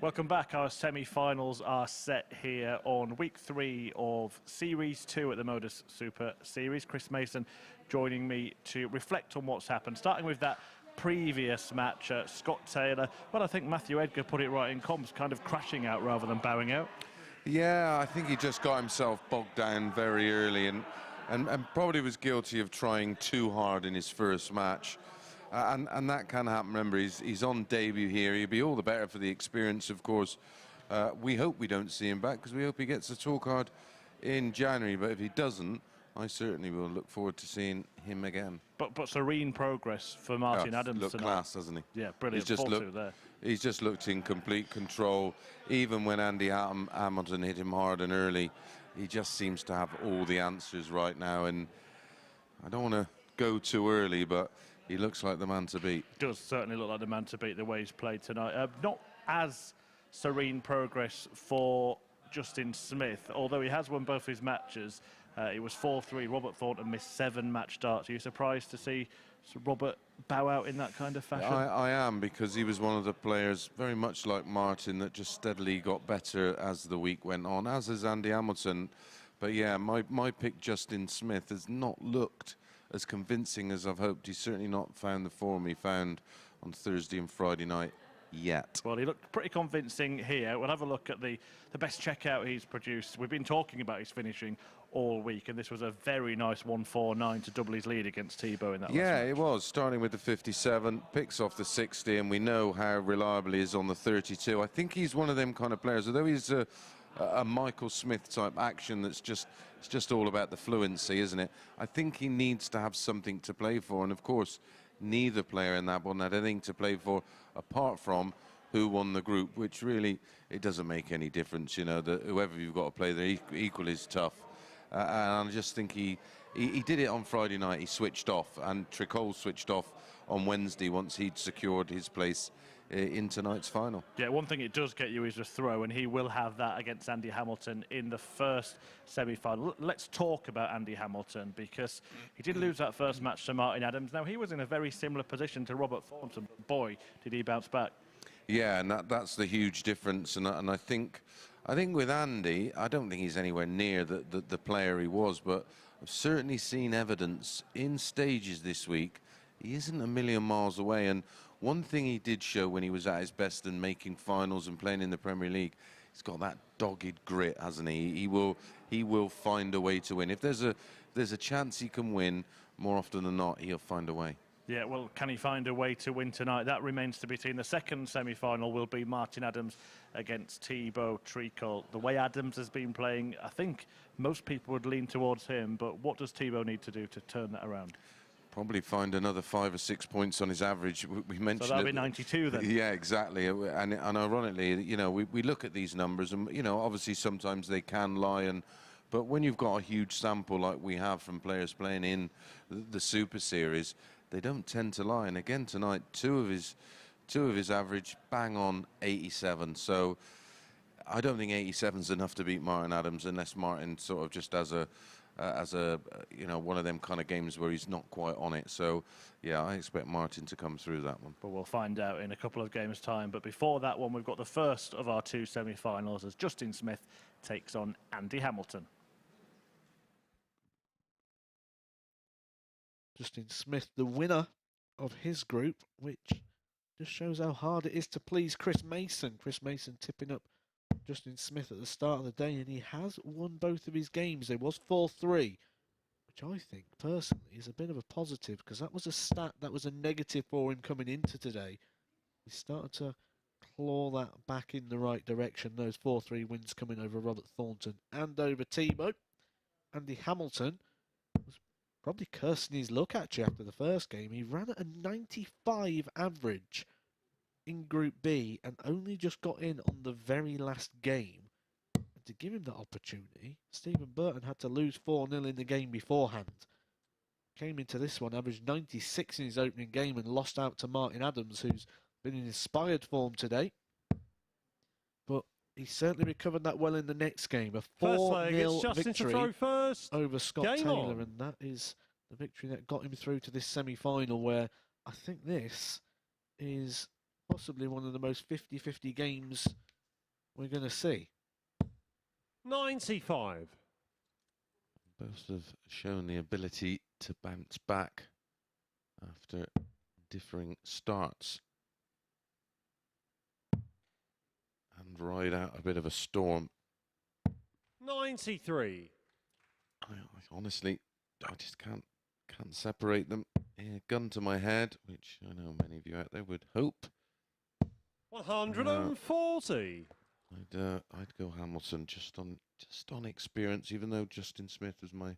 Welcome back. Our semi-finals are set here on week 3 of Series 2 at the MODUS Super Series. Chris Mason joining me to reflect on what's happened, starting with that previous match. Scott Taylor, well, I think Matthew Edgar put it right in comms, kind of crashing out rather than bowing out. Yeah, I think he just got himself bogged down very early and probably was guilty of trying too hard in his first match. And that can happen. Remember, he's on debut here. He'll be all the better for the experience, of course. We hope we don't see him back because we hope he gets a tour card in January. But if he doesn't, I certainly will look forward to seeing him again. But serene progress for Martin Adams looked tonight. class, hasn't he? Yeah, brilliant. He's just looked in complete control. Even when Andy Hamilton hit him hard and early, he just seems to have all the answers right now. And I don't want to go too early, but he looks like the man to beat. Does certainly look like the man to beat the way he's played tonight. Not as serene progress for Justin Smith, although he has won both his matches. It was 4-3. Robert Thornton missed 7 match starts. Are you surprised to see Robert bow out in that kind of fashion? I am, because he was one of the players, very much like Martin, that just steadily got better as the week went on, as is Andy Hamilton. But yeah, my pick, Justin Smith, has not looked as convincing as I've hoped. He's certainly not found the form he found on Thursday and Friday night yet. Well, he looked pretty convincing here. We'll have a look at the best checkout he's produced. We've been talking about his finishing all week, and this was a very nice 149 to double his lead against Thibault in that last match. It was, starting with the 57, picks off the 60, and we know how reliable he is on the 32. I think he's one of them kind of players, although he's a Michael Smith type action that's it's just all about the fluency, isn't it? I think he needs to have something to play for, and of course neither player in that one had anything to play for apart from who won the group, which really, it doesn't make any difference, you know, whoever you've got to play there equal is tough. And I just think he did it on Friday night. He switched off, and Tricole switched off on Wednesday once he'd secured his place in tonight's final. Yeah, one thing it does get you is a throw, and he will have that against Andy Hamilton in the first semi-final. Let's talk about Andy Hamilton, because he did lose that first match to Martin Adams. Now, he was in a very similar position to Robert Thornton, but boy, did he bounce back. Yeah, and that's the huge difference, and I think with Andy, I don't think he's anywhere near the player he was, but I've certainly seen evidence in stages this week. He isn't a million miles away, and one thing he did show when he was at his best and making finals and playing in the Premier League, he's got that dogged grit, hasn't he? He will find a way to win. If there's a chance he can win, more often than not, he'll find a way. Yeah, well, can he find a way to win tonight? That remains to be seen. The second semi-final will be Martin Adams against Thibault Tricole. The way Adams has been playing, I think most people would lean towards him, but what does Thibault need to do to turn that around? Probably find another 5 or 6 points on his average. We mentioned so that'll be 92 then. Yeah, exactly. And ironically, you know, we look at these numbers, and you know, obviously sometimes they can lie, but when you've got a huge sample like we have from players playing in the Super Series, they don't tend to lie. And again tonight, two of his average, bang on 87. So I don't think 87's enough to beat Martin Adams, unless Martin sort of just as a you know, one of them kind of games where he's not quite on it. So yeah, I expect Martin to come through that one. But we'll find out in a couple of games' time. But before that one, we've got the first of our 2 semi-finals as Justin Smith takes on Andy Hamilton. Justin Smith, the winner of his group, which just shows how hard it is to please Chris Mason. Chris Mason tipping up Justin Smith at the start of the day, and he has won both of his games. It was 4-3, which I think personally is a bit of a positive, because that was a stat that was a negative for him coming into today. He started to claw that back in the right direction. Those 4-3 wins coming over Robert Thornton and over Thibault. Andy Hamilton was probably cursing his luck actually after the first game. He ran at a 95 average in Group B and only just got in on the very last game. And to give him that opportunity, Stephen Burton had to lose 4-0 in the game beforehand. Came into this one, averaged 96 in his opening game and lost out to Martin Adams, who's been in inspired form today. But he certainly recovered that well in the next game. A 4-0 victory over Scott Taylor, and that is the victory that got him through to this semi-final, where I think this is possibly one of the most 50-50 games we're going to see. 95. Both have shown the ability to bounce back after differing starts and ride out a bit of a storm. 93. I honestly, I just can't separate them. Yeah, gun to my head, which I know many of you out there would hope. 140. I'd go Hamilton just on experience, even though Justin Smith was my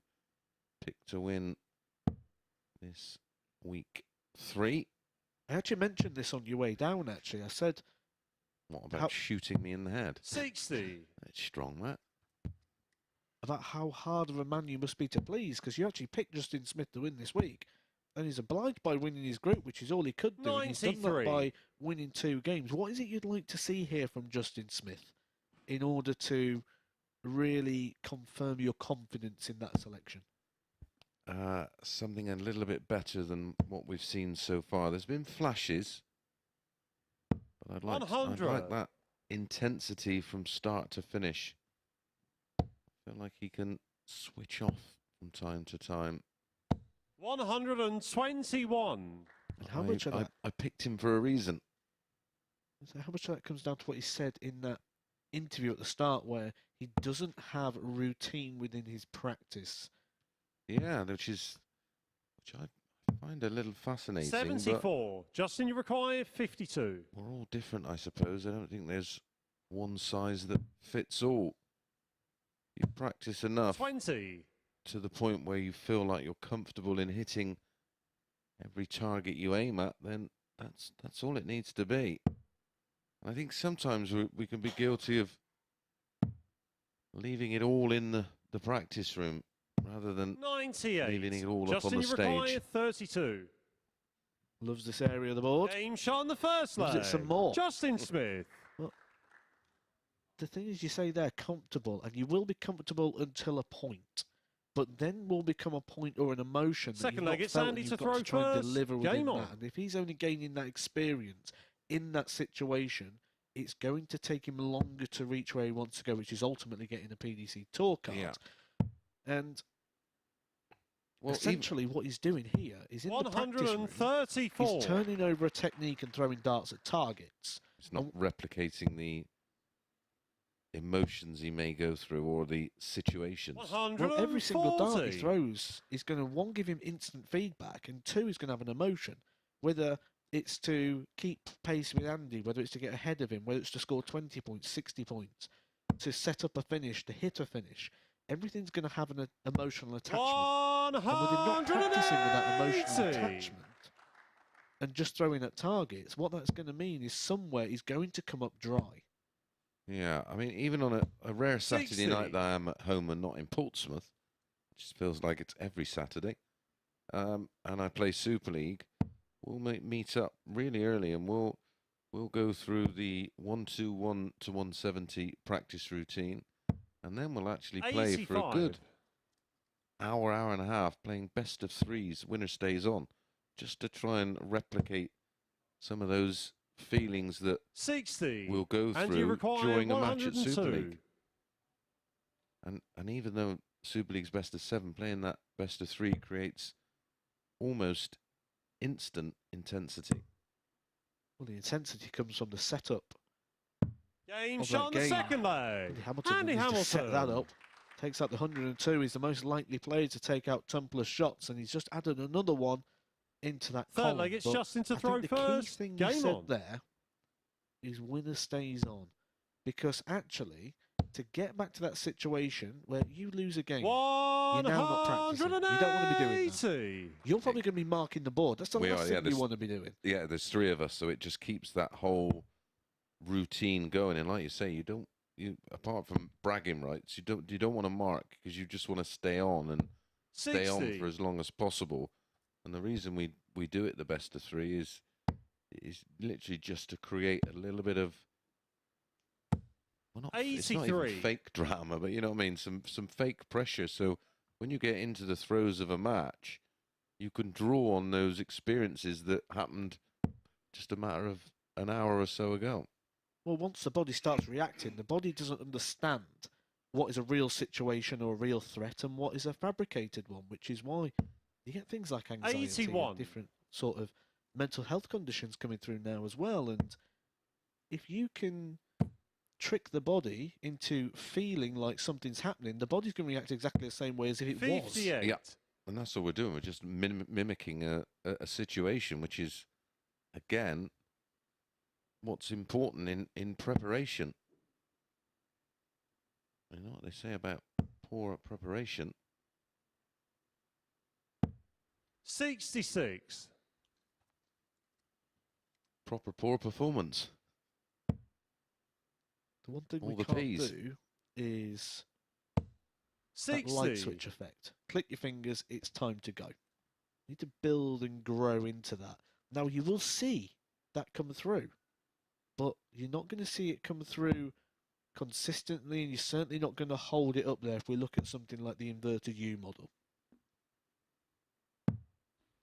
pick to win this week 3. I actually mentioned this on your way down, actually. I said... What about shooting me in the head? 60. That's strong, that. About how hard of a man you must be to please, because you actually picked Justin Smith to win this week, and he's obliged by winning his group, which is all he could do. And he's done that by winning 2 games. What is it you'd like to see here from Justin Smith in order to really confirm your confidence in that selection? Something a little bit better than what we've seen so far. There's been flashes, but I'd like that intensity from start to finish. I feel like he can switch off from time to time. 121. And how much of that? I picked him for a reason. So how much of that comes down to what he said in that interview at the start, where he doesn't have routine within his practice? Yeah, which I find a little fascinating. 74. Justin, you require 52. We're all different, I suppose. I don't think there's one size that fits all. You practice enough 20. to the point where you feel like you're comfortable in hitting every target you aim at, then that's all it needs to be. And I think sometimes we can be guilty of leaving it all in the practice room rather than 98. leaving it all Justin, up on the you require stage. 32. Loves this area of the board. Game shot on the first leg. Loves it some more. Justin Smith. Well, the thing is, you say they're comfortable, and you will be comfortable until a point. But then will become a point or an emotion that Second you've leg, not it's felt, Andy and to you've got throw to try and first. deliver within Game on. that. And if he's only gaining that experience in that situation, it's going to take him longer to reach where he wants to go, which is ultimately getting a PDC tour card. Yeah. And Well, essentially what he's doing here is in the practice room, 134. he's turning over a technique and throwing darts at targets. It's not replicating the emotions he may go through or the situations. 140. Well, every single dart he throws is going to, 1, give him instant feedback, and 2, he's going to have an emotion. Whether it's to keep pace with Andy, whether it's to get ahead of him, whether it's to score 20 points, 60 points, to set up a finish, to hit a finish. Everything's going to have an emotional attachment. And with him not practicing with that emotional attachment and just throwing at targets, what that's going to mean is somewhere he's going to come up dry. Yeah, I mean, even on a rare Saturday night that I am at home and not in Portsmouth, it just feels like it's every Saturday, and I play Super League, we'll meet up really early and we'll go through the 121 to 170 practice routine, and then we'll actually play 85. for a good hour and a half playing best of 3s, winner stays on, just to try and replicate some of those feelings that 60. we'll go And through you require during a match at 102. Super League. And even though Super League's best of 7, playing that best of 3 creates almost instant intensity. Well, the intensity comes from the setup. Game shot on the second leg. Andy Hamilton set that up. Takes out the 102. He's the most likely player to take out Templar's shots, and he's just added another one into that Third column. leg, it's But Justin to I throw think the first. key thing Game you said on. there is winner stays on. Because actually, to get back to that situation where you lose a game, you're now not practicing. You don't want to be doing that. You're probably going to be marking the board. That's the last thing you want to be doing. Yeah, there's 3 of us, so it just keeps that whole routine going. And like you say, you apart from bragging rights, you don't want to mark because you just want to stay on and stay on for as long as possible. And the reason we do it the best of 3 is literally just to create a little bit of, well, not, it's not even fake drama, but you know what I mean, some fake pressure. So when you get into the throes of a match, you can draw on those experiences that happened just a matter of an hour or so ago. Well, once the body starts reacting, the body doesn't understand what is a real situation or a real threat and what is a fabricated one, which is why you get things like anxiety 81. and different sort of mental health conditions coming through now as well. And if you can trick the body into feeling like something's happening, the body's going to react exactly the same way as if it 58. was. Yeah, and that's all we're doing. We're just mimicking a situation, which is, again, what's important in preparation. You know what they say about poor preparation? 66. Proper poor performance. The one thing All we the can't Ps. do is that 60. light switch effect. Click your fingers, it's time to go. You need to build and grow into that. Now, you will see that come through, but you're not going to see it come through consistently, and you're certainly not going to hold it up there if we look at something like the inverted U model.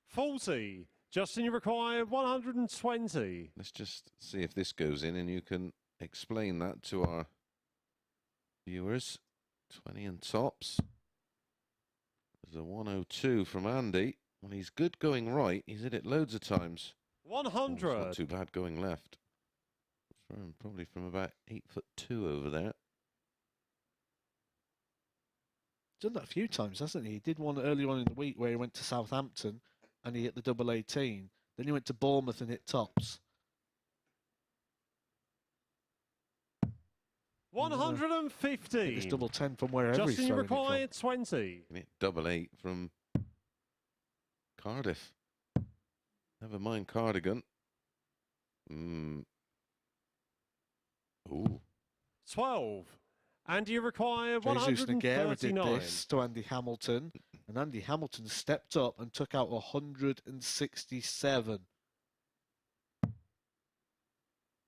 40. Justin, you require 120. Let's just see if this goes in and you can explain that to our viewers. 20 and tops. There's a 102 from Andy. Well, he's good going right. He's hit it loads of times. 100. Oh, it's not too bad going left. Probably from about 8'2" over there. Done that a few times, hasn't he? He did one earlier on in the week where he went to Southampton and he hit the double 18. Then he went to Bournemouth and hit tops. 150. This double 10 from wherever Justin, he's you throwing require it 20. Hit double 8 from Cardiff. Never mind Cardigan. Ooh. 12. And you require from. Jesus Nogueira did 139. this to Andy Hamilton, and Andy Hamilton stepped up and took out 167.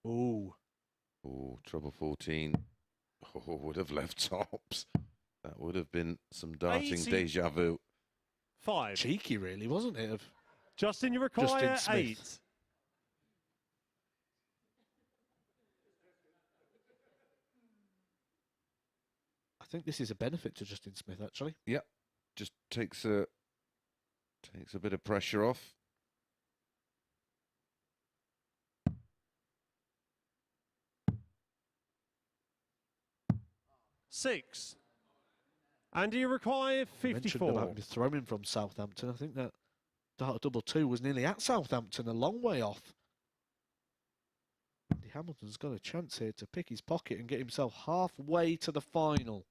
Ooh. Oh, trouble 14. Oh, would have left tops. That would have been some darting 80. deja vu. 5. Cheeky, really, wasn't it? Of Justin, you require Justin Smith. 8. I think this is a benefit to Justin Smith, actually. Yep. Just takes a bit of pressure off. Six. And you require I mentioned 54. about the throwing from Southampton. I think that dart double 2 was nearly at Southampton, a long way off. Andy Hamilton's got a chance here to pick his pocket and get himself halfway to the final.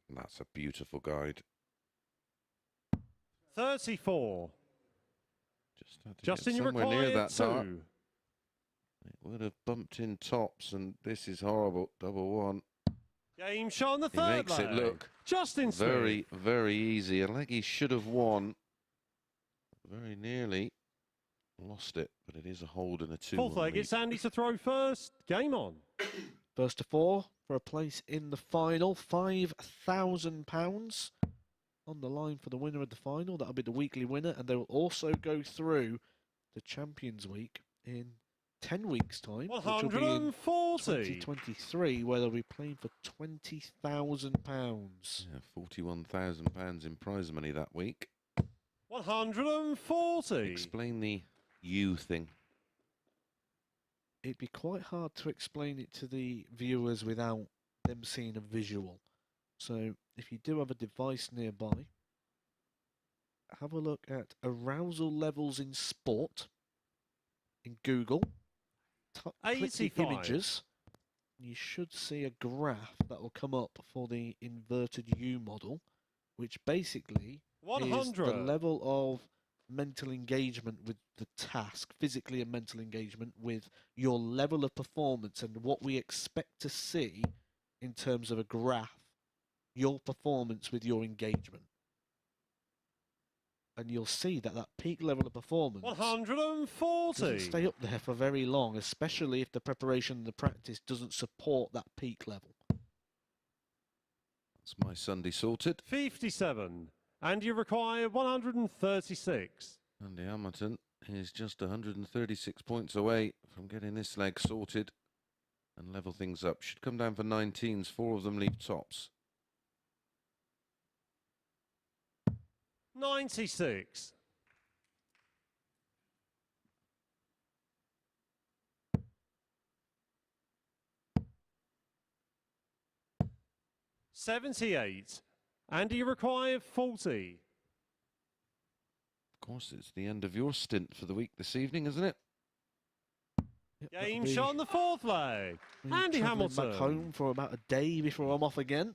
And that's a beautiful guide. 34. Just had to Justin, you get somewhere require near that 2. dart. It would have bumped in tops, and this is horrible. Double 1. Game shot on the He third makes it leg. look Justin Smith. very, very easy. I think he should have won. Very nearly lost it, but it is a hold and a 2. Fourth leg, it's Andy to throw first. Game on. First to 4 for a place in the final. £5,000 on the line for the winner of the final. That'll be the weekly winner, and they will also go through the Champions Week in 10 weeks' time, which will be in 140. 2023, where they'll be playing for £20,000. Yeah, £41,000 in prize money that week. 140. Explain the U thing. It'd be quite hard to explain it to the viewers without them seeing a visual. So if you do have a device nearby, have a look at arousal levels in sport in Google. Click the 85. images. You should see a graph that will come up for the inverted U model, which basically is 100. the level of mental engagement with the task, physically and mental engagement with your level of performance, and what we expect to see in terms of a graph, your performance with your engagement. And you'll see that that peak level of performance 140. doesn't stay up there for very long, especially if the preparation and the practice doesn't support that peak level. That's my Sunday sorted. 57. And you require 136. Andy Hamilton is just 136 points away from getting this leg sorted. and level things up. Should come down for 19s. 4 of them leave tops. 96. $78. And you require 40. Of course, it's the end of your stint for the week this evening, isn't it? Yep, Game shot on the 4th leg. Andy Hamilton. Back home for about a day before I'm off again.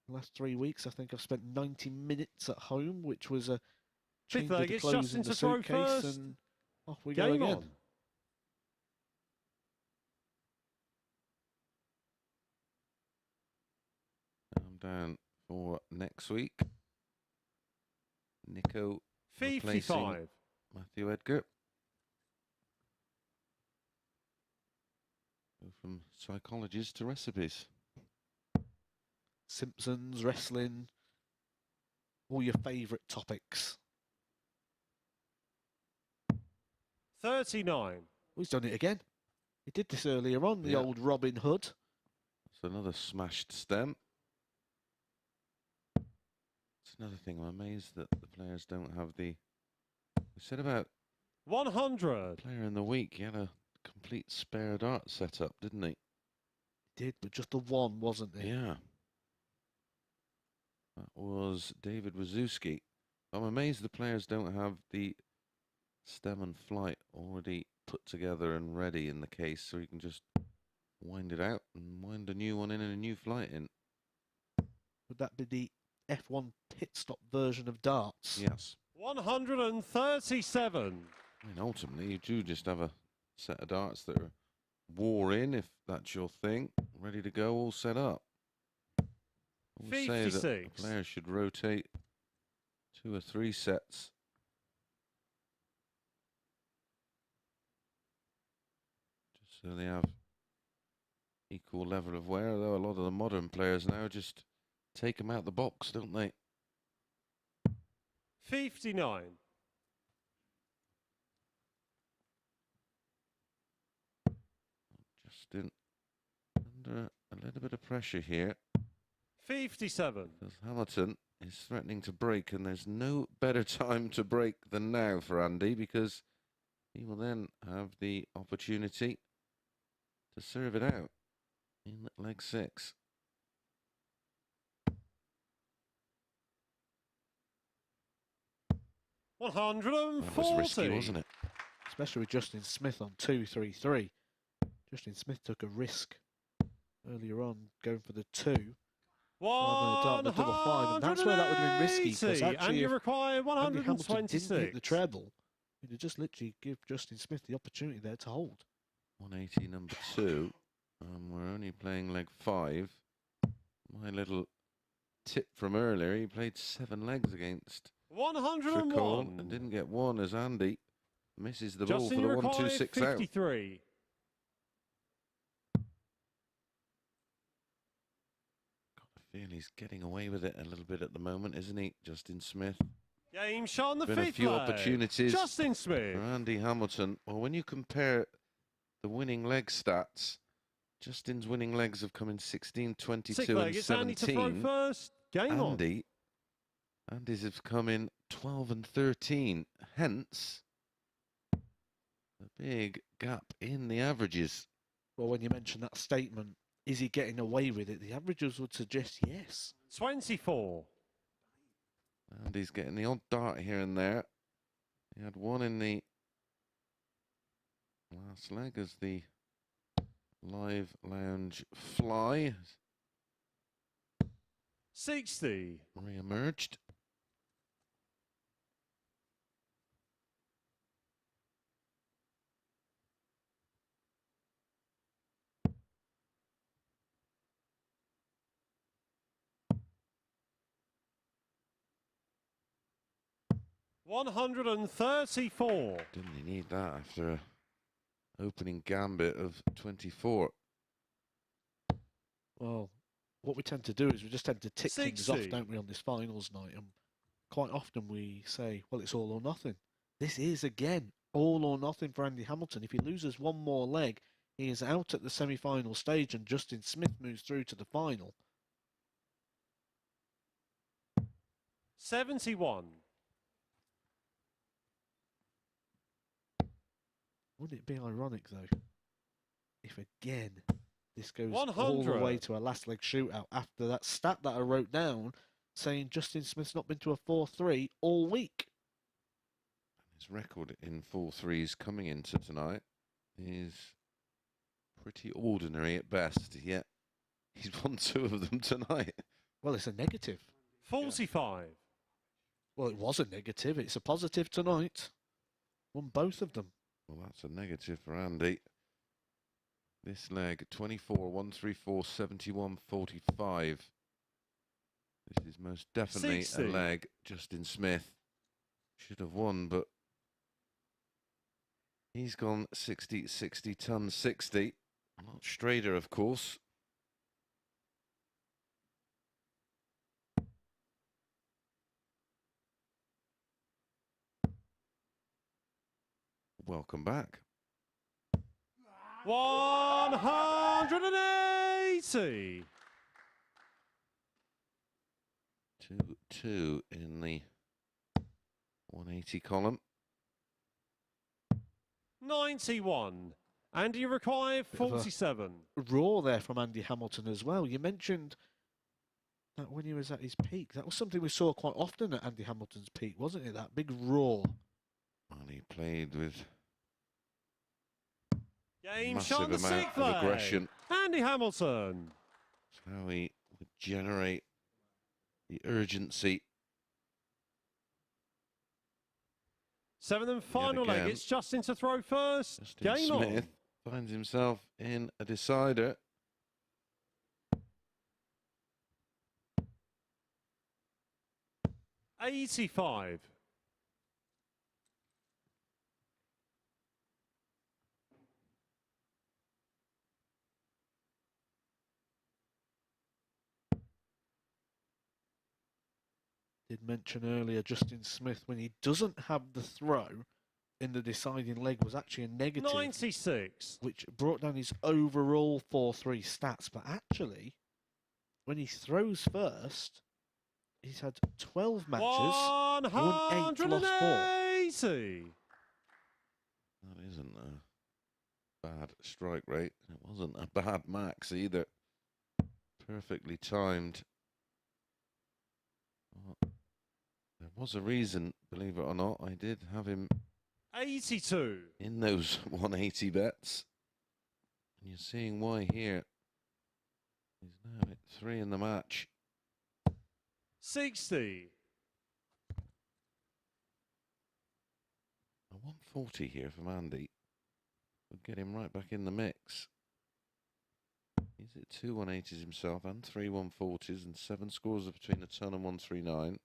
The last 3 weeks, I think I've spent 90 minutes at home, which was a change 5th of leg, the it's clothes Justin in the to throw suitcase, first. and off we go Game again. on. I'm down for next week. Nico 55. Matthew Edgar. Go from psychologies to recipes. Simpsons, wrestling, all your favourite topics. 39. He's done it again. He did this earlier on, the Yeah. old Robin Hood. That's another smashed stem. It's another thing. I'm amazed that the players don't have the... We said about 100. player in the week. He had a complete spare dart set up, didn't he? He did, but just the one, wasn't it? Yeah. That was David Wazowski. I'm amazed the players don't have the stem and flight already put together and ready in the case, so you can just wind it out and wind a new one in and a new flight in. Would that be the F1 pit stop version of darts? Yes. 137. I mean, ultimately, you do just have a set of darts that are wore in, if that's your thing, ready to go, all set up. I would say that 56. players should rotate 2 or 3 sets. Just so they have equal level of wear, though a lot of the modern players now just take them out the box, don't they? 59. Just under a little bit of pressure here. 57. Because Hamilton is threatening to break, and there's no better time to break than now for Andy, because he will then have the opportunity to serve it out in leg 6. That was risky, 140. wasn't it? Especially with Justin Smith on 2-3-3. Justin Smith took a risk earlier on, going for the 2. Rather than a double 5, and that's where that would have been risky, because actually and you if require Andy Hamilton didn't hit 126. the treble, it'd just literally give Justin Smith the opportunity there to hold. 180 number 2. We're only playing leg 5. My little tip from earlier, he played 7 legs against Tricole 101. and didn't get 1, as Andy misses the ball Justin, for you the require 1-2-6 out. 53. I feel he's getting away with it a little bit at the moment, isn't he, Justin Smith? Game shot on the Been a 5th few leg. opportunities Justin Smith. for Andy Hamilton. Well, when you compare the winning leg stats, Justin's winning legs have come in 16, 22 6th and leg, it's Andy to throw 17. first. Game on. Andy's have come in 12 and 13. Hence, the big gap in the averages. Well, when you mention that statement, is he getting away with it? The averages would suggest yes. 24. Andy's getting the odd dart here and there. He had 1 in the last leg as the live lounge fly 60. re-emerged. $134. Didn't he need that after a opening gambit of 24? Well, what we tend to do is we just tend to tick things off, 60. don't we, on this finals night? And quite often we say, well, it's all or nothing. This is, again, all or nothing for Andy Hamilton. If he loses one more leg, he is out at the semi-final stage and Justin Smith moves through to the final. 71. Wouldn't it be ironic, though, if again this goes 100. all the way to a last leg shootout after that stat that I wrote down saying Justin Smith's not been to a 4-3 all week? His record in 4-3s coming into tonight is pretty ordinary at best, yet he's won 2 of them tonight. Well, it's a negative. 45. Well, it was a negative. It's a positive tonight. Won both of them. Well, that's a negative for Andy. This leg, 24, 134, 71, 45. This is most definitely 60. a leg Justin Smith should have won, but he's gone 60, 60, ton 60. Not Strader, of course. Welcome back. 180. 2-2 in the 180 column. 91. Andy required 47. Raw there from Andy Hamilton as well. You mentioned that when he was at his peak, that was something we saw quite often at Andy Hamilton's peak, wasn't it? That big raw. And he played with Game massive shot the amount sixth of leg. aggression. Andy Hamilton. That's how he would generate the urgency. 7th and final leg. again. It's Justin to throw first. Justin Game Smith finds himself in a decider. on. 85. Did mention earlier Justin Smith, when he doesn't have the throw in the deciding leg, was actually a negative. 96. Which brought down his overall 4-3 stats. But actually, when he throws first, he's had 12 matches, won 8, lost 4. 180. That isn't a bad strike rate. It wasn't a bad max either. Perfectly timed. Well, there was a reason, believe it or not, I did have him 82. in those 180 bets. And you're seeing why here. He's now at 3 in the match. 60. A 140 here from Andy would get him right back in the mix. He's at 2 180s himself and 3 140s and 7 scores of between a ton and 139.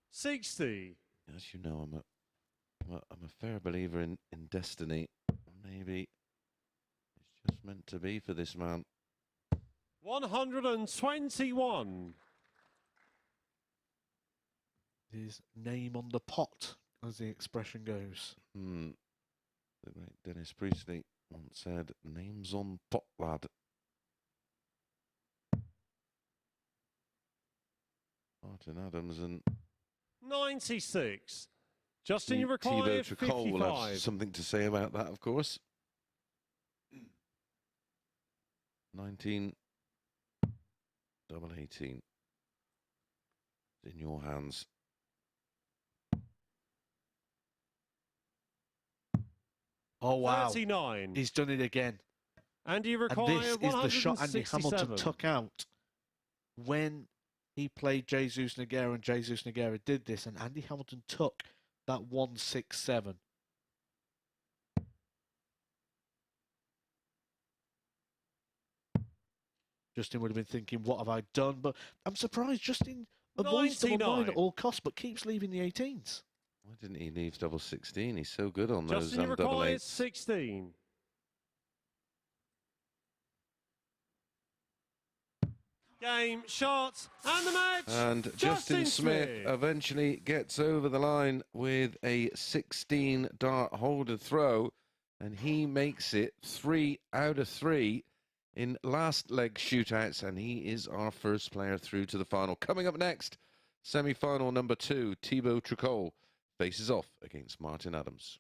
60. As you know, I'm a fair believer in destiny. Maybe it's just meant to be for this man. 121. His name on the pot, as the expression goes. The great Dennis Priestley once said, "Names on pot, lad." Martin Adams and 96. Justin, you Thibault require Tricole will have 55. something to say about that, of course. 19 double 18. It's in your hands. Oh, wow. 39. He's done it again. Andy And require this is the shot Andy Hamilton 167. took out when he played Jesus Nogueira, and Jesus Nogueira did this, and Andy Hamilton took that 167. Justin would have been thinking, what have I done? But I'm surprised Justin avoids double 9 99. at all costs, but keeps leaving the 18s. Why didn't he leave double 16? He's so good on Justin, you those double require 8s. 16. Game, shot, and the match. And Justin Smith eventually gets over the line with a 16 dart holder throw. and he makes it 3 out of 3 in last leg shootouts, and he is our first player through to the final. Coming up next, semi-final number 2, Thibault Tricole faces off against Martin Adams.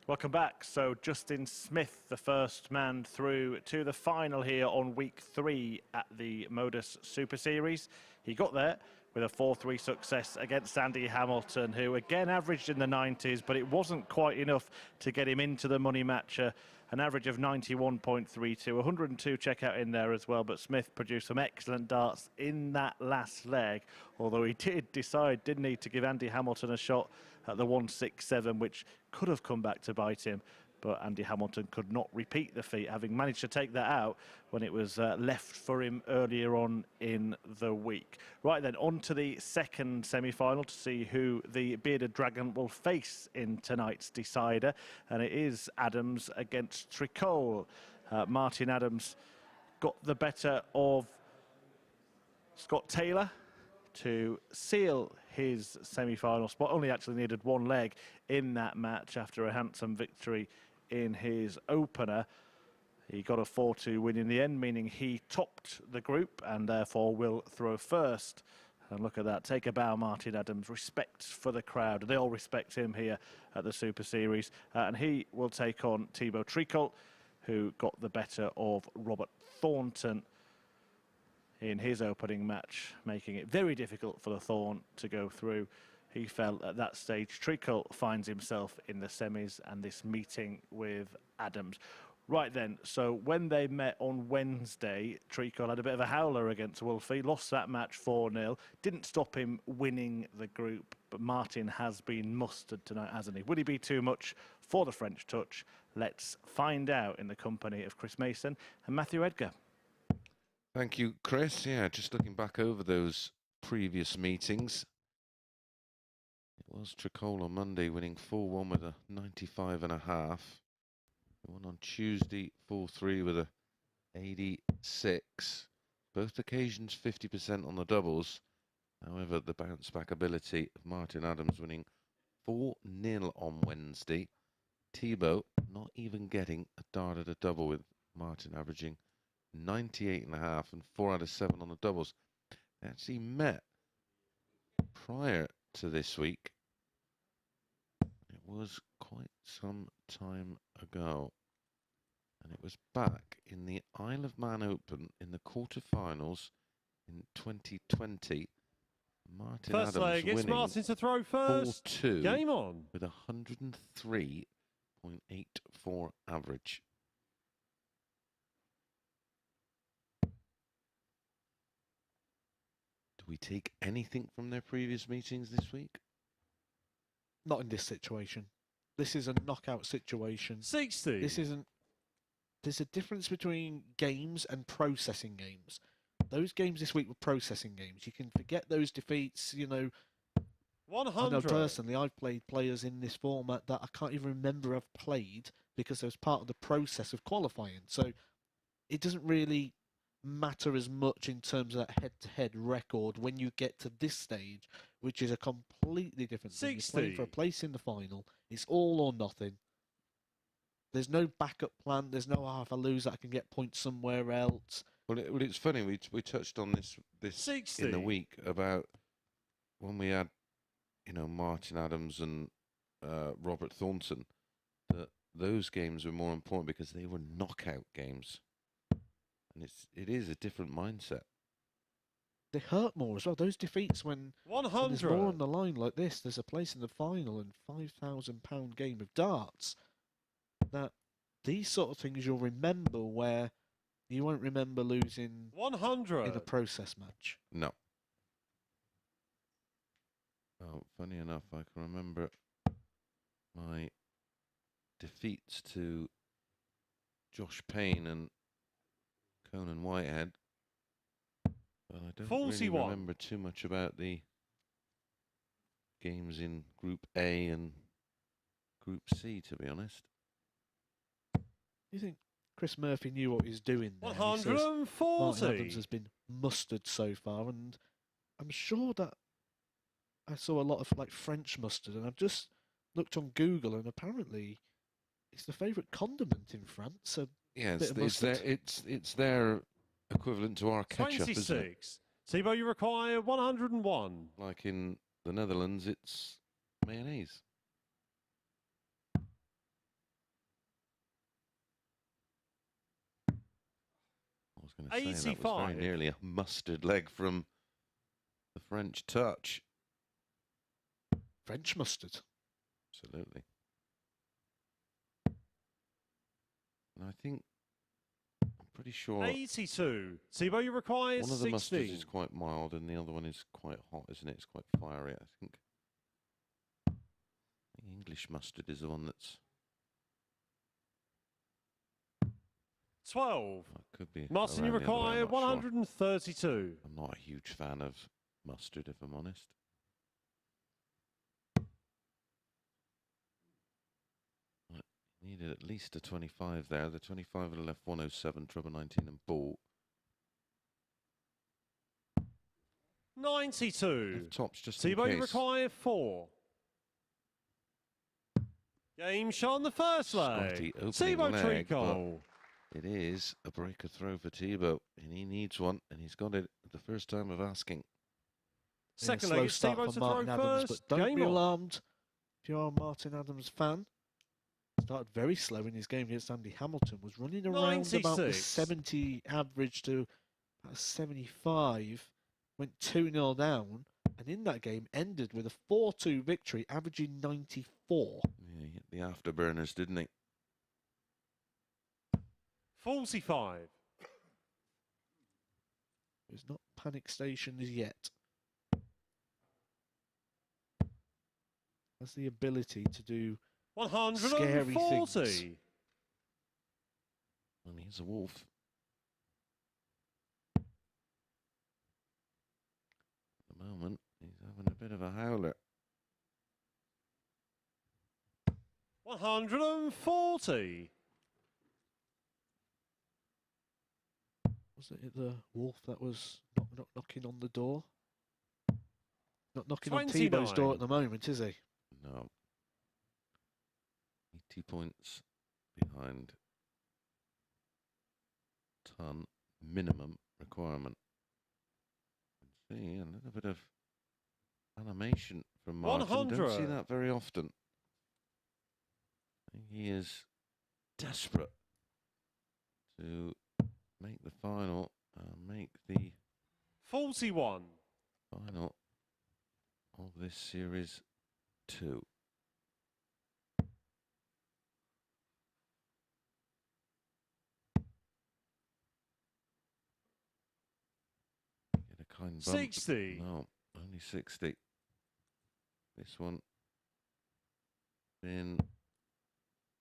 Welcome back. So Justin Smith, the first man through to the final here on week 3 at the MODUS Super Series. He got there with a 4-3 success against Andy Hamilton, who again averaged in the 90s, but it wasn't quite enough to get him into the money matcher. An average of 91.32, 102 checkout in there as well, but Smith produced some excellent darts in that last leg, although he did decide, didn't he, to give Andy Hamilton a shot at the 167, which could have come back to bite him, but Andy Hamilton could not repeat the feat, having managed to take that out when it was left for him earlier on in the week. Right then, on to the second semi-final to see who the Bearded Dragon will face in tonight's decider, and it is Adams against Tricole. Martin Adams got the better of Scott Taylor to seal his semi-final spot. Only actually needed one leg in that match after a handsome victory in his opener. He got a 4-2 win in the end, meaning he topped the group and therefore will throw first. And look at that, take a bow, Martin Adams. Respect for the crowd. They all respect him here at the Super Series. And he will take on Thibault Tricole, who got the better of Robert Thornton. in his opening match, making it very difficult for the Thorn to go through. He felt at that stage Tricole finds himself in the semis and this meeting with Adams. Right then, so when they met on Wednesday, Tricole had a bit of a howler against Wolfie, lost that match 4-0, didn't stop him winning the group, but Martin has been mustered tonight, hasn't he? Will he be too much for the French touch? Let's find out in the company of Chris Mason and Matthew Edgar. Thank you, Chris. Yeah, just looking back over those previous meetings. It was Tricole on Monday winning 4-1 with a 95.5. The one on Tuesday, 4-3 with a 86. Both occasions 50% on the doubles. However, the bounce back ability of Martin Adams winning 4-0 on Wednesday. Thibault not even getting a dart at a double, with Martin averaging 98.5 and 4 out of 7 on the doubles. They actually met prior to this week. It was quite some time ago, and it was back in the Isle of Man Open in the quarterfinals in 2020. Martin First Adams leg, it's winning Martin to throw first. 4-2 Game on. with 103.84 average. Do we take anything from their previous meetings this week? Not in this situation. This is a knockout situation. 60. This isn't. There's a difference between games and processing games. Those games this week were processing games. You can forget those defeats, you know. 100. I know personally, I've played players in this format that I can't even remember I've played because it was part of the process of qualifying. So it doesn't really matter as much in terms of that head-to-head record when you get to this stage, which is a completely different thing. You're playing for a place in the final. It's all or nothing. There's no backup plan. There's no, oh, if I lose, I can get points somewhere else. Well, it's funny. We touched on this 60. in the week about when we had, you know, Martin Adams and Robert Thornton. That those games were more important because they were knockout games, and it is a different mindset. They hurt more as well. Those defeats when 100. there's more on the line like this. There's a place in the final and £5,000 game of darts. That these sort of things you'll remember, where you won't remember losing 100 in a process match. No. Oh, funny enough, I can remember my defeats to Josh Payne and Conan Whitehead, but I don't 41. really remember too much about the games in Group A and Group C, to be honest. Do you think Chris Murphy knew what he was doing there? 140. Martin Adams has been mustard so far, and I'm sure that I saw a lot of like French mustard, and I've just looked on Google, and apparently it's the favourite condiment in France. So Yeah, bit of mustard. it's their equivalent to our ketchup, isn't it? 26. Thibault, you require 101. Like in the Netherlands, it's mayonnaise. I was going to say that was very 85. nearly a mustard leg from the French touch. French mustard. Absolutely. And I think, I'm pretty sure 82. Thibault, you require one of the 16. mustards is quite mild and the other one is quite hot, isn't it? It's quite fiery, I think. The English mustard is the one that's... 12. That could be Martin, you around the other way, require I'm not sure. 132. I'm not a huge fan of mustard, if I'm honest. Right, needed at least a 25 there. The 25 would have left 107, treble 19 and ball. 92. Left tops just in Thibault, you case. require 4. Game shot on the first leg. Scotty opening Thibault leg, but Tricole. it is a breaker throw for Thibault, and he needs one, and he's got it at the first time of asking. Second slow leg, it's start Thibault for to Martin throw Adams, first. but don't Game be on. alarmed if you are a Martin Adams fan. Started very slow in his game against Andy Hamilton. Was running around about the 96. 70 average to That was 75, went 2-0 down, and in that game ended with a 4-2 victory, averaging 94. Yeah, he hit the afterburners, didn't he? 45. It's not panic stations yet. Has the ability to do scary things. 140. Well, he's a wolf. At the moment, he's having a bit of a howler. 140. Was it the wolf that was knocking on the door? Not knocking on 29. Thibault's door at the moment, is he? No. 80 points behind ton minimum requirement. See a little bit of animation from Martin. 100. Don't see that very often. He is desperate to make the final and make the 41. final of this series 2. Get a kind bump. 60. No, only 60. This one been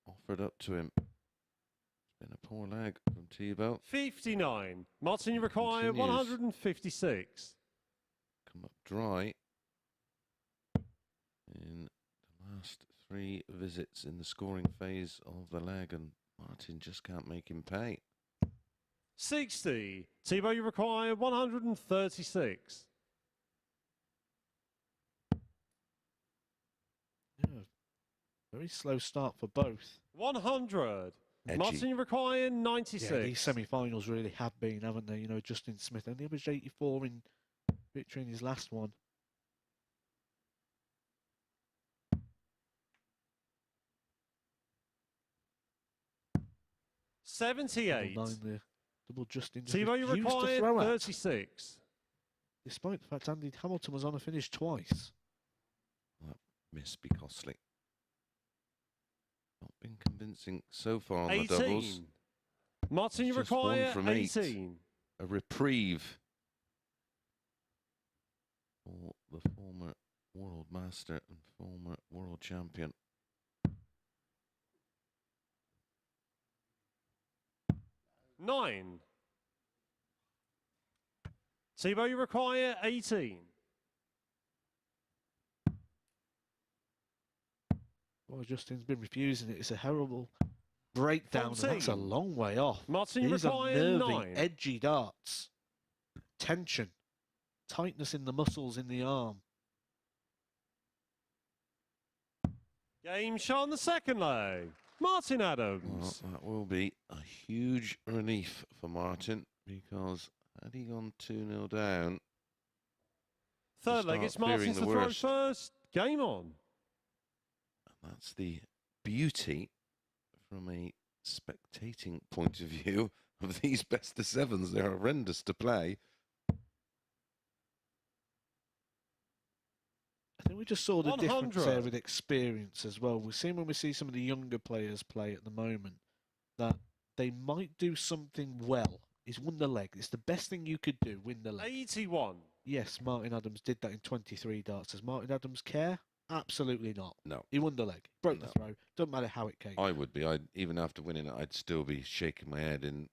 offered up to him. It's been a poor lag from Thibault. 59. Martin, you require Continues. 156. Come up dry in the last 3 visits in the scoring phase of the leg, and Martin just can't make him pay. 60. Thibault, you require 136. Yeah. Very slow start for both. 100. Edgy. Martin, you require 96. Yeah, these semi-finals really have been, haven't they? You know, Justin Smith only averaged 84 in victory in his last one. $78. The double Justin just Thibault, you refused to require throw at, 36. despite the fact Andy Hamilton was on a finish twice. That miss be costly. Not been convincing so far on 18. the doubles. Martin, you Just one require from 8. 18. A reprieve for the former world master and former world champion. $9. Thibault, you require 18. Well, Justin's been refusing it. It's a horrible breakdown, and that's a 14. long way off. Martin, you These are require nervy, 9. edgy darts. Tension. Tightness in the muscles in the arm. Game shot on the second leg. Martin Well, Adams. that will be a huge relief for Martin, because had he gone 2-0 down, Third leg, start it's Martin fearing to the throw worst. first. Game on. and that's the beauty from a spectating point of view of these best of sevens. They're horrendous to play. I think we just saw the difference 100. there with experience as well. We've seen when we see some of the younger players play at the moment that they might do something well. Is win the leg. It's the best thing you could do, win the leg. 81. Yes, Martin Adams did that in 23 darts. Does Martin Adams care? Absolutely not. No. He won the leg. Broke No. the throw. Doesn't matter how it came. I would be. Even after winning it, I'd still be shaking my head in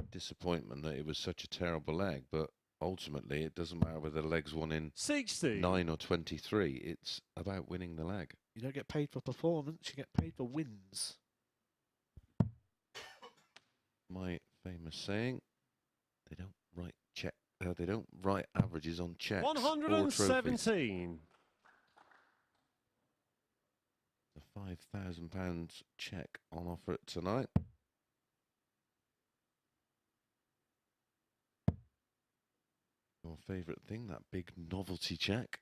disappointment that it was such a terrible leg. But ultimately, it doesn't matter whether the leg's won in 60. 9 or 23. It's about winning the leg. You don't get paid for performance. You get paid for wins. My famous saying: they don't write they don't write averages on checks or trophies. 117. The £5,000 cheque on offer tonight. Your favourite thing, that big novelty cheque.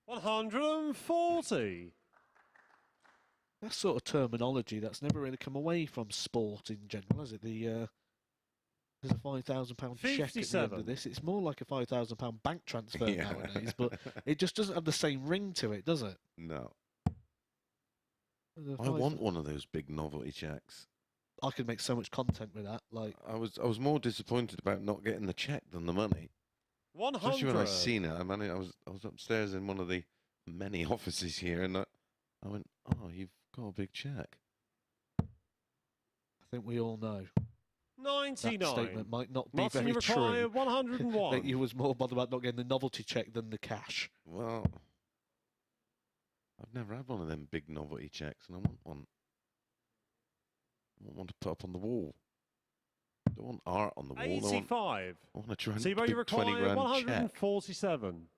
140. That sort of terminology that's never really come away from sport in general, has it? The There's a £5,000 check at the end of this. It's more like a £5,000 bank transfer nowadays, but it just doesn't have the same ring to it, does it? No. I want one of those big novelty checks. I could make so much content with that. Like I was more disappointed about not getting the check than the money. 100. Especially when I seen it. I mean, I was upstairs in one of the many offices here, and I went, "Oh, you've got a big check." I think we all know 99. that statement might not be Martin, very you require true. 101. That you was more bothered about not getting the novelty check than the cash. Well, I've never had one of them big novelty checks, and I want one. I want one to put up on the wall. I don't want art on the wall. 85. I want to try and Thibault, you big 20 require grand check. 147.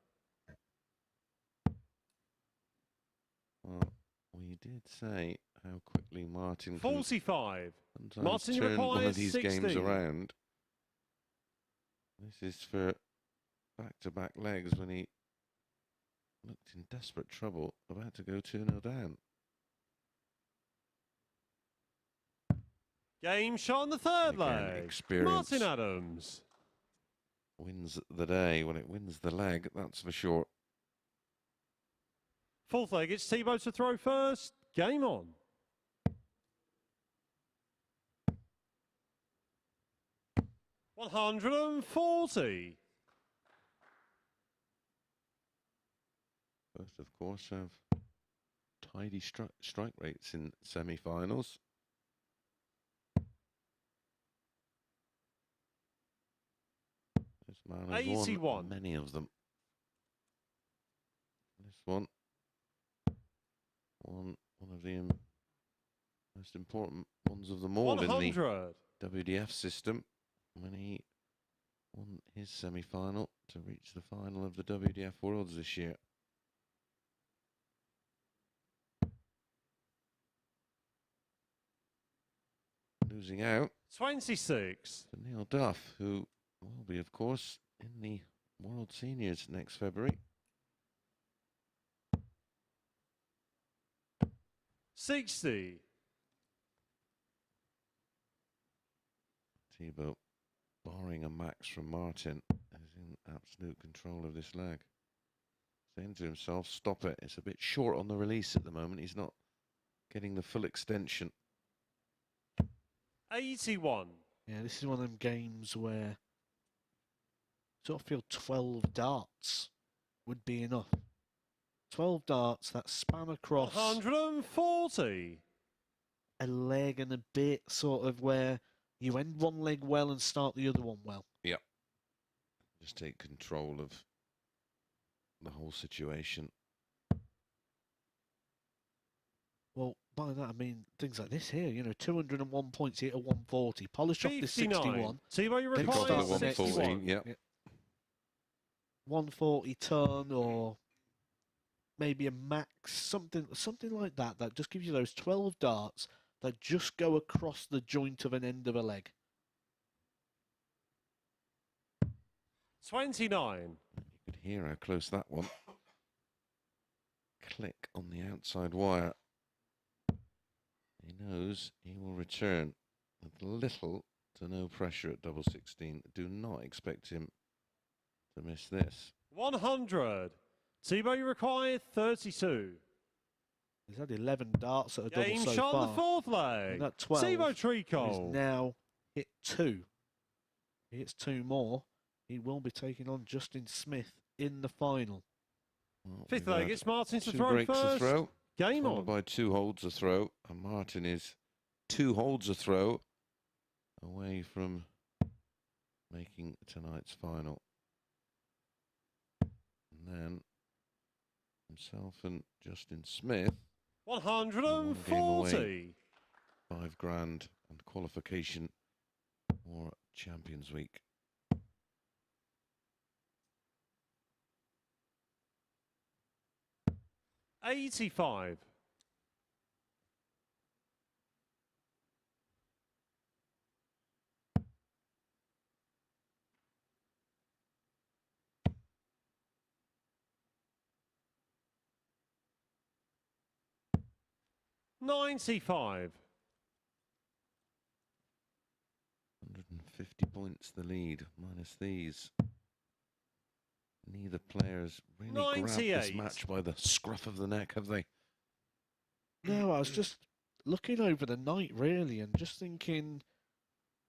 Well, you did say how quickly Martin 45. can Martin, you turn one require of these 60. games around. This is for back-to-back legs when he looked in desperate trouble, about to go 2-0 down. Game shot on the third leg. Experience Martin Adams wins the day. When it wins the leg, that's for sure. Fourth leg, it's Thibault to throw first. Game on. $140. Both, of course, have tidy strike rates in semi-finals. This man has 81. won many of them. This one of the most important ones of them all 100. in the WDF system, when he won his semi-final to reach the final of the WDF Worlds this year. Losing out 26. to Neil Duff, who will be, of course, in the World Seniors next February. 60. Thibault, barring a max from Martin, is in absolute control of this leg. Saying to himself, stop it. It's a bit short on the release at the moment. He's not getting the full extension. 81. Yeah, this is one of them games where I sort of feel 12 darts would be enough. 12 darts that span across 140. a leg and a bit, sort of where you end one leg well and start the other one well. Yep. Just take control of the whole situation. Well, by that I mean things like this here, 201 points here at 140. Polish off this 61. See where you Then require start the next 140, one. yep. 140 turn, or maybe a max, something like that. That just gives you those 12 darts that just go across the joint of an end of a leg. 29. You could hear how close that one. Click on the outside wire. He knows he will return with little to no pressure at double 16. Do not expect him to miss this. 100. Thibault, you require 32. He's had 11 darts at a double Game so shot far. on the fourth leg. And that 12. Thibault He's Tricole. now hit 2. He hits 2 more. He will be taking on Justin Smith in the final. Well, Fifth we've leg, had it's Martin to 2 throw breaks first. a throw, Game followed on. by 2 holds a throw, and Martin is 2 holds a throw away from making tonight's final. And then himself and Justin Smith, 140. 5 grand and qualification for Champions Week. $85. $95. 50 points the lead, minus these. Neither players really grabbed this 98. match by the scruff of the neck, have they? No, I was just looking over the night, really, and just thinking,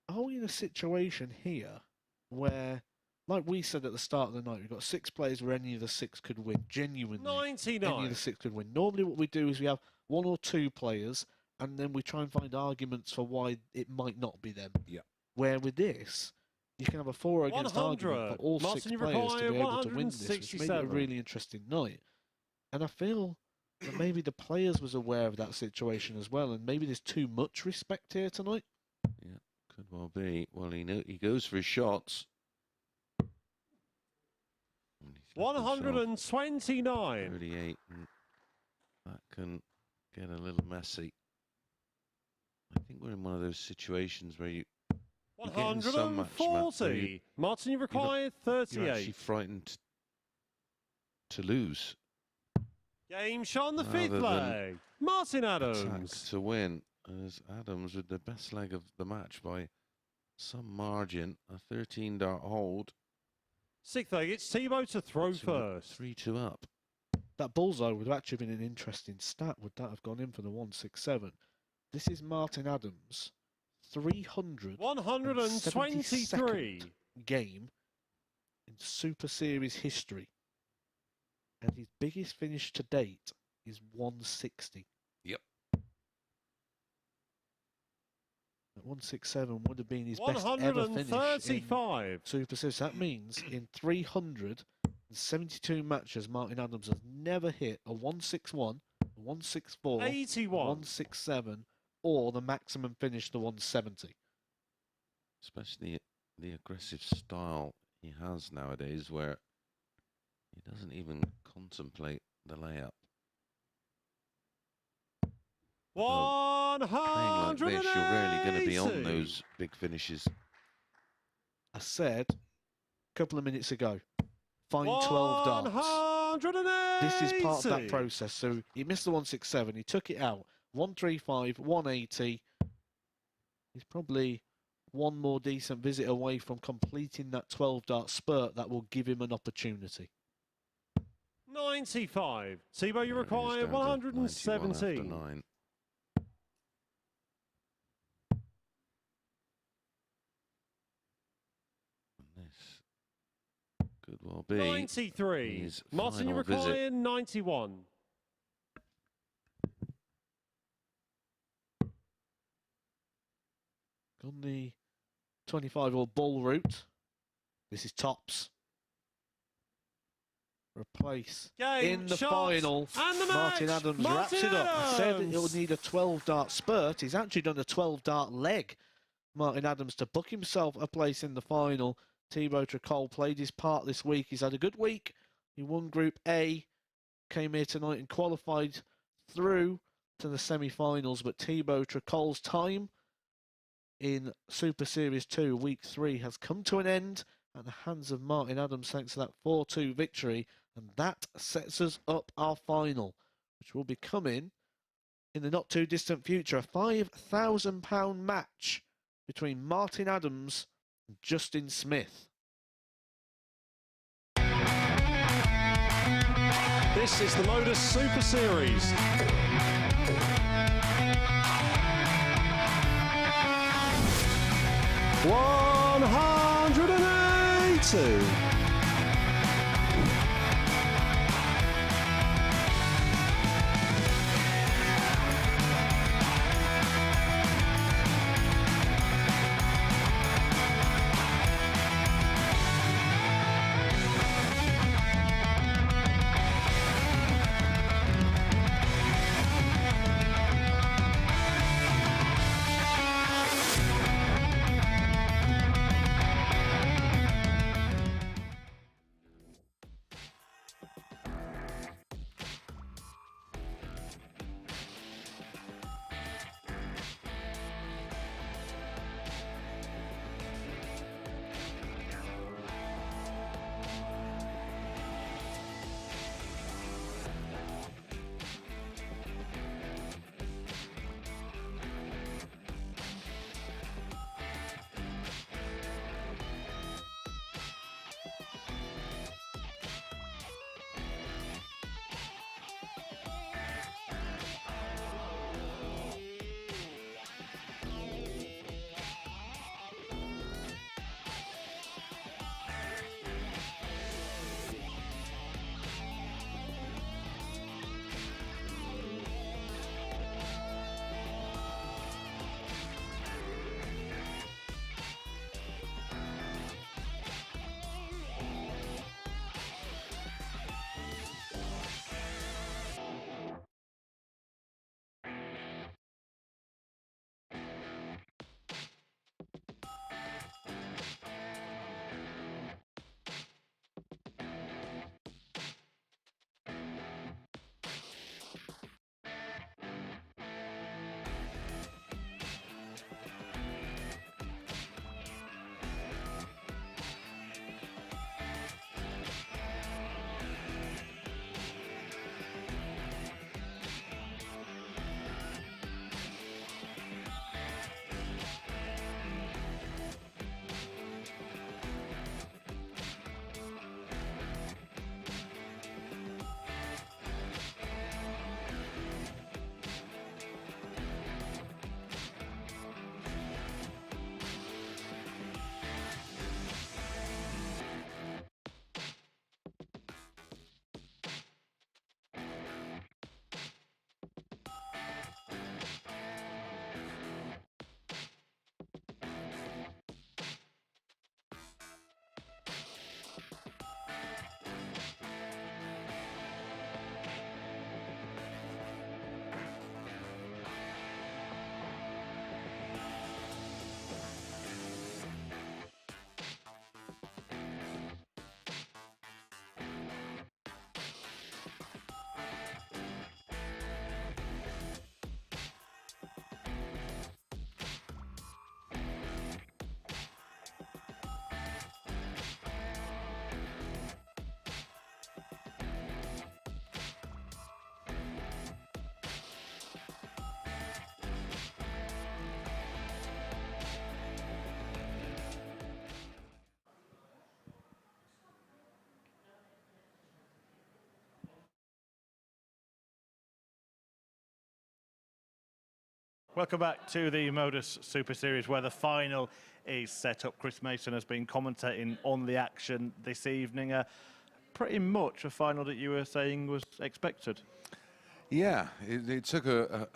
are we in a situation here where, like we said at the start of the night, we've got 6 players where any of the 6 could win, genuinely. 99. Any of the 6 could win. Normally what we do is we have 1 or 2 players, and then we try and find arguments for why it might not be them. Yeah. Where with this, you can have a 4 against 100. argument for all Martin, 6 you players to require be able to win this, which made it a 167. really interesting night. And I feel that maybe the players was aware of that situation as well, and maybe there's too much respect here tonight. Yeah, could well be. Well, he goes for his shots. 129. 38. And that can get a little messy. I think we're in one of those situations where you get in some match, Matt, where 140. Martin, you require you're actually 38. frightened to lose. Game shot on the rather 5th than leg. Martin attack Adams. to win, as Adams with the best leg of the match by some margin, a 13-dart hold. 6th leg, it's Thibault to throw first. 3-2 up. That bullseye would have actually been an interesting stat. Would that have gone in for the 167? This is Martin Adams' 123. game in Super Series history. And his biggest finish to date is 160. Yep. That 167 would have been his best ever finish in Super Series. That means in 372 matches, Martin Adams has never hit a 161, a 164, 81, 167, or the maximum finish, the 170. Especially the aggressive style he has nowadays, where he doesn't even contemplate the layup. Playing like this, you're rarely going to be on those big finishes. I said a couple of minutes ago, find 12 darts. This is part of that process. So he missed the 167, he took it out. 135, 180. He's probably one more decent visit away from completing that 12-dart spurt that will give him an opportunity. 95. Thibault, you require 117. This could well be 93. Martin, you require 91. On the 25-hole ball route, this is tops. Replace in the final. And the Martin match. Adams Martin wraps it up. I said Adams. it would need a 12-dart spurt. He's actually done a 12-dart leg. Martin Adams to book himself a place in the final. Thibault Tricole played his part this week. He's had a good week. He won Group A, came here tonight and qualified through to the semi-finals. But Thibault Tricole's time in Super Series 2, Week 3, has come to an end at the hands of Martin Adams thanks to that 4-2 victory. And that sets us up our final, which will be coming in the not-too-distant future. A £5,000 match between Martin Adams and Justin Smith. This is the MODUS Super Series. $182. Welcome back to the MODUS Super Series, where the final is set up. Chris Mason has been commentating on the action this evening. Pretty much a final that you were saying was expected. Yeah, it took a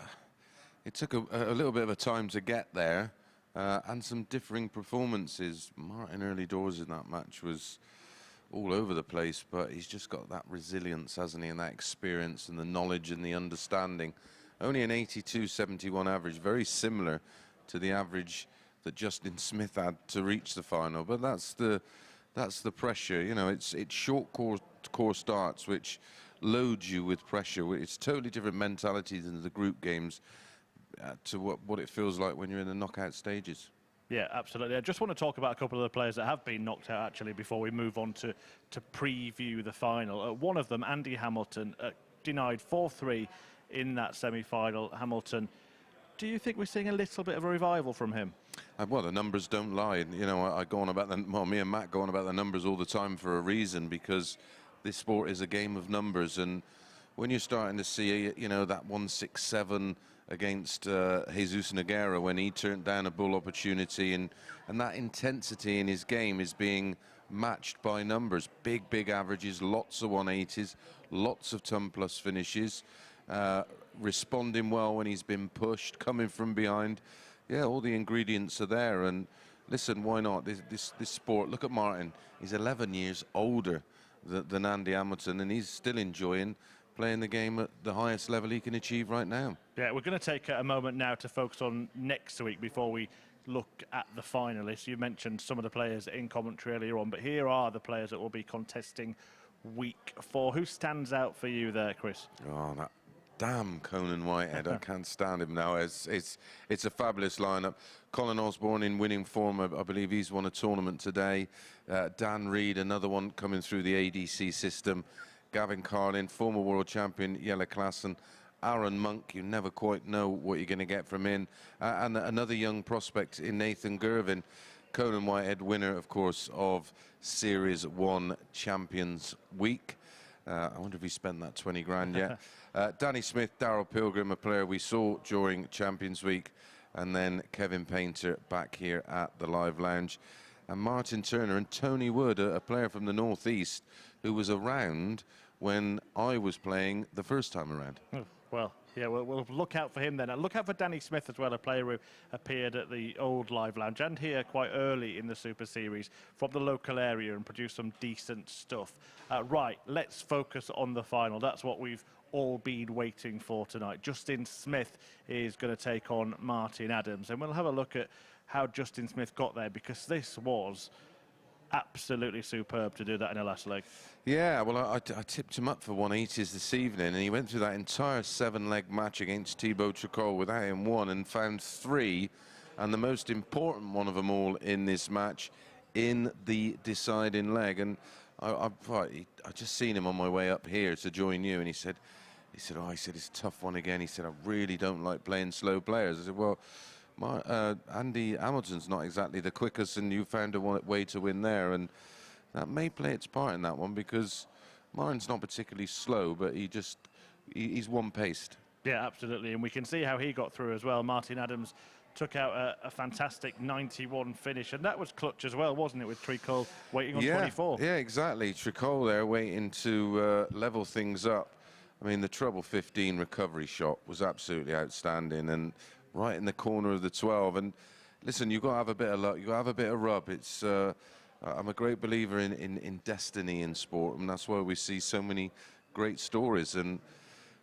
little bit of a time to get there, and some differing performances. Martin early doors in that match was all over the place, but he's just got that resilience, hasn't he, and that experience and the knowledge and the understanding. Only an 82.71 average, very similar to the average that Justin Smith had to reach the final. But that's the pressure. You know, it's short core starts which loads you with pressure. It's totally different mentality than the group games to what it feels like when you're in the knockout stages. Yeah, absolutely. I just want to talk about a couple of the players that have been knocked out, actually, before we move on to preview the final. One of them, Andy Hamilton, denied 4-3 in that semi-final. Hamilton, do you think we're seeing a little bit of a revival from him? Well, the numbers don't lie. You know, I go on about me and Matt go on about the numbers all the time for a reason, because this sport is a game of numbers. And when you're starting to see, you know, that 167 against Jesus Nogueira when he turned down a bull opportunity, and that intensity in his game is being matched by numbers. Big averages, lots of 180s, lots of ton plus finishes, responding well when he's been pushed, coming from behind. Yeah, all the ingredients are there. And listen, why not? This sport, look at Martin. He's 11 years older than Andy Hamilton, and he's still enjoying playing the game at the highest level he can achieve right now. Yeah, we're going to take a moment now to focus on next week before we look at the finalists. You mentioned some of the players in commentary earlier on, but here are the players that will be contesting week 4. Who stands out for you there, Chris? Oh, that damn Conan Whitehead. I can't stand him now. It's a fabulous lineup. Colin Osborne in winning form. I believe he's won a tournament today. Dan Reed, another one coming through the ADC system. Gavin Carlin, former world champion Jelle Klassen. Aaron Monk, you never quite know what you're going to get from him. And another young prospect in Nathan Gervin. Conan Whitehead, winner, of course, of Series 1 Champions Week. I wonder if he spent that 20 grand yet. Danny Smith, Darryl Pilgrim, a player we saw during Champions Week. And then Kevin Painter back here at the Live Lounge. And Martin Turner and Tony Wood, a player from the Northeast who was around when I was playing the first time around. Oh, well, yeah, we'll look out for him then. And look out for Danny Smith as well, a player who appeared at the old Live Lounge and here quite early in the Super Series from the local area and produced some decent stuff. Right, let's focus on the final. That's what we've all been waiting for tonight. Justin Smith is going to take on Martin Adams, and we'll have a look at how Justin Smith got there, because this was absolutely superb to do that in the last leg. Yeah, well, I tipped him up for 180s this evening, and he went through that entire 7-leg match against Thibault Tricole without him one, and found 3, and the most important one of them all in this match in the deciding leg. And I just seen him on my way up here to join you, and he said, it's a tough one again. He said, I really don't like playing slow players. I said, well, Andy Hamilton's not exactly the quickest, and you found a way to win there, and that may play its part in that one, because Martin's not particularly slow, but he's one-paced. Yeah, absolutely, and we can see how he got through as well. Martin Adams took out a fantastic 91 finish, and that was clutch as well, wasn't it, with Tricole waiting on 24? Yeah, exactly. Tricole there waiting to level things up. I mean, the treble 15 recovery shot was absolutely outstanding, and right in the corner of the 12. And listen, you've got to have a bit of luck, you've got to have a bit of rub. It's I'm a great believer in destiny in sport, and that's why we see so many great stories. And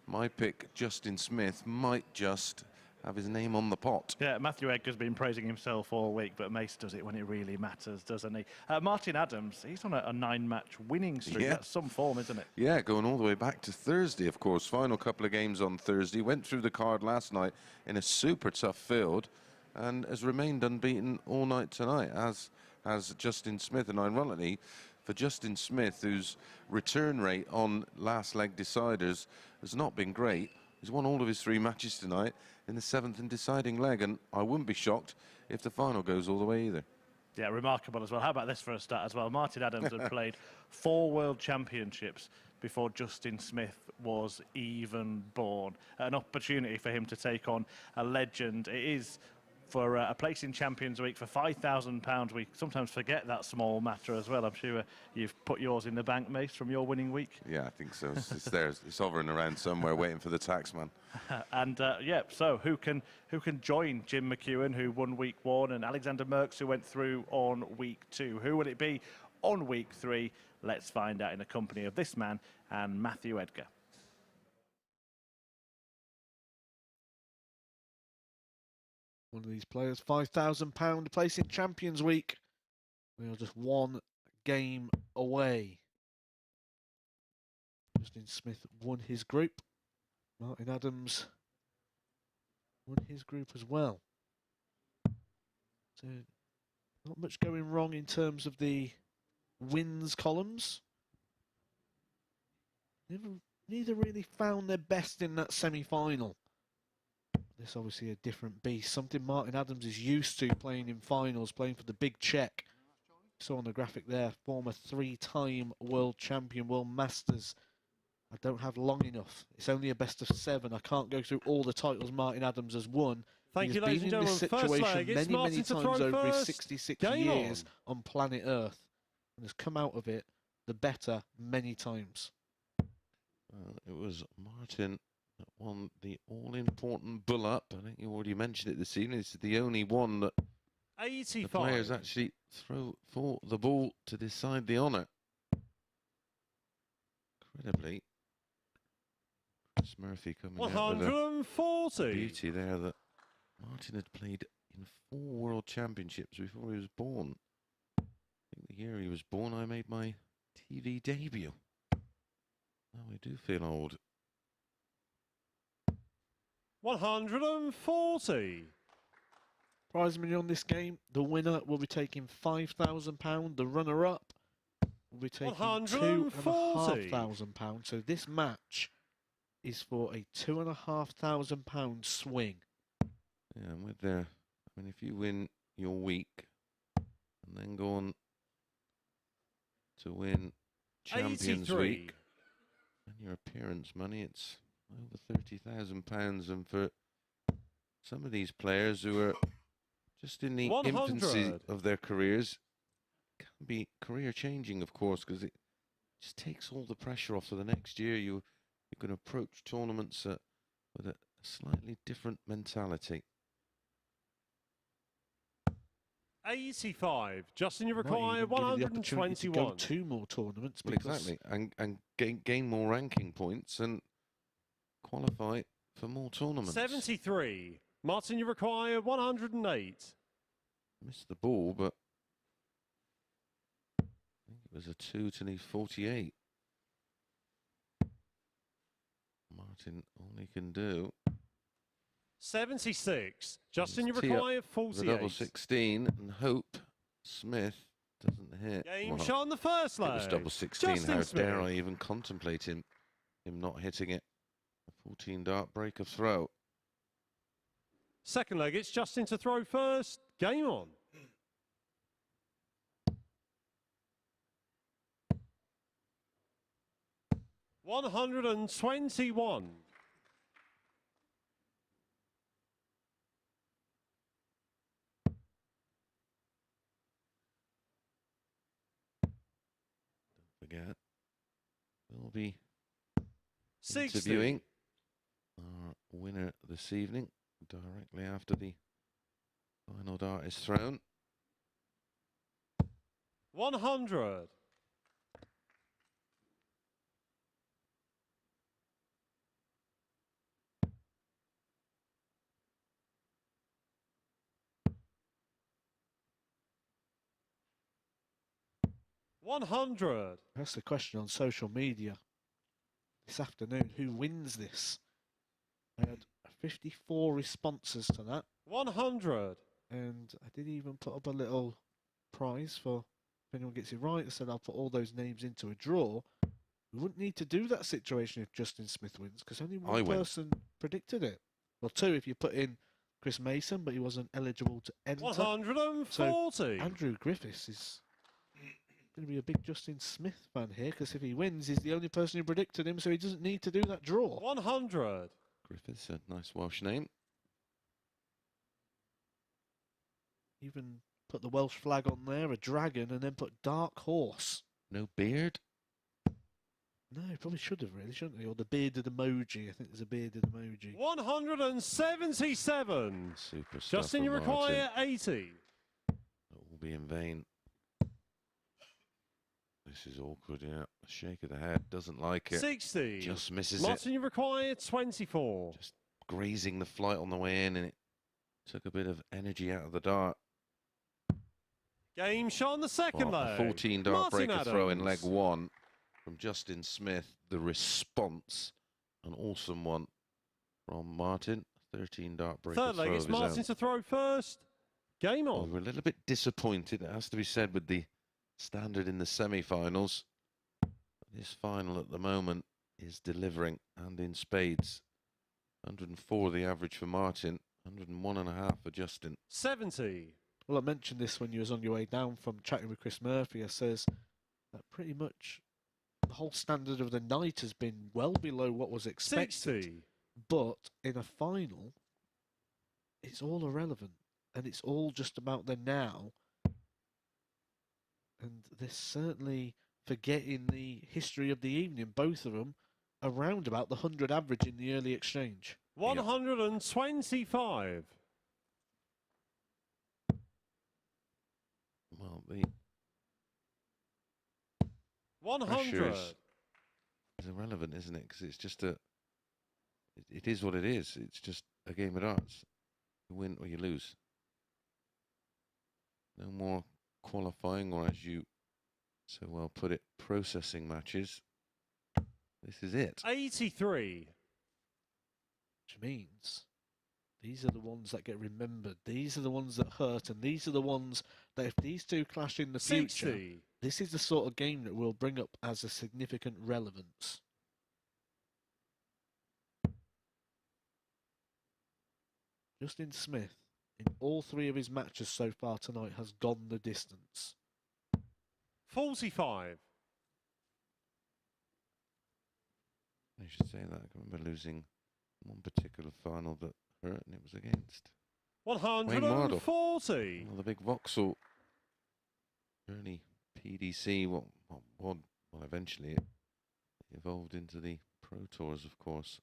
my pick, Justin Smith, might just have his name on the pot. Yeah, Matthew Edgar's been praising himself all week, but Mace does it when it really matters, doesn't he? Martin Adams, he's on a 9-match winning streak. Yeah. That's some form, isn't it? Yeah, going all the way back to Thursday, of course. Final couple of games on Thursday. Went through the card last night in a super tough field and has remained unbeaten all night tonight, as has Justin Smith. And ironically, for Justin Smith, whose return rate on last leg deciders has not been great, he's won all of his 3 matches tonight in the 7th and deciding leg, and I wouldn't be shocked if the final goes all the way either. Yeah, remarkable as well. How about this for a start as well? Martin Adams had played 4 World Championships before Justin Smith was even born. An opportunity for him to take on a legend. It is for a place in Champions Week for £5,000. We sometimes forget that small matter as well. I'm sure you've put yours in the bank, Mace, from your winning week. Yeah, I think so. It's there. It's hovering around somewhere, waiting for the taxman. And yeah, so who can join Jim McEwen, who won week 1, and Alexander Merckx, who went through on week 2? Who will it be on week 3? Let's find out in the company of this man and Matthew Edgar. One of these players, £5,000 place in Champions Week. We are just one game away. Justin Smith won his group. Martin Adams won his group as well. So not much going wrong in terms of the wins columns. Neither really found their best in that semi-final. This obviously a different beast, something Martin Adams is used to playing in finals, playing for the big check. Saw on the graphic there, former 3-time world champion, world masters. I don't have long enough. It's only a best of 7. I can't go through all the titles Martin Adams has won. Thank you, ladies and gentlemen. He's been in this situation many times over his 66 years on planet Earth, and has come out of it the better many times. It was Martin that won the all-important bull-up. I think you already mentioned it this evening. It's the only one that 85. the players actually throw for the ball to decide the honour. Incredibly, Chris Murphy coming out with a beauty there that Martin had played in 4 World Championships before he was born. I think the year he was born, I made my TV debut. Now I do feel old. 140. Prize money on this game. The winner will be taking £5,000. The runner-up will be taking £2,500. So this match is for a £2,500 swing. Yeah, and with their, I mean, if you win your week and then go on to win Champions Week and your appearance money, it's over £30,000. And for some of these players who are just in the infancy of their careers, can be career changing, of course, because it just takes all the pressure off for the next year. You can approach tournaments with a slightly different mentality. 85. Justin, you require 121. To go 2 more tournaments. Well, exactly, and gain more ranking points and qualify for more tournaments. 73. Martin, you require 108. Missed the ball, but I think it was a 2 to need 48. Martin, all he can do. 76. Justin, you require 48. The double 16 and hope Smith doesn't hit. Game shot on the first leg. It was double 16. Justin How Smith. dare I even contemplate him not hitting it? A 14 dart break of throw. Second leg, it's Justin to throw first. Game on. $121. Forget, we'll be 60. interviewing our winner this evening directly after the final dart is thrown. 100. $100. That's the question on social media this afternoon. Who wins this? I had 54 responses to that. 100. And I did even put up a little prize for if anyone gets it right. I said I'll put all those names into a draw. We wouldn't need to do that situation if Justin Smith wins, because only one person predicted it. Well, 2 if you put in Chris Mason, but he wasn't eligible to enter. 140. So Andrew Griffiths is going to be a big Justin Smith fan here, because if he wins, he's the only person who predicted him, so he doesn't need to do that draw. 100. Griffiths, a nice Welsh name. Even put the Welsh flag on there, a dragon, and then put Dark Horse. No beard. No, he probably should have, really, shouldn't he? Or the bearded emoji. I think there's a bearded emoji. 177. Super stuff. Justin, you from require Martin. 80. That will be in vain. This is awkward, yeah. A shake of the head, doesn't like it. 60. Just misses Martin, it. you require 24. Just grazing the flight on the way in, and it took a bit of energy out of the dart. Game shot on the second leg. A 14 dart Martin breaker throw in leg Adams. 1 from Justin Smith. The response, an awesome one from Martin. 13 dart breaker Third leg, throw it's of his Martin own. to throw first. Game Well, on. we're a little bit disappointed, it has to be said, with the standard in the semi-finals. This final at the moment is delivering, and in spades. 104 the average for Martin, 101.5 for Justin. 70. Well, I mentioned this when you was on your way down from chatting with Chris Murphy. I says that pretty much the whole standard of the night has been well below what was expected. 60. But in a final, it's all irrelevant. And it's all just about the now. And they're certainly forgetting the history of the evening, both of them, around about the 100 average in the early exchange. 125. Well, the 100. is irrelevant, isn't it? Because it's just it is what it is. It's just a game of darts. You win or you lose. No more qualifying, or as you so well put it, processing matches. This is it. 83. Which means these are the ones that get remembered. These are the ones that hurt, and these are the ones that if these two clash in the future, 60. this is the sort of game that will bring up as a significant relevance. Justin Smith, in all 3 of his matches so far tonight, has gone the distance. 45. I should say that. I can remember losing one particular final that hurt, and it was against 140. the big Vauxhall. Early PDC, well, eventually it evolved into the Pro Tours, of course.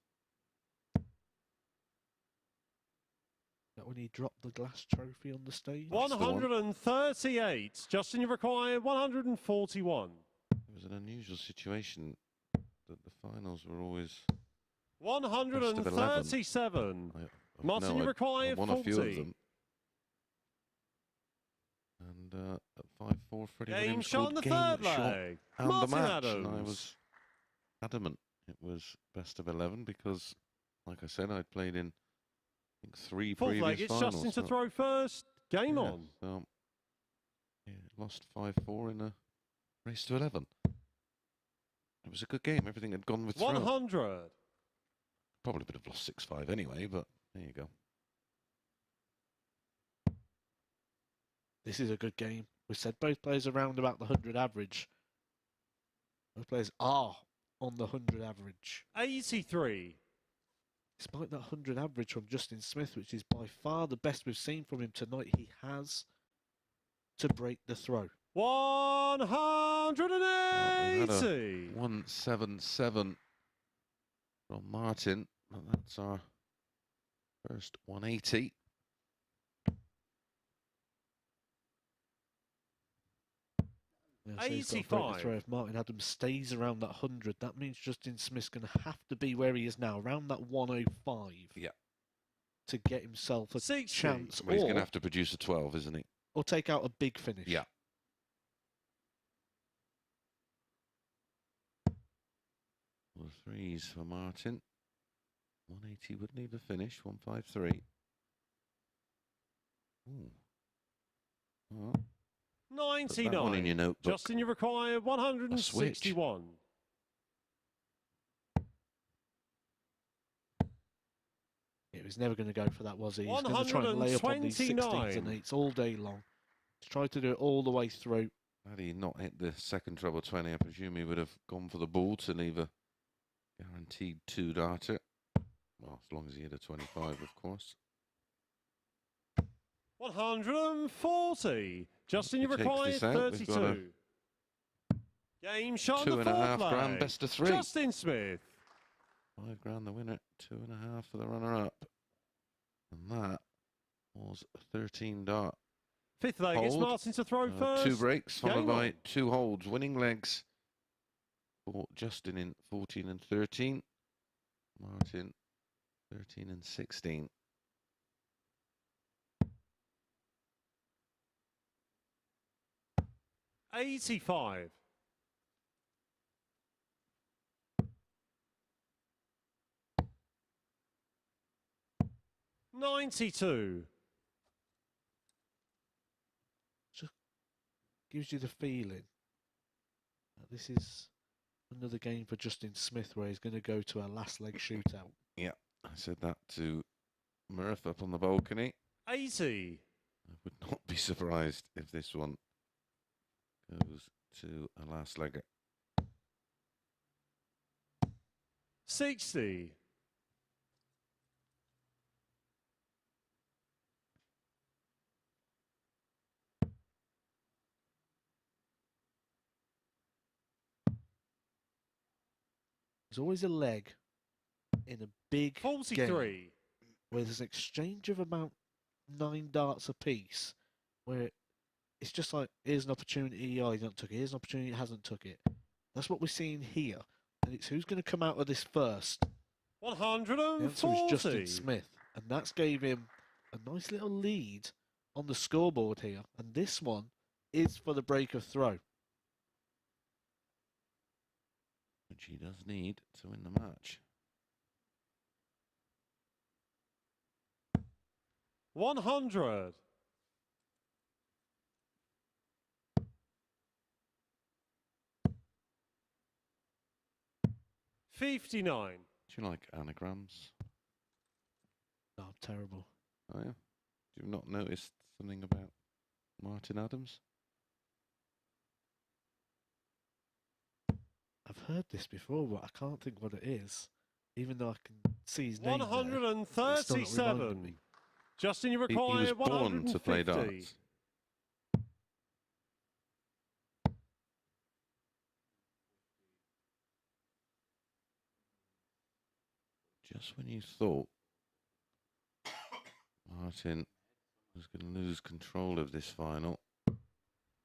That when he dropped the glass trophy on the stage? 138. Justin, you require 141. It was an unusual situation that the finals were always 137. Martin, you require 40. A few of them. And at 5-4, Freddie Game Williams shot on called the game third shot leg. and Martin the match. Adams. And I was adamant it was best of 11 because, like I said, I'd played in I think 3 Fourth previous leg, it's finals. Justin to throw first. Game yeah, on. So, yeah, lost 5-4 in a race to 11. It was a good game. Everything had gone with throw. 100. Probably would have lost 6-5 anyway, but there you go. This is a good game. We said both players around about the 100 average. Both players are on the 100 average. 83. Despite that 100 average from Justin Smith, which is by far the best we've seen from him tonight, he has to break the throw. 180. 177 from Martin. Well, that's our first 180. Yeah, so he's got to break the 85. throw. If Martin Adams stays around that 100, that means Justin Smith's going to have to be where he is now, around that 105. Yeah. To get himself a 60. chance, Well, he's going to have to produce a 12, isn't he? or take out a big finish. Yeah. Well, threes for Martin. 180 would need a finish. 153. Ooh. Oh. Put that one in your 99. notebook. Justin, you require 161. He was never going to go for that, was he? He's going to try and lay up on these 16s and 8s all day long. He's tried to do it all the way through. Had he not hit the second treble 20, I presume he would have gone for the ball to leave a guaranteed 2-darter. Well, as long as he hit a 25, of course. 140. Justin, you Takes require this out. We've got 32. Game shot on the £2.5 fourth grand, leg. best of 3. Justin Smith. £5 grand the winner, 2.5 for the runner-up. And that was a 13 dart. Fifth leg, it's Hold. Martin to throw first. 2 breaks, followed Game by on. 2 holds. Winning legs for Justin in 14 and 13. Martin, 13 and 16. $85. 92. Just gives you the feeling that this is another game for Justin Smith where he's going to go to a last leg shootout. Yeah, I said that to Murph up on the balcony. 80. I would not be surprised if this one goes to a last legger. 60. There's always a leg in a big 43. game where there's an exchange of about 9 darts apiece, where it's just like, here's an opportunity, oh, he hasn't took it, here's an opportunity, he hasn't took it. That's what we're seeing here. And it's who's going to come out of this first. 140. The answer is Justin Smith. And that's gave him a nice little lead on the scoreboard here. And this one is for the break of throw. Which he does need to win the match. 100. 59. Do you like anagrams? Oh, terrible. Oh, yeah. Do you not notice something about Martin Adams? I've heard this before, but I can't think what it is. Even though I can see his name there, it's still not reminding 137. me. Justin, you He require was born 150. to play darts. Just when you thought Martin was going to lose control of this final,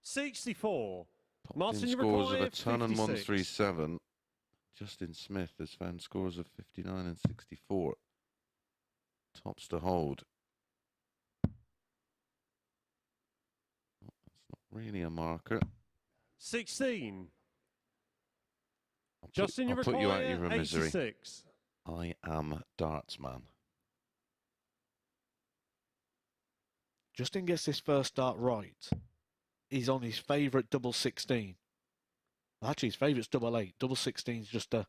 64. popped Martin, in you scores of require a ton and 56. 137. Justin Smith has found scores of 59 and 64. Tops to hold. Oh, that's not really a marker. 16. I'll Justin, you I'll put you out require of your misery. 86. I am darts man. Justin gets this first dart right. He's on his favourite double 16. Actually, his favourite's double 8. Double 16 is just a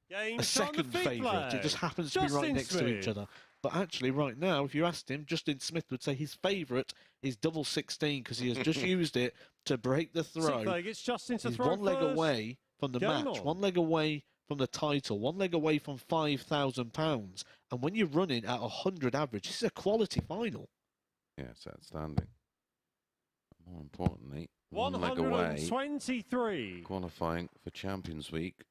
Game shot on the second fifth favourite. It leg. just happens to be Justin right next to each Smith. other. But actually, right now, if you asked him, Justin Smith would say his favourite is double 16 because he has just used it to break the Sixth throw. leg, it's Justin to He's throw one leg first. away from the Game match, on. one leg away from the title, one leg away from £5,000. And when you're running at 100 average, this is a quality final. Yeah, it's outstanding. More importantly, one leg away, 123. qualifying for Champions Week,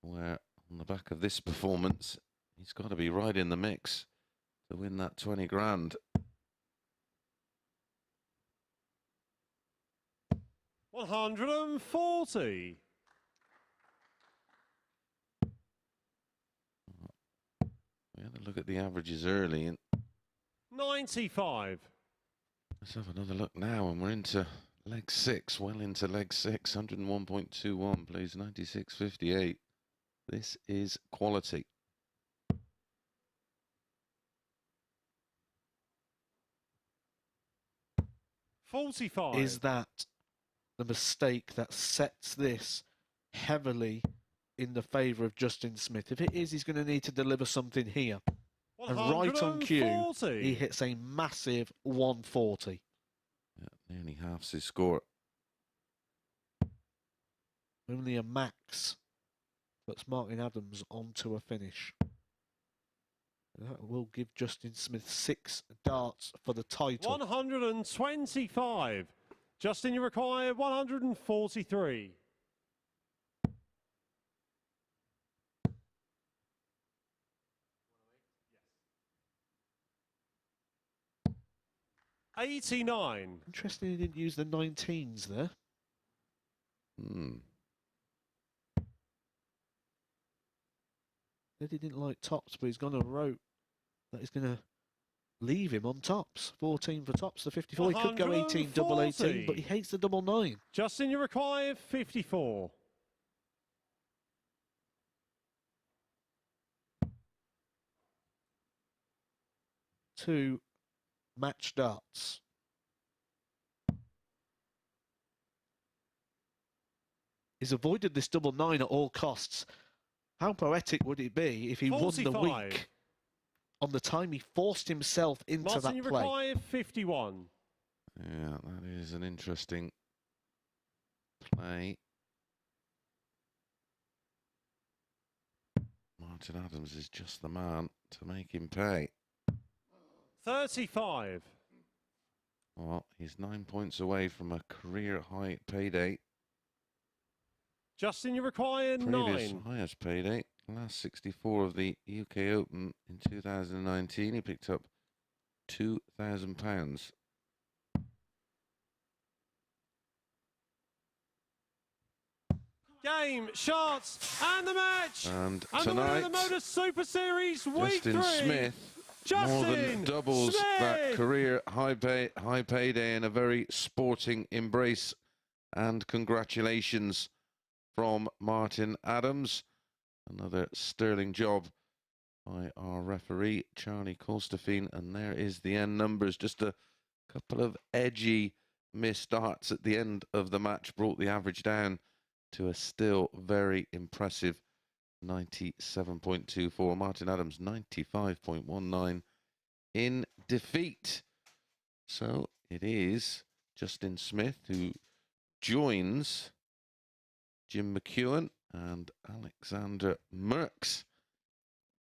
where on the back of this performance, he's got to be right in the mix to win that 20 grand. 140. We had a look at the averages early, and 95. let's have another look now, and we're into leg 6, well into leg 6, 101.21, plays 96.58. This is quality. $45. Is that the mistake that sets this heavily in the favour of Justin Smith? If it is, he's going to need to deliver something here. And right on cue, 140. he hits a massive 140. Yeah, nearly halves his score. Only a max puts Martin Adams onto a finish. That will give Justin Smith 6 darts for the title. 125. Justin, you require 143. Yes. 89. Interesting he didn't use the 19s there. Said he didn't like tops, but he's gone a route that is going to leave him on tops. 14 for tops, the 54. He could go 18, double 18, but he hates the double 9. Justin, you require 54. Two match darts. He's avoided this double 9 at all costs. How poetic would it be if he 45. won the week on the time he forced himself into Martin, that you play? require 51. Yeah, that is an interesting play. Martin Adams is just the man to make him pay. 35. Well, he's 9 points away from a career high payday. Justin, you require Previous 9. highest payday, last 64 of the UK Open in 2019, he picked up £2,000. Game, shots, and the match. And the winner tonight, of the MODUS Super Series Week 3. Justin Smith more than doubles that career high payday in a very sporting embrace. And congratulations from Martin Adams. Another sterling job by our referee, Charlie Colstefine. And there is the end numbers. Just a couple of edgy missed darts at the end of the match brought the average down to a still very impressive 97.24. Martin Adams, 95.19 in defeat. So it is Justin Smith who joins Jim McEwen and Alexander Merckx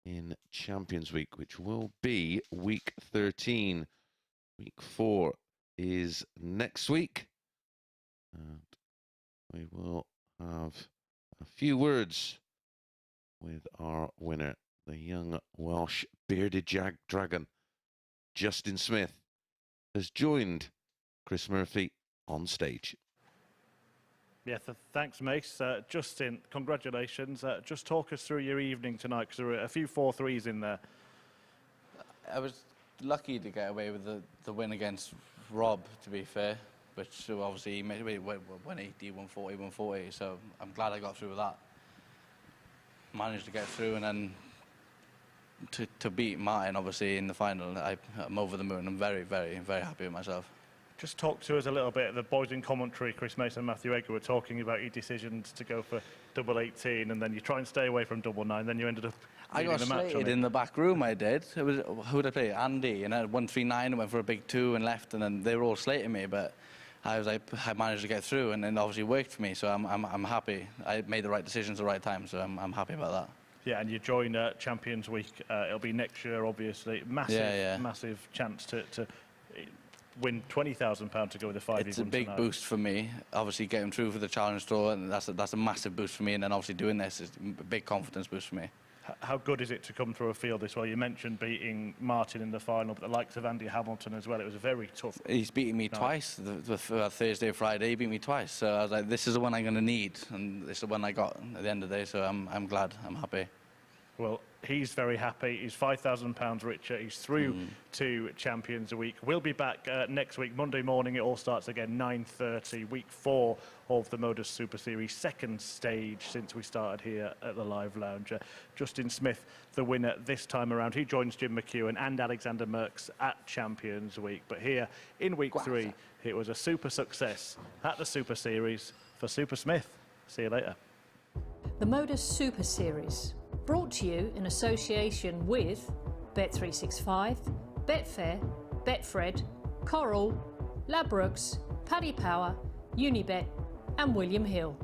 in Champions Week, which will be week 13. Week 4 is next week. And we will have a few words with our winner, the young Welsh bearded dragon, Justin Smith, has joined Chris Murphy on stage. Yeah, thanks, Mace. Justin, congratulations. Just talk us through your evening tonight, because there were a few 4-3s in there. I was lucky to get away with the win against Rob, to be fair, which obviously he made 180, 140, 140, so I'm glad I got through with that. Managed to get through, and then to beat Martin, obviously, in the final, I'm over the moon. I'm very, very, very happy with myself. Just talk to us a little bit. The boys in commentary, Chris Mason and Matthew Edgar, were talking about your decisions to go for double 18, and then you try and stay away from double 9, then you ended up I got slated in the back room, I did. It was, who did I play? Andy, and I had 139, went for a big 2 and left, and then they were all slating me, but I managed to get through, and it obviously worked for me, so I'm happy. I made the right decisions at the right time, so I'm happy about that. Yeah, and you join Champions Week. It'll be next year, obviously. Massive chance to win £20,000 to go with the 5. It's a big boost for me. Obviously, getting through for the Challenge Tour, and that's a massive boost for me. And then obviously doing this is a big confidence boost for me. How good is it to come through a field this well? You mentioned beating Martin in the final, but the likes of Andy Hamilton as well. It was a very tough. He's beaten me twice. The Thursday, Friday, he beat me twice. So I was like, this is the one I'm going to need, and this is the one I got at the end of the day. So I'm glad. I'm happy. Well, he's very happy. He's £5,000 richer. He's through to Champions Week. We'll be back next week, Monday morning. It all starts again, 9:30, week 4 of the MODUS Super Series, second stage since we started here at the Live Lounge. Justin Smith, the winner this time around. He joins Jim McEwen and Alexander Merckx at Champions Week. But here in week 3, it was a super success at the Super Series for Super Smith. See you later. The MODUS Super Series, brought to you in association with Bet365, Betfair, Betfred, Coral, Ladbrokes, Paddy Power, Unibet and William Hill.